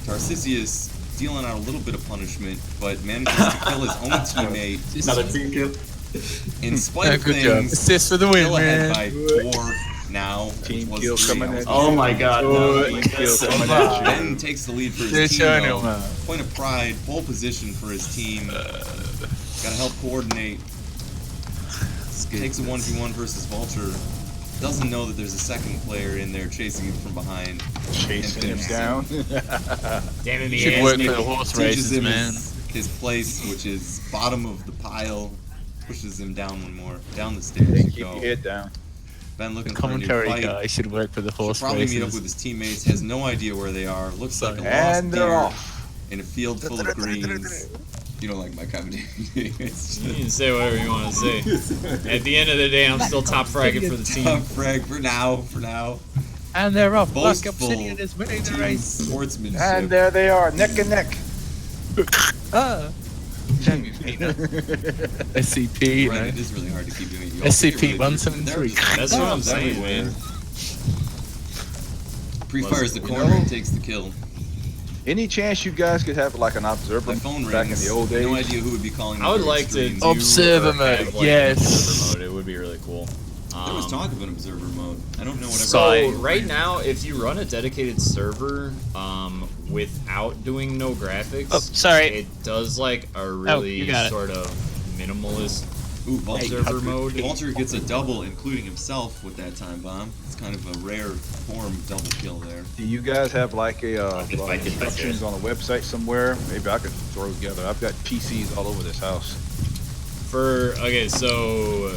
Speaker 1: Tarcisius dealing out a little bit of punishment, but manages to kill his own teammate
Speaker 5: Another team kill.
Speaker 1: in spite
Speaker 6: Yeah,
Speaker 1: of
Speaker 6: good job.
Speaker 1: things.
Speaker 6: Assist for the win,
Speaker 1: Still ahead
Speaker 6: man.
Speaker 1: by 4 now.
Speaker 4: Team
Speaker 1: Was
Speaker 4: kill
Speaker 1: 3.
Speaker 4: coming
Speaker 1: I was
Speaker 4: in.
Speaker 5: Oh my god, no.
Speaker 4: Team kill coming at you.
Speaker 1: Ben takes the lead for his
Speaker 6: They're
Speaker 1: team.
Speaker 6: showing
Speaker 1: Though.
Speaker 6: him,
Speaker 1: Point of pride, pole position for his team. Gotta help coordinate. Takes a 1v1 versus Vulture. Doesn't know that there's a second player in there chasing him from behind.
Speaker 4: Chasing him
Speaker 1: And
Speaker 4: down.
Speaker 2: Damn it,
Speaker 6: You should
Speaker 2: yeah,
Speaker 6: work
Speaker 2: maybe.
Speaker 6: for the horse
Speaker 1: Teaches
Speaker 6: races,
Speaker 1: him
Speaker 6: man.
Speaker 1: his place, which is bottom of the pile. Pushes him down one more. Down the stairs
Speaker 4: Hey,
Speaker 1: you
Speaker 4: keep
Speaker 1: go.
Speaker 4: your head down.
Speaker 1: Ben
Speaker 6: The
Speaker 1: looking for a new
Speaker 6: commentary
Speaker 1: fight.
Speaker 6: guy should work for the
Speaker 1: Should
Speaker 6: horse
Speaker 1: probably meet up
Speaker 6: races.
Speaker 1: with his teammates. Has no idea where they are. Looks like a lost
Speaker 4: And they're
Speaker 1: deer
Speaker 4: off.
Speaker 1: in a field full of greens. You don't like my comedy. It's
Speaker 2: You can say whatever you want to say. At the end of the day, I'm still top fragging for the team.
Speaker 1: tough frag for now. For now.
Speaker 6: And they're off. Black
Speaker 1: Boastful
Speaker 6: Obsidian is winning the
Speaker 1: team
Speaker 6: race.
Speaker 1: sportsmanship.
Speaker 4: And there they are, neck and neck.
Speaker 6: SCP, you
Speaker 1: Right,
Speaker 6: know.
Speaker 1: it is really hard to keep doing it. You
Speaker 6: SCP-173.
Speaker 2: That's what I'm saying, man.
Speaker 1: Pre-fires the
Speaker 4: You
Speaker 1: corner
Speaker 4: know?
Speaker 1: and takes the kill.
Speaker 4: Any chance you guys could have like an observer
Speaker 1: My phone
Speaker 4: back in
Speaker 1: rings.
Speaker 4: the old days?
Speaker 1: No idea who would be calling me
Speaker 2: I would
Speaker 1: during
Speaker 2: like to
Speaker 1: streams.
Speaker 2: do
Speaker 6: Observer
Speaker 2: or
Speaker 6: mode,
Speaker 2: have, like,
Speaker 6: yes.
Speaker 2: Observer mode. It would be really cool.
Speaker 1: There was talk of an observer mode. I don't know whatever.
Speaker 2: So right now, if you run a dedicated server, without doing no graphics,
Speaker 3: Oh, sorry.
Speaker 2: it does like a really
Speaker 3: you got it.
Speaker 2: sort of minimalist
Speaker 1: Ooh, Vulture,
Speaker 2: observer mode.
Speaker 1: Vulture gets a double, including himself, with that time bomb. It's kind of a rare form double kill there.
Speaker 4: Do you guys have like a
Speaker 5: Get back, get back
Speaker 4: instructions
Speaker 5: there.
Speaker 4: on a website somewhere? Maybe I could throw together. I've got PCs all over this house.
Speaker 2: Okay, so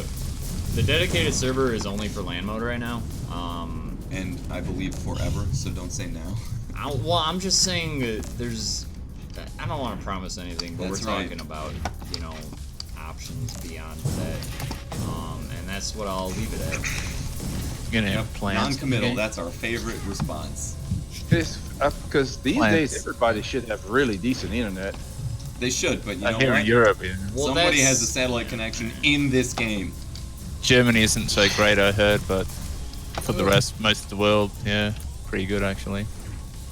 Speaker 2: the dedicated server is only for LAN mode right now.
Speaker 1: And I believe forever, so don't say now.
Speaker 2: I'm just saying that there's. I don't want to promise anything, but
Speaker 1: That's
Speaker 2: we're
Speaker 1: right.
Speaker 2: talking about, options beyond that. And that's what I'll leave it at.
Speaker 6: You're gonna have plans.
Speaker 1: Non-committal, that's our favorite response.
Speaker 4: Because these
Speaker 6: Plants.
Speaker 4: days everybody should have really decent internet.
Speaker 1: They should, but you know
Speaker 6: Here
Speaker 1: what?
Speaker 6: in Europe, yeah.
Speaker 2: Well,
Speaker 1: Somebody
Speaker 2: that's-
Speaker 1: has a satellite connection in this game.
Speaker 6: Germany isn't so great, I heard, but for the rest, most of the world, yeah, pretty good actually.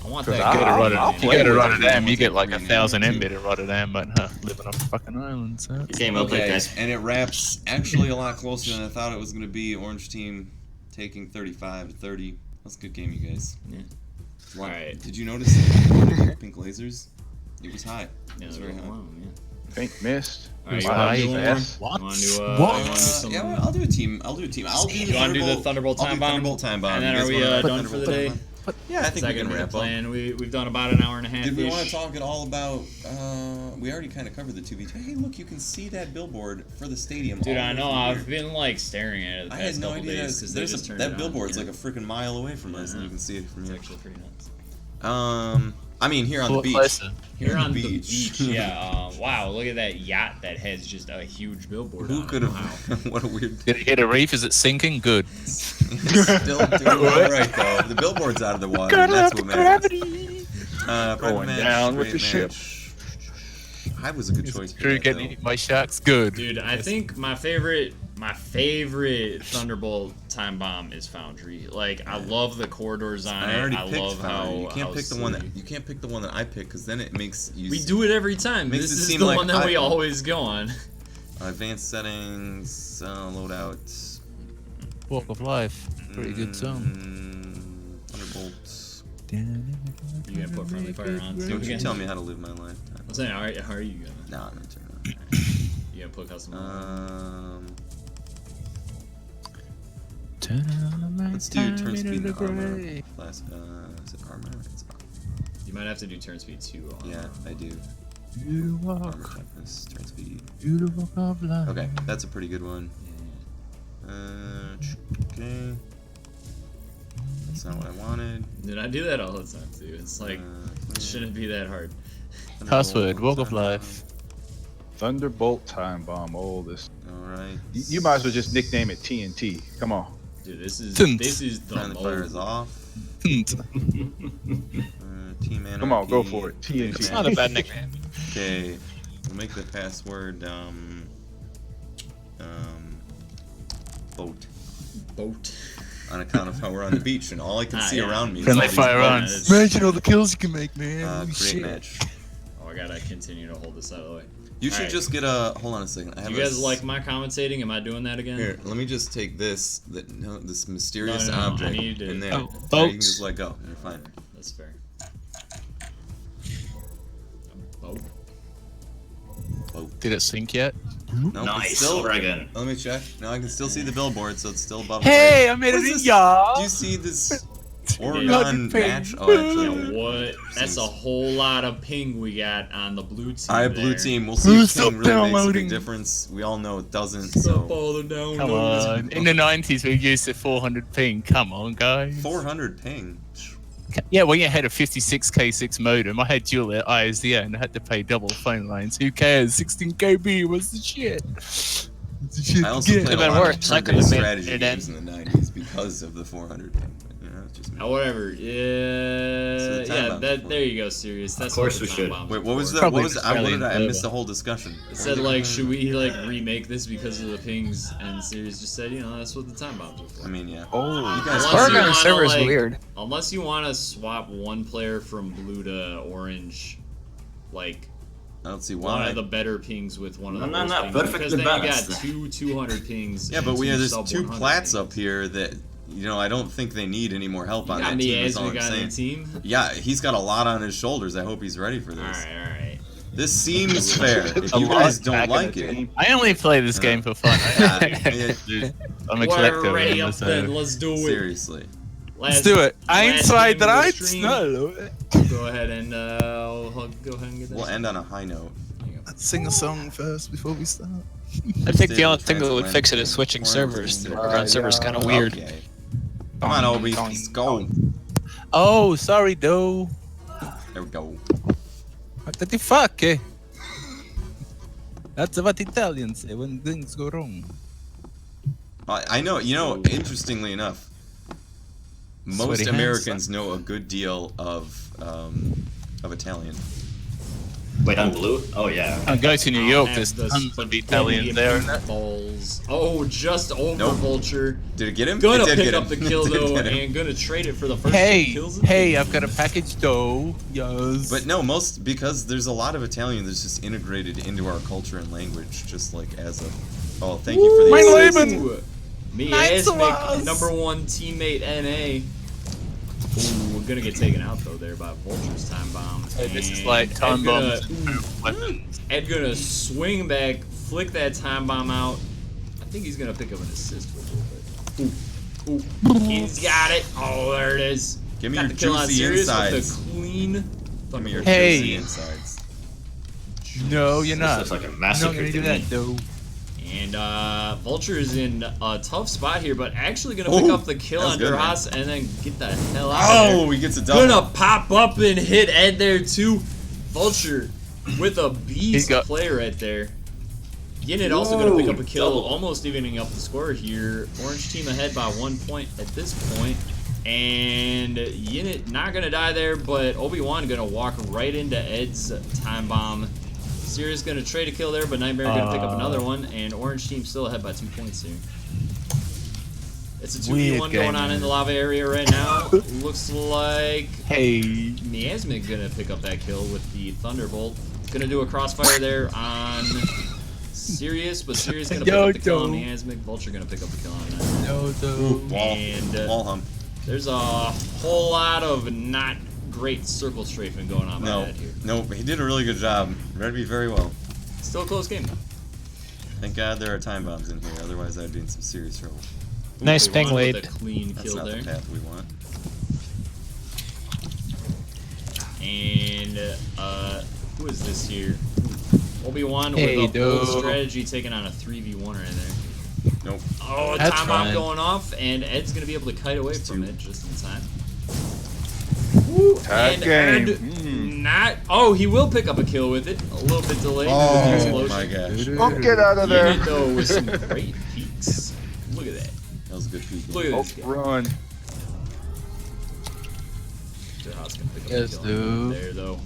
Speaker 2: I want
Speaker 4: 'Cause
Speaker 2: that.
Speaker 4: I'll-
Speaker 2: good
Speaker 4: I'll
Speaker 2: internet.
Speaker 6: You
Speaker 4: play
Speaker 6: go to
Speaker 4: with it.
Speaker 6: Rotterdam, you
Speaker 1: Once
Speaker 6: get like
Speaker 1: every
Speaker 6: 1,000
Speaker 1: now and
Speaker 6: Mbit at Rotterdam, but living on a fucking island, so.
Speaker 5: Game up like
Speaker 1: Okay,
Speaker 5: guys.
Speaker 1: and it wraps actually a lot closer than I thought it was going to be. Orange team taking 35-30. That's a good game, you guys.
Speaker 2: Yeah.
Speaker 1: Wow.
Speaker 2: Alright.
Speaker 1: Did you notice the pink lasers? It was high.
Speaker 2: Yeah,
Speaker 1: It was very high.
Speaker 4: Pink mist.
Speaker 2: Alright, you
Speaker 6: Wow,
Speaker 2: wanna do
Speaker 6: you
Speaker 2: one more?
Speaker 4: ass.
Speaker 6: What?
Speaker 2: You wanna do,
Speaker 6: What?
Speaker 2: you wanna do some,
Speaker 1: Yeah, well, I'll do a team. I'll do a team. I'll do
Speaker 2: You wanna do the Thunderbolt
Speaker 1: I'll do
Speaker 2: time bomb?
Speaker 1: Thunderbolt time bomb.
Speaker 2: And then
Speaker 1: You
Speaker 2: are
Speaker 1: guys
Speaker 2: we
Speaker 1: wanna
Speaker 2: done
Speaker 1: Thunderbolt
Speaker 2: for the
Speaker 1: time
Speaker 2: day?
Speaker 1: bomb? Yeah, I
Speaker 2: Is
Speaker 1: think
Speaker 2: that
Speaker 1: we
Speaker 2: gonna
Speaker 1: can
Speaker 2: be the
Speaker 1: wrap up.
Speaker 2: plan? We've done about an hour and a half.
Speaker 1: Did we want to talk at all about? We already kind of covered the 2v2. Hey, look, you can see that billboard for the stadium.
Speaker 2: Dude,
Speaker 1: all
Speaker 2: I
Speaker 1: the way
Speaker 2: know.
Speaker 1: from here.
Speaker 2: I've been like staring at it the
Speaker 1: I
Speaker 2: past
Speaker 1: had no
Speaker 2: couple
Speaker 1: idea
Speaker 2: days because they
Speaker 1: there's
Speaker 2: just turned
Speaker 1: that
Speaker 2: it on.
Speaker 1: billboard's
Speaker 2: Yeah.
Speaker 1: like a freaking mile away from us, and you can see it from here.
Speaker 2: It's actually pretty nuts.
Speaker 1: I mean, here on the
Speaker 6: Pull it
Speaker 1: beach.
Speaker 6: closer.
Speaker 2: Here on the
Speaker 1: beach.
Speaker 2: beach, yeah. Wow, look at that yacht that has just a huge billboard
Speaker 1: Who
Speaker 2: on
Speaker 1: could
Speaker 2: it.
Speaker 1: have? What a weird.
Speaker 6: Did it hit a reef? Is it sinking? Good.
Speaker 1: Still doing all right though. The billboard's out of the water. And that's what matters. Private
Speaker 4: Going
Speaker 1: match,
Speaker 4: down with
Speaker 1: straight
Speaker 4: the ship.
Speaker 1: match. High was a good choice. for
Speaker 6: True,
Speaker 1: that,
Speaker 6: getting
Speaker 1: though.
Speaker 6: eaten by sharks? Good.
Speaker 2: Dude, I think my favorite My favorite Thunderbolt time bomb is Foundry. Like, I love the corridors on
Speaker 1: I
Speaker 2: it.
Speaker 1: already
Speaker 2: I
Speaker 1: picked
Speaker 2: love
Speaker 1: Foundry.
Speaker 2: how
Speaker 1: You can't
Speaker 2: how
Speaker 1: pick the one that
Speaker 2: silly-
Speaker 1: you can't pick the one that I pick because then it makes you.
Speaker 2: We do it every time.
Speaker 1: Makes
Speaker 2: This
Speaker 1: it
Speaker 2: is
Speaker 1: seem
Speaker 2: the
Speaker 1: like
Speaker 2: one that we
Speaker 1: I-
Speaker 2: always go on.
Speaker 1: Advanced settings, loadout.
Speaker 6: Walk of Life. Pretty good song.
Speaker 1: Thunderbolts.
Speaker 2: You gonna put friendly fire on too
Speaker 1: Don't you
Speaker 2: again?
Speaker 1: tell me how to live my life.
Speaker 2: I'm saying, how are you gonna?
Speaker 1: Nah, I'm gonna turn it
Speaker 2: You gonna put custom?
Speaker 1: on. Let's do turn speed and armor. Class, is it armor? It's armor.
Speaker 2: You might have to do turn speed too.
Speaker 1: Yeah, I do.
Speaker 6: You
Speaker 1: Armor
Speaker 6: walk,
Speaker 1: toughness, turn speed.
Speaker 6: you walk of life.
Speaker 1: Okay, that's a pretty good one. Okay. That's not what I wanted.
Speaker 2: Dude, I do that all the time too. It's like, it shouldn't be that hard.
Speaker 6: Password, Walk of Life.
Speaker 4: Thunderbolt time bomb. Oh, this.
Speaker 1: Alright.
Speaker 4: You might as well just nickname it TNT. Come on.
Speaker 2: Dude, this is
Speaker 6: Tunt.
Speaker 2: the
Speaker 1: Friendly fire
Speaker 2: mode.
Speaker 1: is off. Team anarchy.
Speaker 4: Come on, go for it. TNT.
Speaker 3: It's not a bad nickname.
Speaker 1: Okay, we'll make the password boat
Speaker 2: Boat.
Speaker 1: on account of how we're on the beach and all I can see
Speaker 2: yeah.
Speaker 1: around me is
Speaker 6: Friendly
Speaker 1: all these
Speaker 6: fire on.
Speaker 1: boats.
Speaker 6: Imagine all the kills you can make, man. Holy
Speaker 1: Create
Speaker 6: shit.
Speaker 1: match.
Speaker 2: Oh, I gotta continue to hold this out of the way.
Speaker 1: You should
Speaker 2: Alright.
Speaker 1: just get a. Hold on a second. I have
Speaker 2: You guys like my commentating? Am I doing that again?
Speaker 1: Here, let me just take this. This mysterious
Speaker 2: No, I
Speaker 1: object
Speaker 2: need to-
Speaker 1: in there.
Speaker 6: Oh,
Speaker 1: There, you can
Speaker 6: boats.
Speaker 1: just let go. You're fine.
Speaker 2: That's fair. A boat.
Speaker 1: Boat.
Speaker 6: Did it sink yet?
Speaker 1: No, it's
Speaker 5: Nice,
Speaker 1: still.
Speaker 5: Oregon.
Speaker 1: Let me check. No, I can still see the billboard, so it's still above.
Speaker 6: Hey, I made
Speaker 1: What
Speaker 6: it
Speaker 1: is
Speaker 6: in,
Speaker 1: this?
Speaker 6: y'all.
Speaker 1: Do you see this Oregon
Speaker 6: 100 ping.
Speaker 1: match? Oh, actually.
Speaker 2: Yeah, what? That's a whole lot of ping we got on the blue team.
Speaker 1: I have blue
Speaker 2: there.
Speaker 1: team. We'll see if
Speaker 6: Stop
Speaker 1: ping really makes a
Speaker 6: downloading.
Speaker 1: big difference. We all know it doesn't.
Speaker 2: Stop
Speaker 1: So
Speaker 2: all the downloads.
Speaker 6: Come on. In the 90s, we used the 400 ping. Come on, guys.
Speaker 1: 400 ping.
Speaker 6: Yeah, well, you had a 56K6 modem. I had dual ISDN. I had to pay double phone lines. Who cares? 16 KB was the shit. It's the shit
Speaker 1: I
Speaker 6: to
Speaker 1: also
Speaker 6: get.
Speaker 1: played a
Speaker 3: Could've been
Speaker 1: lot
Speaker 3: worse.
Speaker 1: of
Speaker 3: I
Speaker 1: turn-based
Speaker 3: could've made
Speaker 1: strategy
Speaker 3: it
Speaker 1: games in the 90s because of the 400 ping. But, you know, it's just me.
Speaker 2: Oh, whatever. Yeah,
Speaker 1: So the time
Speaker 2: yeah.
Speaker 1: bomb's
Speaker 2: That
Speaker 1: for-
Speaker 2: there you go. Serious. That's
Speaker 5: Of course
Speaker 2: what
Speaker 5: we
Speaker 2: the
Speaker 5: should.
Speaker 2: time bombs
Speaker 1: Wait,
Speaker 2: are
Speaker 1: what was
Speaker 2: for.
Speaker 1: that?
Speaker 6: Probably
Speaker 1: What was I
Speaker 6: fairly
Speaker 1: I missed
Speaker 6: clever.
Speaker 1: the whole discussion.
Speaker 2: It said like, should we like remake this because of the pings? And Sirius just said, you know, that's what the time bombs are for.
Speaker 1: I mean, yeah.
Speaker 4: Oh,
Speaker 1: You guys
Speaker 2: Unless
Speaker 3: Oregon
Speaker 2: you wanna,
Speaker 3: server is
Speaker 2: like-
Speaker 3: weird.
Speaker 2: Unless you want to swap one player from blue to orange, like
Speaker 1: I don't see
Speaker 2: one
Speaker 1: why.
Speaker 2: of the better pings with one of the
Speaker 5: No,
Speaker 2: worst
Speaker 5: no,
Speaker 2: pings,
Speaker 5: perfectly
Speaker 2: because then you got
Speaker 5: balanced.
Speaker 2: two 200 pings.
Speaker 1: Yeah,
Speaker 2: and
Speaker 1: but we
Speaker 2: two
Speaker 1: have there's
Speaker 2: sub
Speaker 1: two
Speaker 2: 100
Speaker 1: plats
Speaker 2: pings.
Speaker 1: up here that I don't think they need any more help on
Speaker 2: You got
Speaker 1: that
Speaker 2: any
Speaker 1: team. That's all
Speaker 2: Asmic
Speaker 1: I'm
Speaker 2: on your
Speaker 1: saying.
Speaker 2: team?
Speaker 1: Yeah, he's got a lot on his shoulders. I hope he's ready for
Speaker 2: All
Speaker 1: this.
Speaker 2: right, all right.
Speaker 1: This seems fair. If
Speaker 4: A
Speaker 1: you
Speaker 4: lot
Speaker 1: guys don't
Speaker 4: back in
Speaker 1: like
Speaker 4: the
Speaker 1: it,
Speaker 4: team.
Speaker 6: I only play this game for fun.
Speaker 1: yeah,
Speaker 6: I'm a collector.
Speaker 2: We're ready
Speaker 6: remember,
Speaker 2: up
Speaker 6: so-
Speaker 2: then. Let's do it.
Speaker 1: seriously.
Speaker 6: Let's do it.
Speaker 2: last
Speaker 6: Einside
Speaker 2: game of the
Speaker 6: right?
Speaker 2: stream.
Speaker 6: No.
Speaker 2: Go ahead and I'll go ahead and get this.
Speaker 1: We'll end on a high note.
Speaker 6: Let's sing a song first before we start.
Speaker 3: I think the
Speaker 1: Stable
Speaker 3: only thing that would fix it is switching servers. The Oregon server is kind of weird.
Speaker 1: Okay. Come on, Obi, let's go.
Speaker 6: Oh, sorry, though.
Speaker 1: There we go.
Speaker 6: What the fuck, eh? That's what Italians say when things go wrong.
Speaker 1: I know. You know, interestingly enough, most
Speaker 6: Sweaty hands.
Speaker 1: Americans know a good deal of Italian.
Speaker 5: Wait, I'm blue? Oh, yeah.
Speaker 6: I go to New York,
Speaker 2: Have
Speaker 6: there's
Speaker 2: the
Speaker 6: tons of
Speaker 2: spaghetti
Speaker 6: Italians there.
Speaker 2: meatballs. Oh, just over
Speaker 1: Nope.
Speaker 2: Vulture.
Speaker 1: Did it get him?
Speaker 2: Gonna
Speaker 1: It did
Speaker 2: pick
Speaker 1: get
Speaker 2: up
Speaker 1: him.
Speaker 2: the kill
Speaker 1: It did
Speaker 2: though,
Speaker 1: get him.
Speaker 2: and gonna trade it for the first
Speaker 6: Hey,
Speaker 2: two kills. in
Speaker 6: hey,
Speaker 2: the
Speaker 6: I've got a
Speaker 2: game.
Speaker 6: package though. Yes.
Speaker 1: But no, because there's a lot of Italian that's just integrated into our culture and language, just like as a. Oh, thank you for the
Speaker 6: Mein
Speaker 1: assist.
Speaker 6: Leben.
Speaker 2: Ooh, me
Speaker 6: Nice
Speaker 2: Asmic,
Speaker 6: was.
Speaker 2: number one teammate NA. Ooh, we're gonna get taken out though there by Vulture's time bomb.
Speaker 6: Hey, this is
Speaker 2: And
Speaker 6: like time
Speaker 2: Ed gonna-
Speaker 6: bombs. Weapons.
Speaker 2: Ed gonna swing back, flick that time bomb out. I think he's gonna pick up an assist with it. Ooh, ooh. He's got it. Oh, there it is.
Speaker 1: Give me
Speaker 2: Got
Speaker 1: your
Speaker 2: the kill on
Speaker 1: juicy
Speaker 2: Sirius
Speaker 1: insides.
Speaker 2: with the clean.
Speaker 1: Give me your
Speaker 6: Hey.
Speaker 1: juicy insides.
Speaker 6: No, you're
Speaker 5: This
Speaker 6: not.
Speaker 5: looks like a
Speaker 6: You're not
Speaker 5: massacre
Speaker 6: gonna
Speaker 5: to
Speaker 6: do
Speaker 5: me.
Speaker 6: that though.
Speaker 2: And Vulture is in a tough spot here, but actually gonna pick
Speaker 1: Oh,
Speaker 2: up the kill
Speaker 1: that was
Speaker 2: on
Speaker 1: good, man.
Speaker 2: Durhas and then get the hell out of there.
Speaker 1: Oh, he gets a double.
Speaker 2: Gonna pop up and hit Ed there too. Vulture with a beast
Speaker 6: got-
Speaker 2: play right there. Yinit also gonna pick up a kill,
Speaker 5: double.
Speaker 2: almost evening up the score here. Orange team ahead by 1 point at this point. And Yinit not gonna die there, but Obi-Wan gonna walk right into Ed's time bomb. Sirius gonna trade a kill there, but Nightmare gonna pick up another one, and Orange Team still ahead by 2 points here. It's a 2v1 going on in the lava area right now. Looks like Miasmic gonna pick up that kill with the Thunderbolt. Gonna do a crossfire there on Sirius, but Sirius gonna pick up the kill on Miasmic. Vulture gonna pick up the kill on that. And
Speaker 1: wall hump.
Speaker 2: there's a whole lot of not great circle strafing going on by that here.
Speaker 1: Nope, he did a really good job. Read me very well.
Speaker 2: Still a close game though.
Speaker 1: Thank God there are time bombs in here, otherwise I'd be in some serious trouble.
Speaker 3: Nice ping
Speaker 2: With
Speaker 3: lead.
Speaker 2: a clean
Speaker 1: That's
Speaker 2: kill
Speaker 1: not
Speaker 2: there.
Speaker 1: the path we want.
Speaker 2: And who is this here? Obi-Wan
Speaker 3: Hey,
Speaker 2: with a full
Speaker 3: dude.
Speaker 2: strategy taking on a 3v1 right there.
Speaker 1: Nope.
Speaker 2: Oh, a
Speaker 3: That's
Speaker 2: time bomb
Speaker 3: fine.
Speaker 2: going off, and Ed's gonna be able to kite away from it just in time.
Speaker 4: Tag
Speaker 2: And
Speaker 4: game.
Speaker 2: Ed not. Oh, he will pick up a kill with it. A little bit delayed with the
Speaker 1: Oh
Speaker 2: explosion.
Speaker 1: my gosh.
Speaker 4: Oh, get out of there.
Speaker 2: Unit, though, with some great peaks. Look at that.
Speaker 1: That was a good peek.
Speaker 2: Look at
Speaker 4: Oh,
Speaker 2: this guy.
Speaker 4: run.
Speaker 2: House can pick up
Speaker 3: Yes,
Speaker 2: the kill
Speaker 3: dude.
Speaker 2: there, though.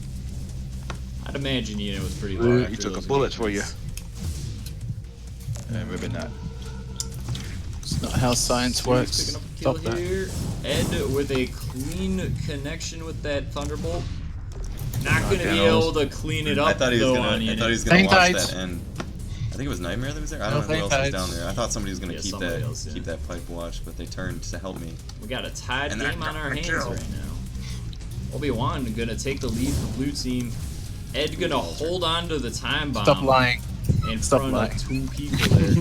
Speaker 2: I'd imagine Unit was pretty low.
Speaker 4: He
Speaker 2: after
Speaker 4: took a
Speaker 2: those
Speaker 4: bullet for you.
Speaker 2: engagements.
Speaker 4: Maybe not.
Speaker 3: It's not how science
Speaker 2: Picking
Speaker 3: works.
Speaker 2: up a kill
Speaker 3: Stop that.
Speaker 2: here. Ed with a clean connection with that Thunderbolt. Not gonna be able to clean it up
Speaker 1: I thought he was
Speaker 2: though
Speaker 1: gonna.
Speaker 2: on
Speaker 1: I
Speaker 2: Unit.
Speaker 1: thought he was gonna
Speaker 3: Hang
Speaker 1: watch
Speaker 3: tight.
Speaker 1: that end. I think it was Nightmare that was there. I
Speaker 3: No,
Speaker 1: don't know who
Speaker 3: hang
Speaker 1: else was
Speaker 3: tight.
Speaker 1: down there. I thought somebody was gonna
Speaker 2: Yeah,
Speaker 1: keep
Speaker 2: somebody
Speaker 1: that
Speaker 2: else, yeah.
Speaker 1: keep that pipe watch, but they turned to help me.
Speaker 2: We got a tied
Speaker 1: And that
Speaker 2: game on our
Speaker 1: got
Speaker 2: hands
Speaker 1: killed.
Speaker 2: right now. Obi-Wan gonna take the lead for blue team. Ed gonna hold on to the time bomb.
Speaker 3: Stop lying.
Speaker 2: In
Speaker 3: Stop
Speaker 2: front
Speaker 3: lying.
Speaker 2: of 2 people there.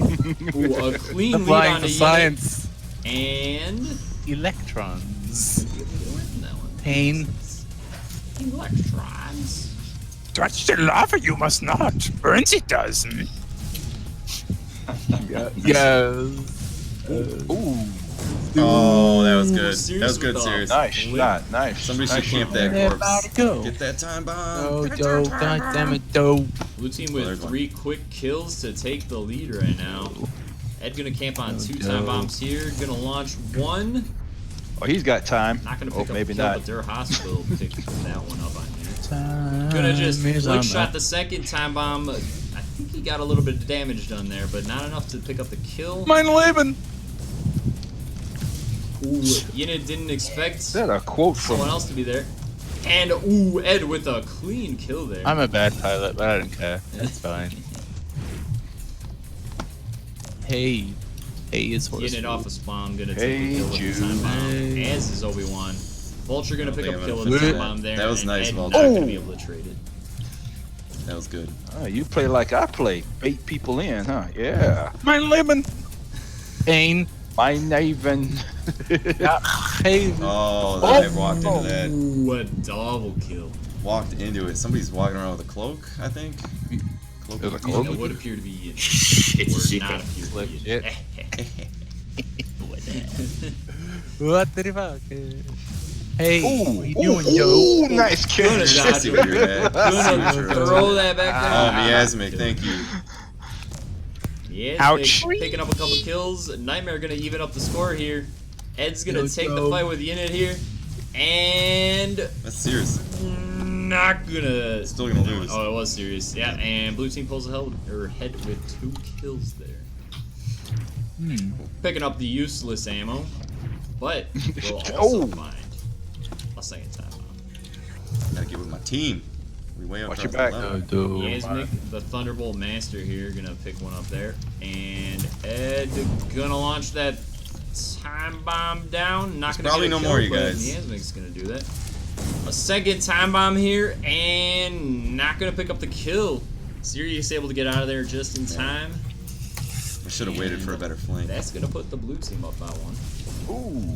Speaker 2: Ooh, a clean
Speaker 3: Stop
Speaker 2: lead
Speaker 3: lying
Speaker 2: on
Speaker 3: for
Speaker 2: the
Speaker 3: science.
Speaker 2: Unit. And
Speaker 3: Electrons.
Speaker 2: you'll be able to win that one.
Speaker 3: Pain.
Speaker 2: Electrons.
Speaker 6: Touch the lava, you must not. Burns it does.
Speaker 3: Yes.
Speaker 4: Ooh,
Speaker 1: Oh, that was good.
Speaker 2: Sirius
Speaker 1: That was good,
Speaker 2: with the
Speaker 1: serious.
Speaker 4: nice
Speaker 2: Flip.
Speaker 4: shot, nice.
Speaker 1: Somebody should
Speaker 4: nice
Speaker 1: camp
Speaker 4: shot.
Speaker 1: that
Speaker 3: Everybody
Speaker 1: corpse.
Speaker 3: go.
Speaker 1: Get that time bomb.
Speaker 3: Oh,
Speaker 1: Get
Speaker 3: dope.
Speaker 1: that time
Speaker 3: God damn
Speaker 1: bomb.
Speaker 3: it, dope.
Speaker 2: Blue team
Speaker 1: there's
Speaker 2: with
Speaker 1: one.
Speaker 2: 3 quick kills to take the lead right now. Ed gonna camp on 2 time
Speaker 3: dope.
Speaker 2: bombs here. Gonna launch 1.
Speaker 4: Oh, he's got time.
Speaker 2: Not gonna
Speaker 4: Oh,
Speaker 2: pick up
Speaker 4: maybe
Speaker 2: the kill,
Speaker 4: not.
Speaker 2: but their hospital picked that one up on here.
Speaker 3: Time
Speaker 2: Gonna just
Speaker 3: is
Speaker 2: flick
Speaker 3: on
Speaker 2: shot
Speaker 3: my-
Speaker 2: the second time bomb. I think he got a little bit of damage done there, but not enough to pick up the kill.
Speaker 6: Mein Leben.
Speaker 2: Ooh, Unit didn't expect
Speaker 4: Is that a quote from?
Speaker 2: someone else to be there. And ooh, Ed with a clean kill there.
Speaker 3: I'm a bad pilot, but I don't care. It's fine. Hey. Hey is horse.
Speaker 2: Unit off of spawn, gonna take
Speaker 4: Hey,
Speaker 2: a kill with the time bomb.
Speaker 3: Jude.
Speaker 2: As is Obi-Wan. Vulture gonna
Speaker 1: Oh,
Speaker 2: pick
Speaker 1: they
Speaker 2: up a
Speaker 1: have
Speaker 2: kill
Speaker 1: an
Speaker 2: with the time
Speaker 1: effect.
Speaker 2: bomb there.
Speaker 1: That was
Speaker 2: and
Speaker 1: nice,
Speaker 2: Ed
Speaker 1: Vulture.
Speaker 2: not gonna be able to trade it.
Speaker 1: That was good.
Speaker 4: Oh, you play like I play. Bait people in, huh? Yeah.
Speaker 6: Mein Leben.
Speaker 3: Pain.
Speaker 4: My Naven.
Speaker 3: Yeah. Hey.
Speaker 1: Oh, I walked into that.
Speaker 2: Ooh, a double kill.
Speaker 1: Walked into it. Somebody's walking around with a cloak, I think. Cloak.
Speaker 4: There's a cloak?
Speaker 2: It would appear to be Unit.
Speaker 5: It's a
Speaker 2: Or
Speaker 5: secret.
Speaker 2: not appear to be
Speaker 3: Legit.
Speaker 2: Unit.
Speaker 3: What the fuck? Hey.
Speaker 4: Ooh,
Speaker 3: what you doing, yo?
Speaker 4: ooh, nice
Speaker 2: Gonna
Speaker 4: catch.
Speaker 2: dodge
Speaker 1: See
Speaker 2: it.
Speaker 1: where you're at.
Speaker 2: Gonna
Speaker 1: See what you're
Speaker 2: throw
Speaker 1: at.
Speaker 2: that back
Speaker 1: Oh,
Speaker 2: there.
Speaker 1: Miasmic, thank you.
Speaker 2: Yeah,
Speaker 6: Ouch.
Speaker 2: picking up a couple kills. Nightmare gonna even up the score here. Ed's gonna
Speaker 3: Let's
Speaker 2: take the
Speaker 3: go.
Speaker 2: fight with Unit here. And
Speaker 1: That's serious.
Speaker 2: not gonna.
Speaker 1: Still gonna lose.
Speaker 2: Oh, it was serious. Yeah, and blue team pulls ahead with 2 kills there. Picking up the useless ammo, but we'll also
Speaker 4: Oh.
Speaker 2: find a second time bomb.
Speaker 1: Gotta get with my team. We way up
Speaker 4: Watch
Speaker 1: top
Speaker 4: your back.
Speaker 1: level.
Speaker 2: Yasmic, the Thunderbolt Master here, gonna pick one up there. And Ed gonna launch that time bomb down. Not gonna
Speaker 1: probably
Speaker 2: get a
Speaker 1: no
Speaker 2: kill,
Speaker 1: more, you
Speaker 2: but
Speaker 1: guys.
Speaker 2: Yasmic's gonna do that. A second time bomb here, and not gonna pick up the kill. Sirius able to get out of there just in time.
Speaker 1: I should have waited for a better flank.
Speaker 2: That's gonna put the blue team up by 1.
Speaker 4: Ooh.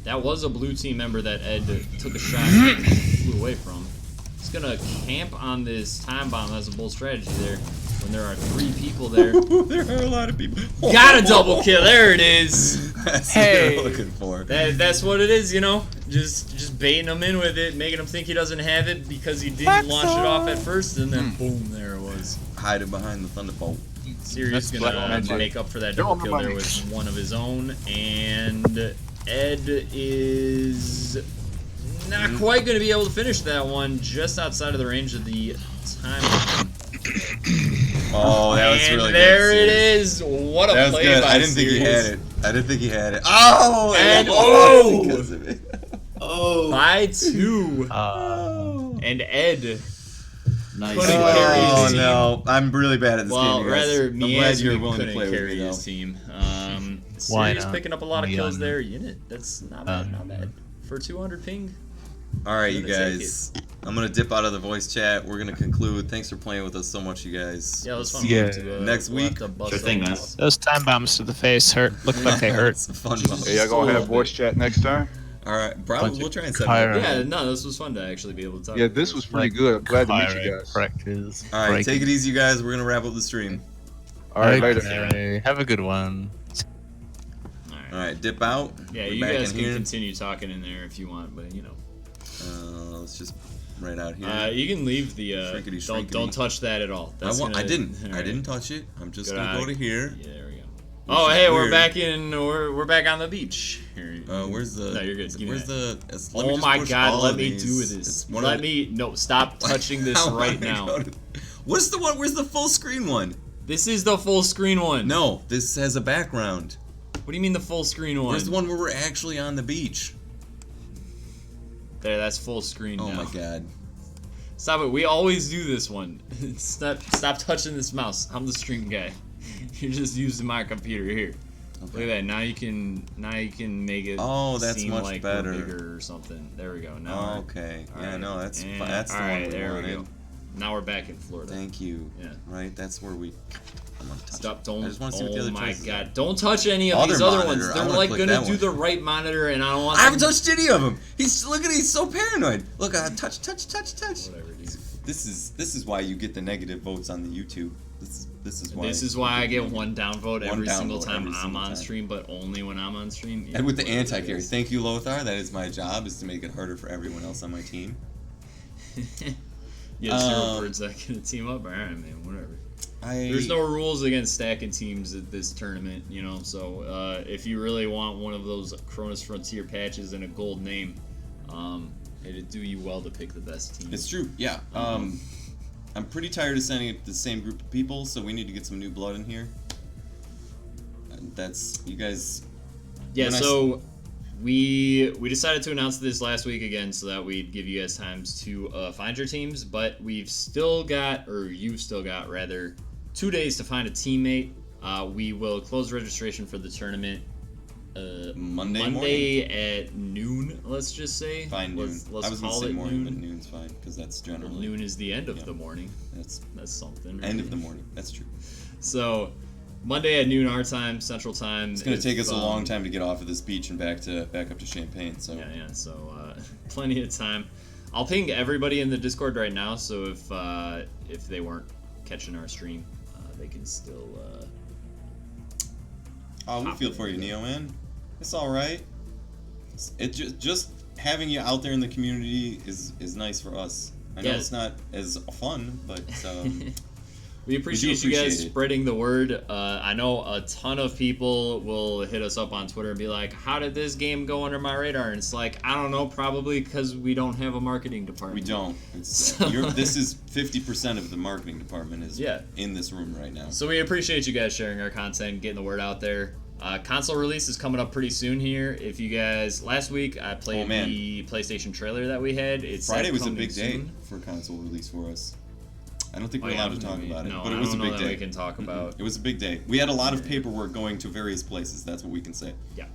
Speaker 2: That was a blue team member that Ed took a shot and flew away from. He's gonna camp on this time bomb. That's a bold strategy there. When there are 3 people there.
Speaker 1: There are a lot of people.
Speaker 2: Got a double kill. There it is.
Speaker 1: That's
Speaker 3: Hey.
Speaker 1: what I'm looking for.
Speaker 2: That's what it is, you know. Just baiting him in with it, making him think he doesn't have it because he didn't launch it off at first, and then boom, there it was.
Speaker 1: Hiding behind the thunderbolt.
Speaker 2: Sirius
Speaker 3: That's
Speaker 2: gonna
Speaker 3: black magic.
Speaker 2: make up for that double kill there with one of his own, and Ed is not quite gonna be able to finish that one. Just outside of the range of the time bomb.
Speaker 1: Oh, that was
Speaker 2: And
Speaker 1: really
Speaker 2: there
Speaker 1: good.
Speaker 2: it is. What a
Speaker 1: That was
Speaker 2: play
Speaker 1: good.
Speaker 2: by
Speaker 1: I didn't think he
Speaker 2: Sirius.
Speaker 1: had it. I didn't think he had it. Oh!
Speaker 2: And
Speaker 1: oh! Because of it.
Speaker 5: Oh.
Speaker 2: By 2.
Speaker 1: Oh.
Speaker 2: And Ed.
Speaker 5: Nice.
Speaker 2: Couldn't carry his
Speaker 1: Oh
Speaker 2: team.
Speaker 1: no, I'm really bad at this
Speaker 2: Well,
Speaker 1: game, you guys.
Speaker 2: rather
Speaker 1: I'm
Speaker 2: me
Speaker 1: glad
Speaker 2: as
Speaker 1: you're
Speaker 2: me
Speaker 1: willing to
Speaker 2: couldn't
Speaker 1: play with
Speaker 2: carry
Speaker 1: me, though.
Speaker 2: this team.
Speaker 6: Why
Speaker 2: Sirius
Speaker 6: not?
Speaker 2: picking up a lot of
Speaker 6: Me
Speaker 2: kills
Speaker 6: on.
Speaker 2: there. Unit, that's not bad, not bad. For 200 ping.
Speaker 1: All right, you
Speaker 2: I'm gonna take
Speaker 1: guys. I'm gonna dip out of the voice chat. We're gonna conclude. Thanks for playing with us so much, you guys.
Speaker 2: Yeah, it was fun.
Speaker 6: Yeah.
Speaker 1: Next
Speaker 2: we'll have
Speaker 1: week.
Speaker 2: to bust
Speaker 5: Sure thing,
Speaker 2: up.
Speaker 5: man.
Speaker 3: Those time bombs to the face hurt. Look like they hurt.
Speaker 1: It's a fun one.
Speaker 4: Hey, y'all gonna have voice chat next time?
Speaker 1: All right, probably
Speaker 6: Bunch
Speaker 1: we'll
Speaker 6: of
Speaker 1: try and set it up.
Speaker 6: Kyra.
Speaker 2: Yeah, no, this was fun to actually be able to talk.
Speaker 4: Yeah,
Speaker 2: about
Speaker 4: this was pretty
Speaker 6: Like
Speaker 4: good. I'm glad to meet you
Speaker 6: Kyra
Speaker 4: guys.
Speaker 6: Practice.
Speaker 1: All right, take it easy, you guys. We're gonna wrap up the stream.
Speaker 4: All right, later.
Speaker 6: Okay, have a good one.
Speaker 1: All right, dip out.
Speaker 2: Yeah,
Speaker 1: We're
Speaker 2: you
Speaker 1: back
Speaker 2: guys
Speaker 1: in
Speaker 2: can
Speaker 1: here.
Speaker 2: continue talking in there if you want, but you know.
Speaker 1: Let's just right out here.
Speaker 2: You can leave the.
Speaker 1: Shrinkity,
Speaker 2: don't
Speaker 1: shrinkity.
Speaker 2: touch that at all. That's
Speaker 1: I
Speaker 2: gonna-
Speaker 1: didn't.
Speaker 2: all
Speaker 1: I
Speaker 2: right.
Speaker 1: didn't touch it. I'm just
Speaker 2: Good
Speaker 1: gonna go
Speaker 2: eye.
Speaker 1: to here.
Speaker 2: Yeah, there we go.
Speaker 1: Which
Speaker 2: Oh,
Speaker 1: is
Speaker 2: hey, we're
Speaker 1: weird.
Speaker 2: back in. We're back on the beach. Here.
Speaker 1: Where's the?
Speaker 2: No, you're good. Give me
Speaker 1: Where's
Speaker 2: that.
Speaker 1: the? Let me
Speaker 2: Oh
Speaker 1: just
Speaker 2: my
Speaker 1: push
Speaker 2: God!
Speaker 1: all
Speaker 2: Let
Speaker 1: of
Speaker 2: me
Speaker 1: these.
Speaker 2: do
Speaker 1: It's
Speaker 2: this.
Speaker 1: one
Speaker 2: Let
Speaker 1: of the-
Speaker 2: me. No, stop touching this
Speaker 1: How
Speaker 2: right
Speaker 1: am I
Speaker 2: now.
Speaker 1: going to- What's the one? Where's the full screen one?
Speaker 2: This is the full screen one.
Speaker 1: No, this has a background.
Speaker 2: What do you mean the full screen one?
Speaker 1: Where's the one where we're actually on the beach?
Speaker 2: There, that's full screen
Speaker 1: Oh
Speaker 2: now.
Speaker 1: my God.
Speaker 2: Stop it. We always do this one. Stop touching this mouse. I'm the stream guy. You're just using my computer here. Look at that. Now you can make it
Speaker 1: Oh, that's
Speaker 2: seem
Speaker 1: much
Speaker 2: like
Speaker 1: better.
Speaker 2: we're bigger or something. There we go. Now
Speaker 1: Oh,
Speaker 2: we're-
Speaker 1: okay.
Speaker 2: all
Speaker 1: Yeah,
Speaker 2: right.
Speaker 1: no, that's
Speaker 2: And-
Speaker 1: that's the
Speaker 2: all
Speaker 1: one
Speaker 2: right,
Speaker 1: we
Speaker 2: there
Speaker 1: wanted.
Speaker 2: we go. Now we're back in Florida.
Speaker 1: Thank you.
Speaker 2: Yeah.
Speaker 1: Right, that's where we. I'm gonna touch
Speaker 2: Stop!
Speaker 1: it.
Speaker 2: Don't.
Speaker 1: I just want to see what the
Speaker 2: Oh
Speaker 1: other
Speaker 2: my
Speaker 1: choices
Speaker 2: God!
Speaker 1: are.
Speaker 2: Don't touch any of
Speaker 1: Other
Speaker 2: these other
Speaker 1: monitor,
Speaker 2: ones.
Speaker 1: I
Speaker 2: They're
Speaker 1: wanna
Speaker 2: like
Speaker 1: click
Speaker 2: gonna
Speaker 1: that
Speaker 2: do
Speaker 1: one.
Speaker 2: the right monitor, and I don't want.
Speaker 1: I haven't
Speaker 2: them-
Speaker 1: touched any of them. Look at he's so paranoid. Look, touch.
Speaker 2: Whatever, dude.
Speaker 1: This is why you get the negative votes on the YouTube. This is why.
Speaker 2: This is why I get one downvote
Speaker 1: One
Speaker 2: every single
Speaker 1: downvote
Speaker 2: time
Speaker 1: every
Speaker 2: I'm
Speaker 1: single
Speaker 2: on
Speaker 1: time.
Speaker 2: stream, but only when I'm on stream. Yeah,
Speaker 1: And with the
Speaker 2: whatever it
Speaker 1: anti-carry.
Speaker 2: is.
Speaker 1: Thank you, Lothar. That is my job, is to make it harder for everyone else on my team.
Speaker 2: Yeah, Surfbird's not gonna team up. Alright, man, whatever. There's no rules against stacking teams at this tournament, you know. So if you really want one of those Cronus Frontier patches and a gold name, it'd do you well to pick the best team.
Speaker 1: It's true. Yeah. I'm pretty tired of sending it to the same group of people, so we need to get some new blood in here. And that's you guys.
Speaker 2: Yeah,
Speaker 1: when I
Speaker 2: so we decided to announce this last week again so that we'd give you guys times to find your teams, but you've still got 2 days to find a teammate. We will close registration for the tournament
Speaker 1: Monday
Speaker 2: at noon, let's just say.
Speaker 1: Fine, noon.
Speaker 2: Let's
Speaker 1: I was gonna
Speaker 2: call
Speaker 1: say
Speaker 2: it
Speaker 1: morning, but
Speaker 2: noon.
Speaker 1: noon's fine because that's
Speaker 2: Well,
Speaker 1: generally
Speaker 2: noon is the end of
Speaker 1: Yeah.
Speaker 2: the morning.
Speaker 1: that's
Speaker 2: That's something.
Speaker 1: end
Speaker 2: right?
Speaker 1: of the morning. That's true.
Speaker 2: So Monday at noon our time, Central Time.
Speaker 1: It's gonna
Speaker 2: if,
Speaker 1: take us a long time to get off of this beach and back up to Champagne. So
Speaker 2: Yeah. So plenty of time. I'll ping everybody in the Discord right now. So if they weren't catching our stream, they can still.
Speaker 1: we feel for you, Neo man. It's all right. It just having you out there in the community is nice for us. I know
Speaker 2: Yeah.
Speaker 1: it's not as fun, but
Speaker 2: We appreciate you
Speaker 1: appreciate
Speaker 2: guys
Speaker 1: it.
Speaker 2: spreading the word. I know a ton of people will hit us up on Twitter and be like, "How did this game go under my radar?" And it's like, I don't know, probably because we don't have a marketing department.
Speaker 1: we don't. It's,
Speaker 2: So-
Speaker 1: this is 50% of the marketing department is
Speaker 2: Yeah.
Speaker 1: in this room right now.
Speaker 2: So we appreciate you guys sharing our content, getting the word out there. Console release is coming up pretty soon here. If you guys, last week I played
Speaker 1: man.
Speaker 2: the PlayStation trailer that we had. It's
Speaker 1: Friday was a
Speaker 2: coming
Speaker 1: big day
Speaker 2: soon.
Speaker 1: for console release for us. I don't think
Speaker 2: Oh,
Speaker 1: we're
Speaker 2: yeah,
Speaker 1: allowed to talk
Speaker 2: maybe.
Speaker 1: about it,
Speaker 2: No,
Speaker 1: but it
Speaker 2: I
Speaker 1: was a
Speaker 2: don't know
Speaker 1: big
Speaker 2: that
Speaker 1: day.
Speaker 2: we can talk about.
Speaker 1: It was a big day. We had a lot of paperwork going to various places. That's what we can say.
Speaker 2: Yeah,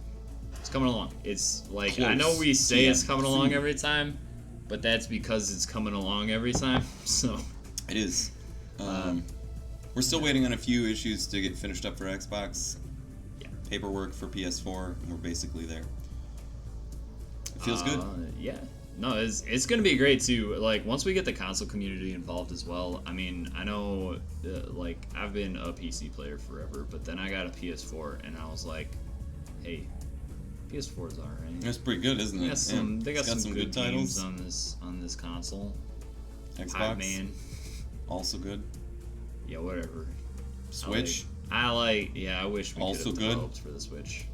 Speaker 2: it's coming along. It's like I
Speaker 1: Close.
Speaker 2: know we say
Speaker 1: Yeah,
Speaker 2: it's coming along
Speaker 1: soon.
Speaker 2: every time, but that's because it's coming along every time. So
Speaker 1: It is. We're still waiting on a few issues to get finished up for Xbox.
Speaker 2: Yeah.
Speaker 1: Paperwork for PS4, and we're basically there. It feels good.
Speaker 2: Yeah. No, it's gonna be great too. Like once we get the console community involved as well. I mean, I know, like I've been a PC player forever, but then I got a PS4, and I was like, hey, PS4 is alright.
Speaker 1: It's pretty good, isn't it?
Speaker 2: They got
Speaker 1: It's
Speaker 2: some good
Speaker 1: titles.
Speaker 2: games on this console.
Speaker 1: Xbox,
Speaker 2: Man,
Speaker 1: also good.
Speaker 2: yeah, whatever.
Speaker 1: Switch,
Speaker 2: I wish we
Speaker 1: Also
Speaker 2: could have
Speaker 1: good.
Speaker 2: developed for the Switch,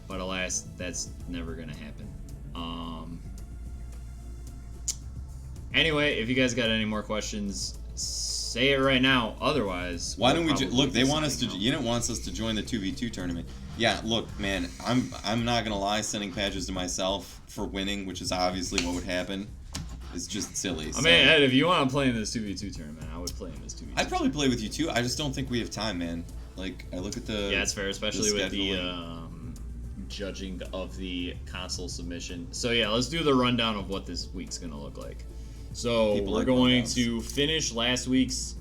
Speaker 2: but alas, that's never gonna happen. Anyway, if you guys got any more questions, say it right now. Otherwise,
Speaker 1: Why don't we
Speaker 2: probably
Speaker 1: look? They
Speaker 2: do
Speaker 1: want us to.
Speaker 2: something
Speaker 1: You didn't want us to join the 2v2 tournament. Yeah, look, man. I'm not gonna lie. Sending patches to myself for winning, which is obviously what would happen, is just silly.
Speaker 2: I mean, Ed, if you want to play in this 2v2 tournament, I would play in this 2v2.
Speaker 1: I'd probably play with you too. I just don't think we have time, man. Like, I look at the.
Speaker 2: Yeah, it's fair, especially with the
Speaker 1: scheduling.
Speaker 2: judging of the console submission. So yeah, let's do the rundown of what this week's gonna look like. So
Speaker 1: People
Speaker 2: we're
Speaker 1: like
Speaker 2: going
Speaker 1: rundowns.
Speaker 2: to finish last week's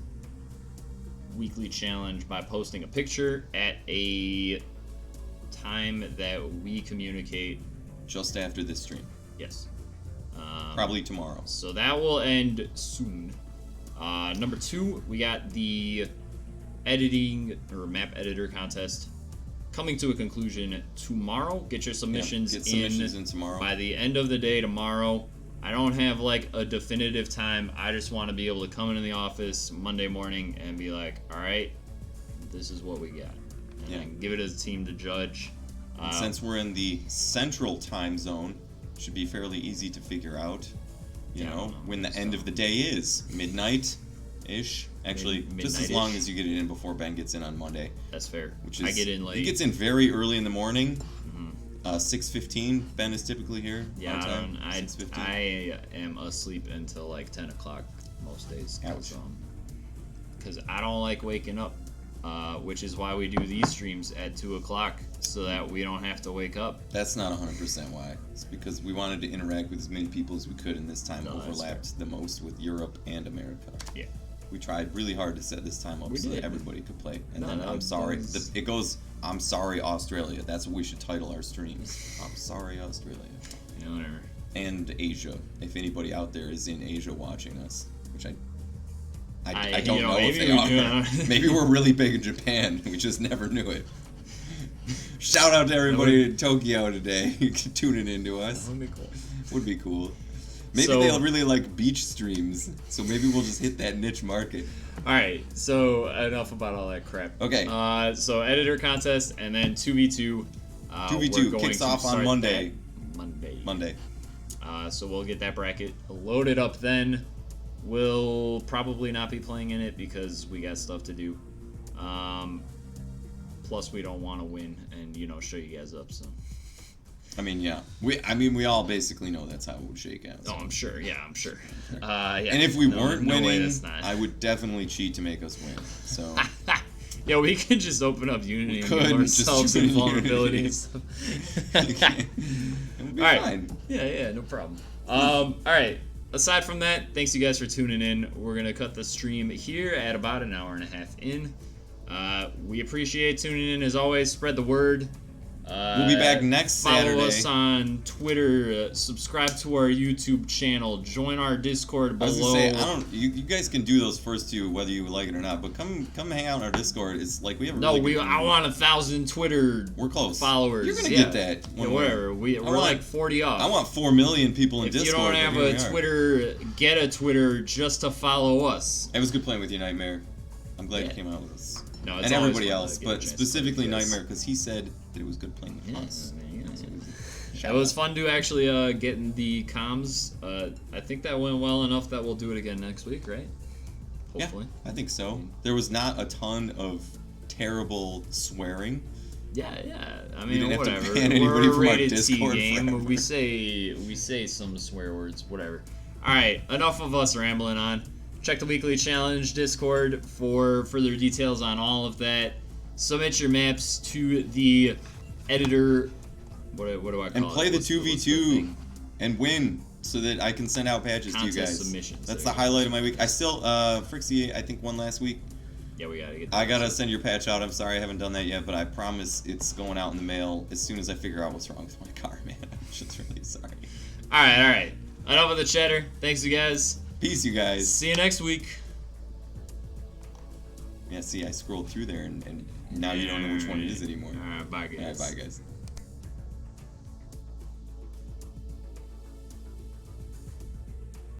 Speaker 2: weekly challenge by posting a picture at a time that we communicate.
Speaker 1: Just after this stream,
Speaker 2: Yes.
Speaker 1: probably tomorrow.
Speaker 2: So that will end soon. Number 2, we got the editing or map editor contest coming to a conclusion tomorrow. Get your submissions,
Speaker 1: get submissions in tomorrow.
Speaker 2: by the end of the day tomorrow. I don't have like a definitive time. I just want to be able to come into the office Monday morning and be like, all right, this is what we got. And
Speaker 1: Yeah.
Speaker 2: then give it as a team to judge.
Speaker 1: And since we're in the central time zone, it should be fairly easy to figure out. You
Speaker 2: Yeah, I
Speaker 1: know,
Speaker 2: don't know.
Speaker 1: when the end of the day is midnight-ish. Actually, just as long
Speaker 2: midnight-ish.
Speaker 1: as you get it in before Ben gets in on Monday,
Speaker 2: That's fair.
Speaker 1: which is
Speaker 2: I get in late.
Speaker 1: He gets in very early in the morning. 6:15. Ben is typically here.
Speaker 2: Yeah,
Speaker 1: on time.
Speaker 2: I
Speaker 1: 6:15.
Speaker 2: am asleep until like 10 o'clock most days.
Speaker 1: Ouch.
Speaker 2: Because I don't like waking up, which is why we do these streams at 2 o'clock so that we don't have to wake up.
Speaker 1: That's not 100% why. It's because we wanted to interact with as many people as we could, and this time
Speaker 2: No, that's
Speaker 1: overlapped the most with Europe and America.
Speaker 2: Yeah.
Speaker 1: We tried really hard to set this time up
Speaker 2: We
Speaker 1: so that
Speaker 2: did.
Speaker 1: everybody could play. And
Speaker 2: No,
Speaker 1: then
Speaker 2: that
Speaker 1: I'm sorry.
Speaker 2: was-
Speaker 1: It goes, I'm sorry, Australia. That's what we should title our streams. I'm sorry, Australia.
Speaker 2: You know, whatever.
Speaker 1: And Asia. If anybody out there is in Asia watching us, which I
Speaker 2: I-
Speaker 1: don't
Speaker 2: you know,
Speaker 1: know if
Speaker 2: maybe
Speaker 1: they
Speaker 2: we
Speaker 1: are.
Speaker 2: do.
Speaker 1: Maybe we're really big in Japan. We just never knew it. Shout out to everybody in Tokyo today tuning into us.
Speaker 2: That would be cool.
Speaker 1: Would be cool. Maybe
Speaker 2: So-
Speaker 1: they'll really like beach streams, so maybe we'll just hit that niche market.
Speaker 2: Alright, so enough about all that crap.
Speaker 1: Okay.
Speaker 2: So editor contest and then 2v2.
Speaker 1: 2v2
Speaker 2: we're going
Speaker 1: kicks
Speaker 2: to
Speaker 1: off on
Speaker 2: start
Speaker 1: Monday.
Speaker 2: that
Speaker 1: Monday.
Speaker 2: So we'll get that bracket loaded up then. We'll probably not be playing in it because we got stuff to do. Plus, we don't want to win and, you know, show you guys up. So.
Speaker 1: I mean, yeah. We all basically know that's how it would shake out.
Speaker 2: Oh, I'm sure. Yeah, I'm sure. Yeah.
Speaker 1: And if we weren't
Speaker 2: no way
Speaker 1: winning,
Speaker 2: that's not.
Speaker 1: I would definitely cheat to make us win. So
Speaker 2: Yeah, we could just open up Unity and
Speaker 1: could
Speaker 2: give
Speaker 1: just
Speaker 2: ourselves some
Speaker 1: join
Speaker 2: vulnerability
Speaker 1: Unity.
Speaker 2: and stuff.
Speaker 1: it would be
Speaker 2: All right.
Speaker 1: fine.
Speaker 2: Yeah, no problem. All right. Aside from that, thanks you guys for tuning in. We're gonna cut the stream here at about an hour and a half in. We appreciate tuning in as always. Spread the word.
Speaker 1: We'll be back next Saturday.
Speaker 2: Follow us on Twitter. Subscribe to our YouTube channel. Join our Discord
Speaker 1: I was
Speaker 2: below.
Speaker 1: gonna say, I don't. You guys can do those first two, whether you like it or not. But come hang out in our Discord. It's like we have. A
Speaker 2: No,
Speaker 1: really good
Speaker 2: I want 1,000 Twitter
Speaker 1: We're close.
Speaker 2: followers.
Speaker 1: You're gonna
Speaker 2: Yeah.
Speaker 1: get that.
Speaker 2: Yeah,
Speaker 1: one way.
Speaker 2: whatever. We're
Speaker 1: want-
Speaker 2: like 40 off.
Speaker 1: I want 4 million people in
Speaker 2: if
Speaker 1: Discord.
Speaker 2: you don't have
Speaker 1: but here we
Speaker 2: a
Speaker 1: are.
Speaker 2: Twitter, get a Twitter just to follow us.
Speaker 1: It was good playing with you, Nightmare. I'm glad
Speaker 2: Yeah.
Speaker 1: you came out with us.
Speaker 2: No, it's
Speaker 1: And
Speaker 2: always
Speaker 1: everybody
Speaker 2: fun to
Speaker 1: else,
Speaker 2: get a
Speaker 1: but
Speaker 2: chance to
Speaker 1: specifically
Speaker 2: play with you guys.
Speaker 1: Nightmare, because he said that it was good playing with
Speaker 2: Yeah,
Speaker 1: us.
Speaker 2: yeah.
Speaker 1: So,
Speaker 2: It was fun to actually get in the comms. I think that went well enough that we'll do it again next week, right? Hopefully.
Speaker 1: Yeah, I think so. There was not a ton of terrible swearing.
Speaker 2: Yeah. I
Speaker 1: We didn't
Speaker 2: mean,
Speaker 1: have to
Speaker 2: whatever.
Speaker 1: ban anybody
Speaker 2: We're a
Speaker 1: from our
Speaker 2: rated T
Speaker 1: Discord
Speaker 2: game.
Speaker 1: forever.
Speaker 2: We say some swear words. Whatever. All right. Enough of us rambling on. Check the weekly challenge Discord for further details on all of that. Submit your maps to the editor. What do I call it?
Speaker 1: And play the
Speaker 2: What's the
Speaker 1: 2v2
Speaker 2: thing?
Speaker 1: and win so that I can send out patches to you
Speaker 2: Contest
Speaker 1: guys.
Speaker 2: submissions,
Speaker 1: That's
Speaker 2: there
Speaker 1: the
Speaker 2: you go.
Speaker 1: highlight of my week. I still, Frixie, I think won last week.
Speaker 2: Yeah, we gotta get.
Speaker 1: I gotta send your patch out. I'm sorry I haven't done that yet, but I promise it's going out in the mail as soon as I figure out what's wrong with my car, man. I'm just really sorry.
Speaker 2: All right. Enough of the chatter. Thanks, you guys.
Speaker 1: Peace, you guys.
Speaker 2: See you next week.
Speaker 1: Yeah, see, I scrolled through there and now you don't know which one it is anymore.
Speaker 2: All right, bye, guys.
Speaker 1: All right, bye, guys.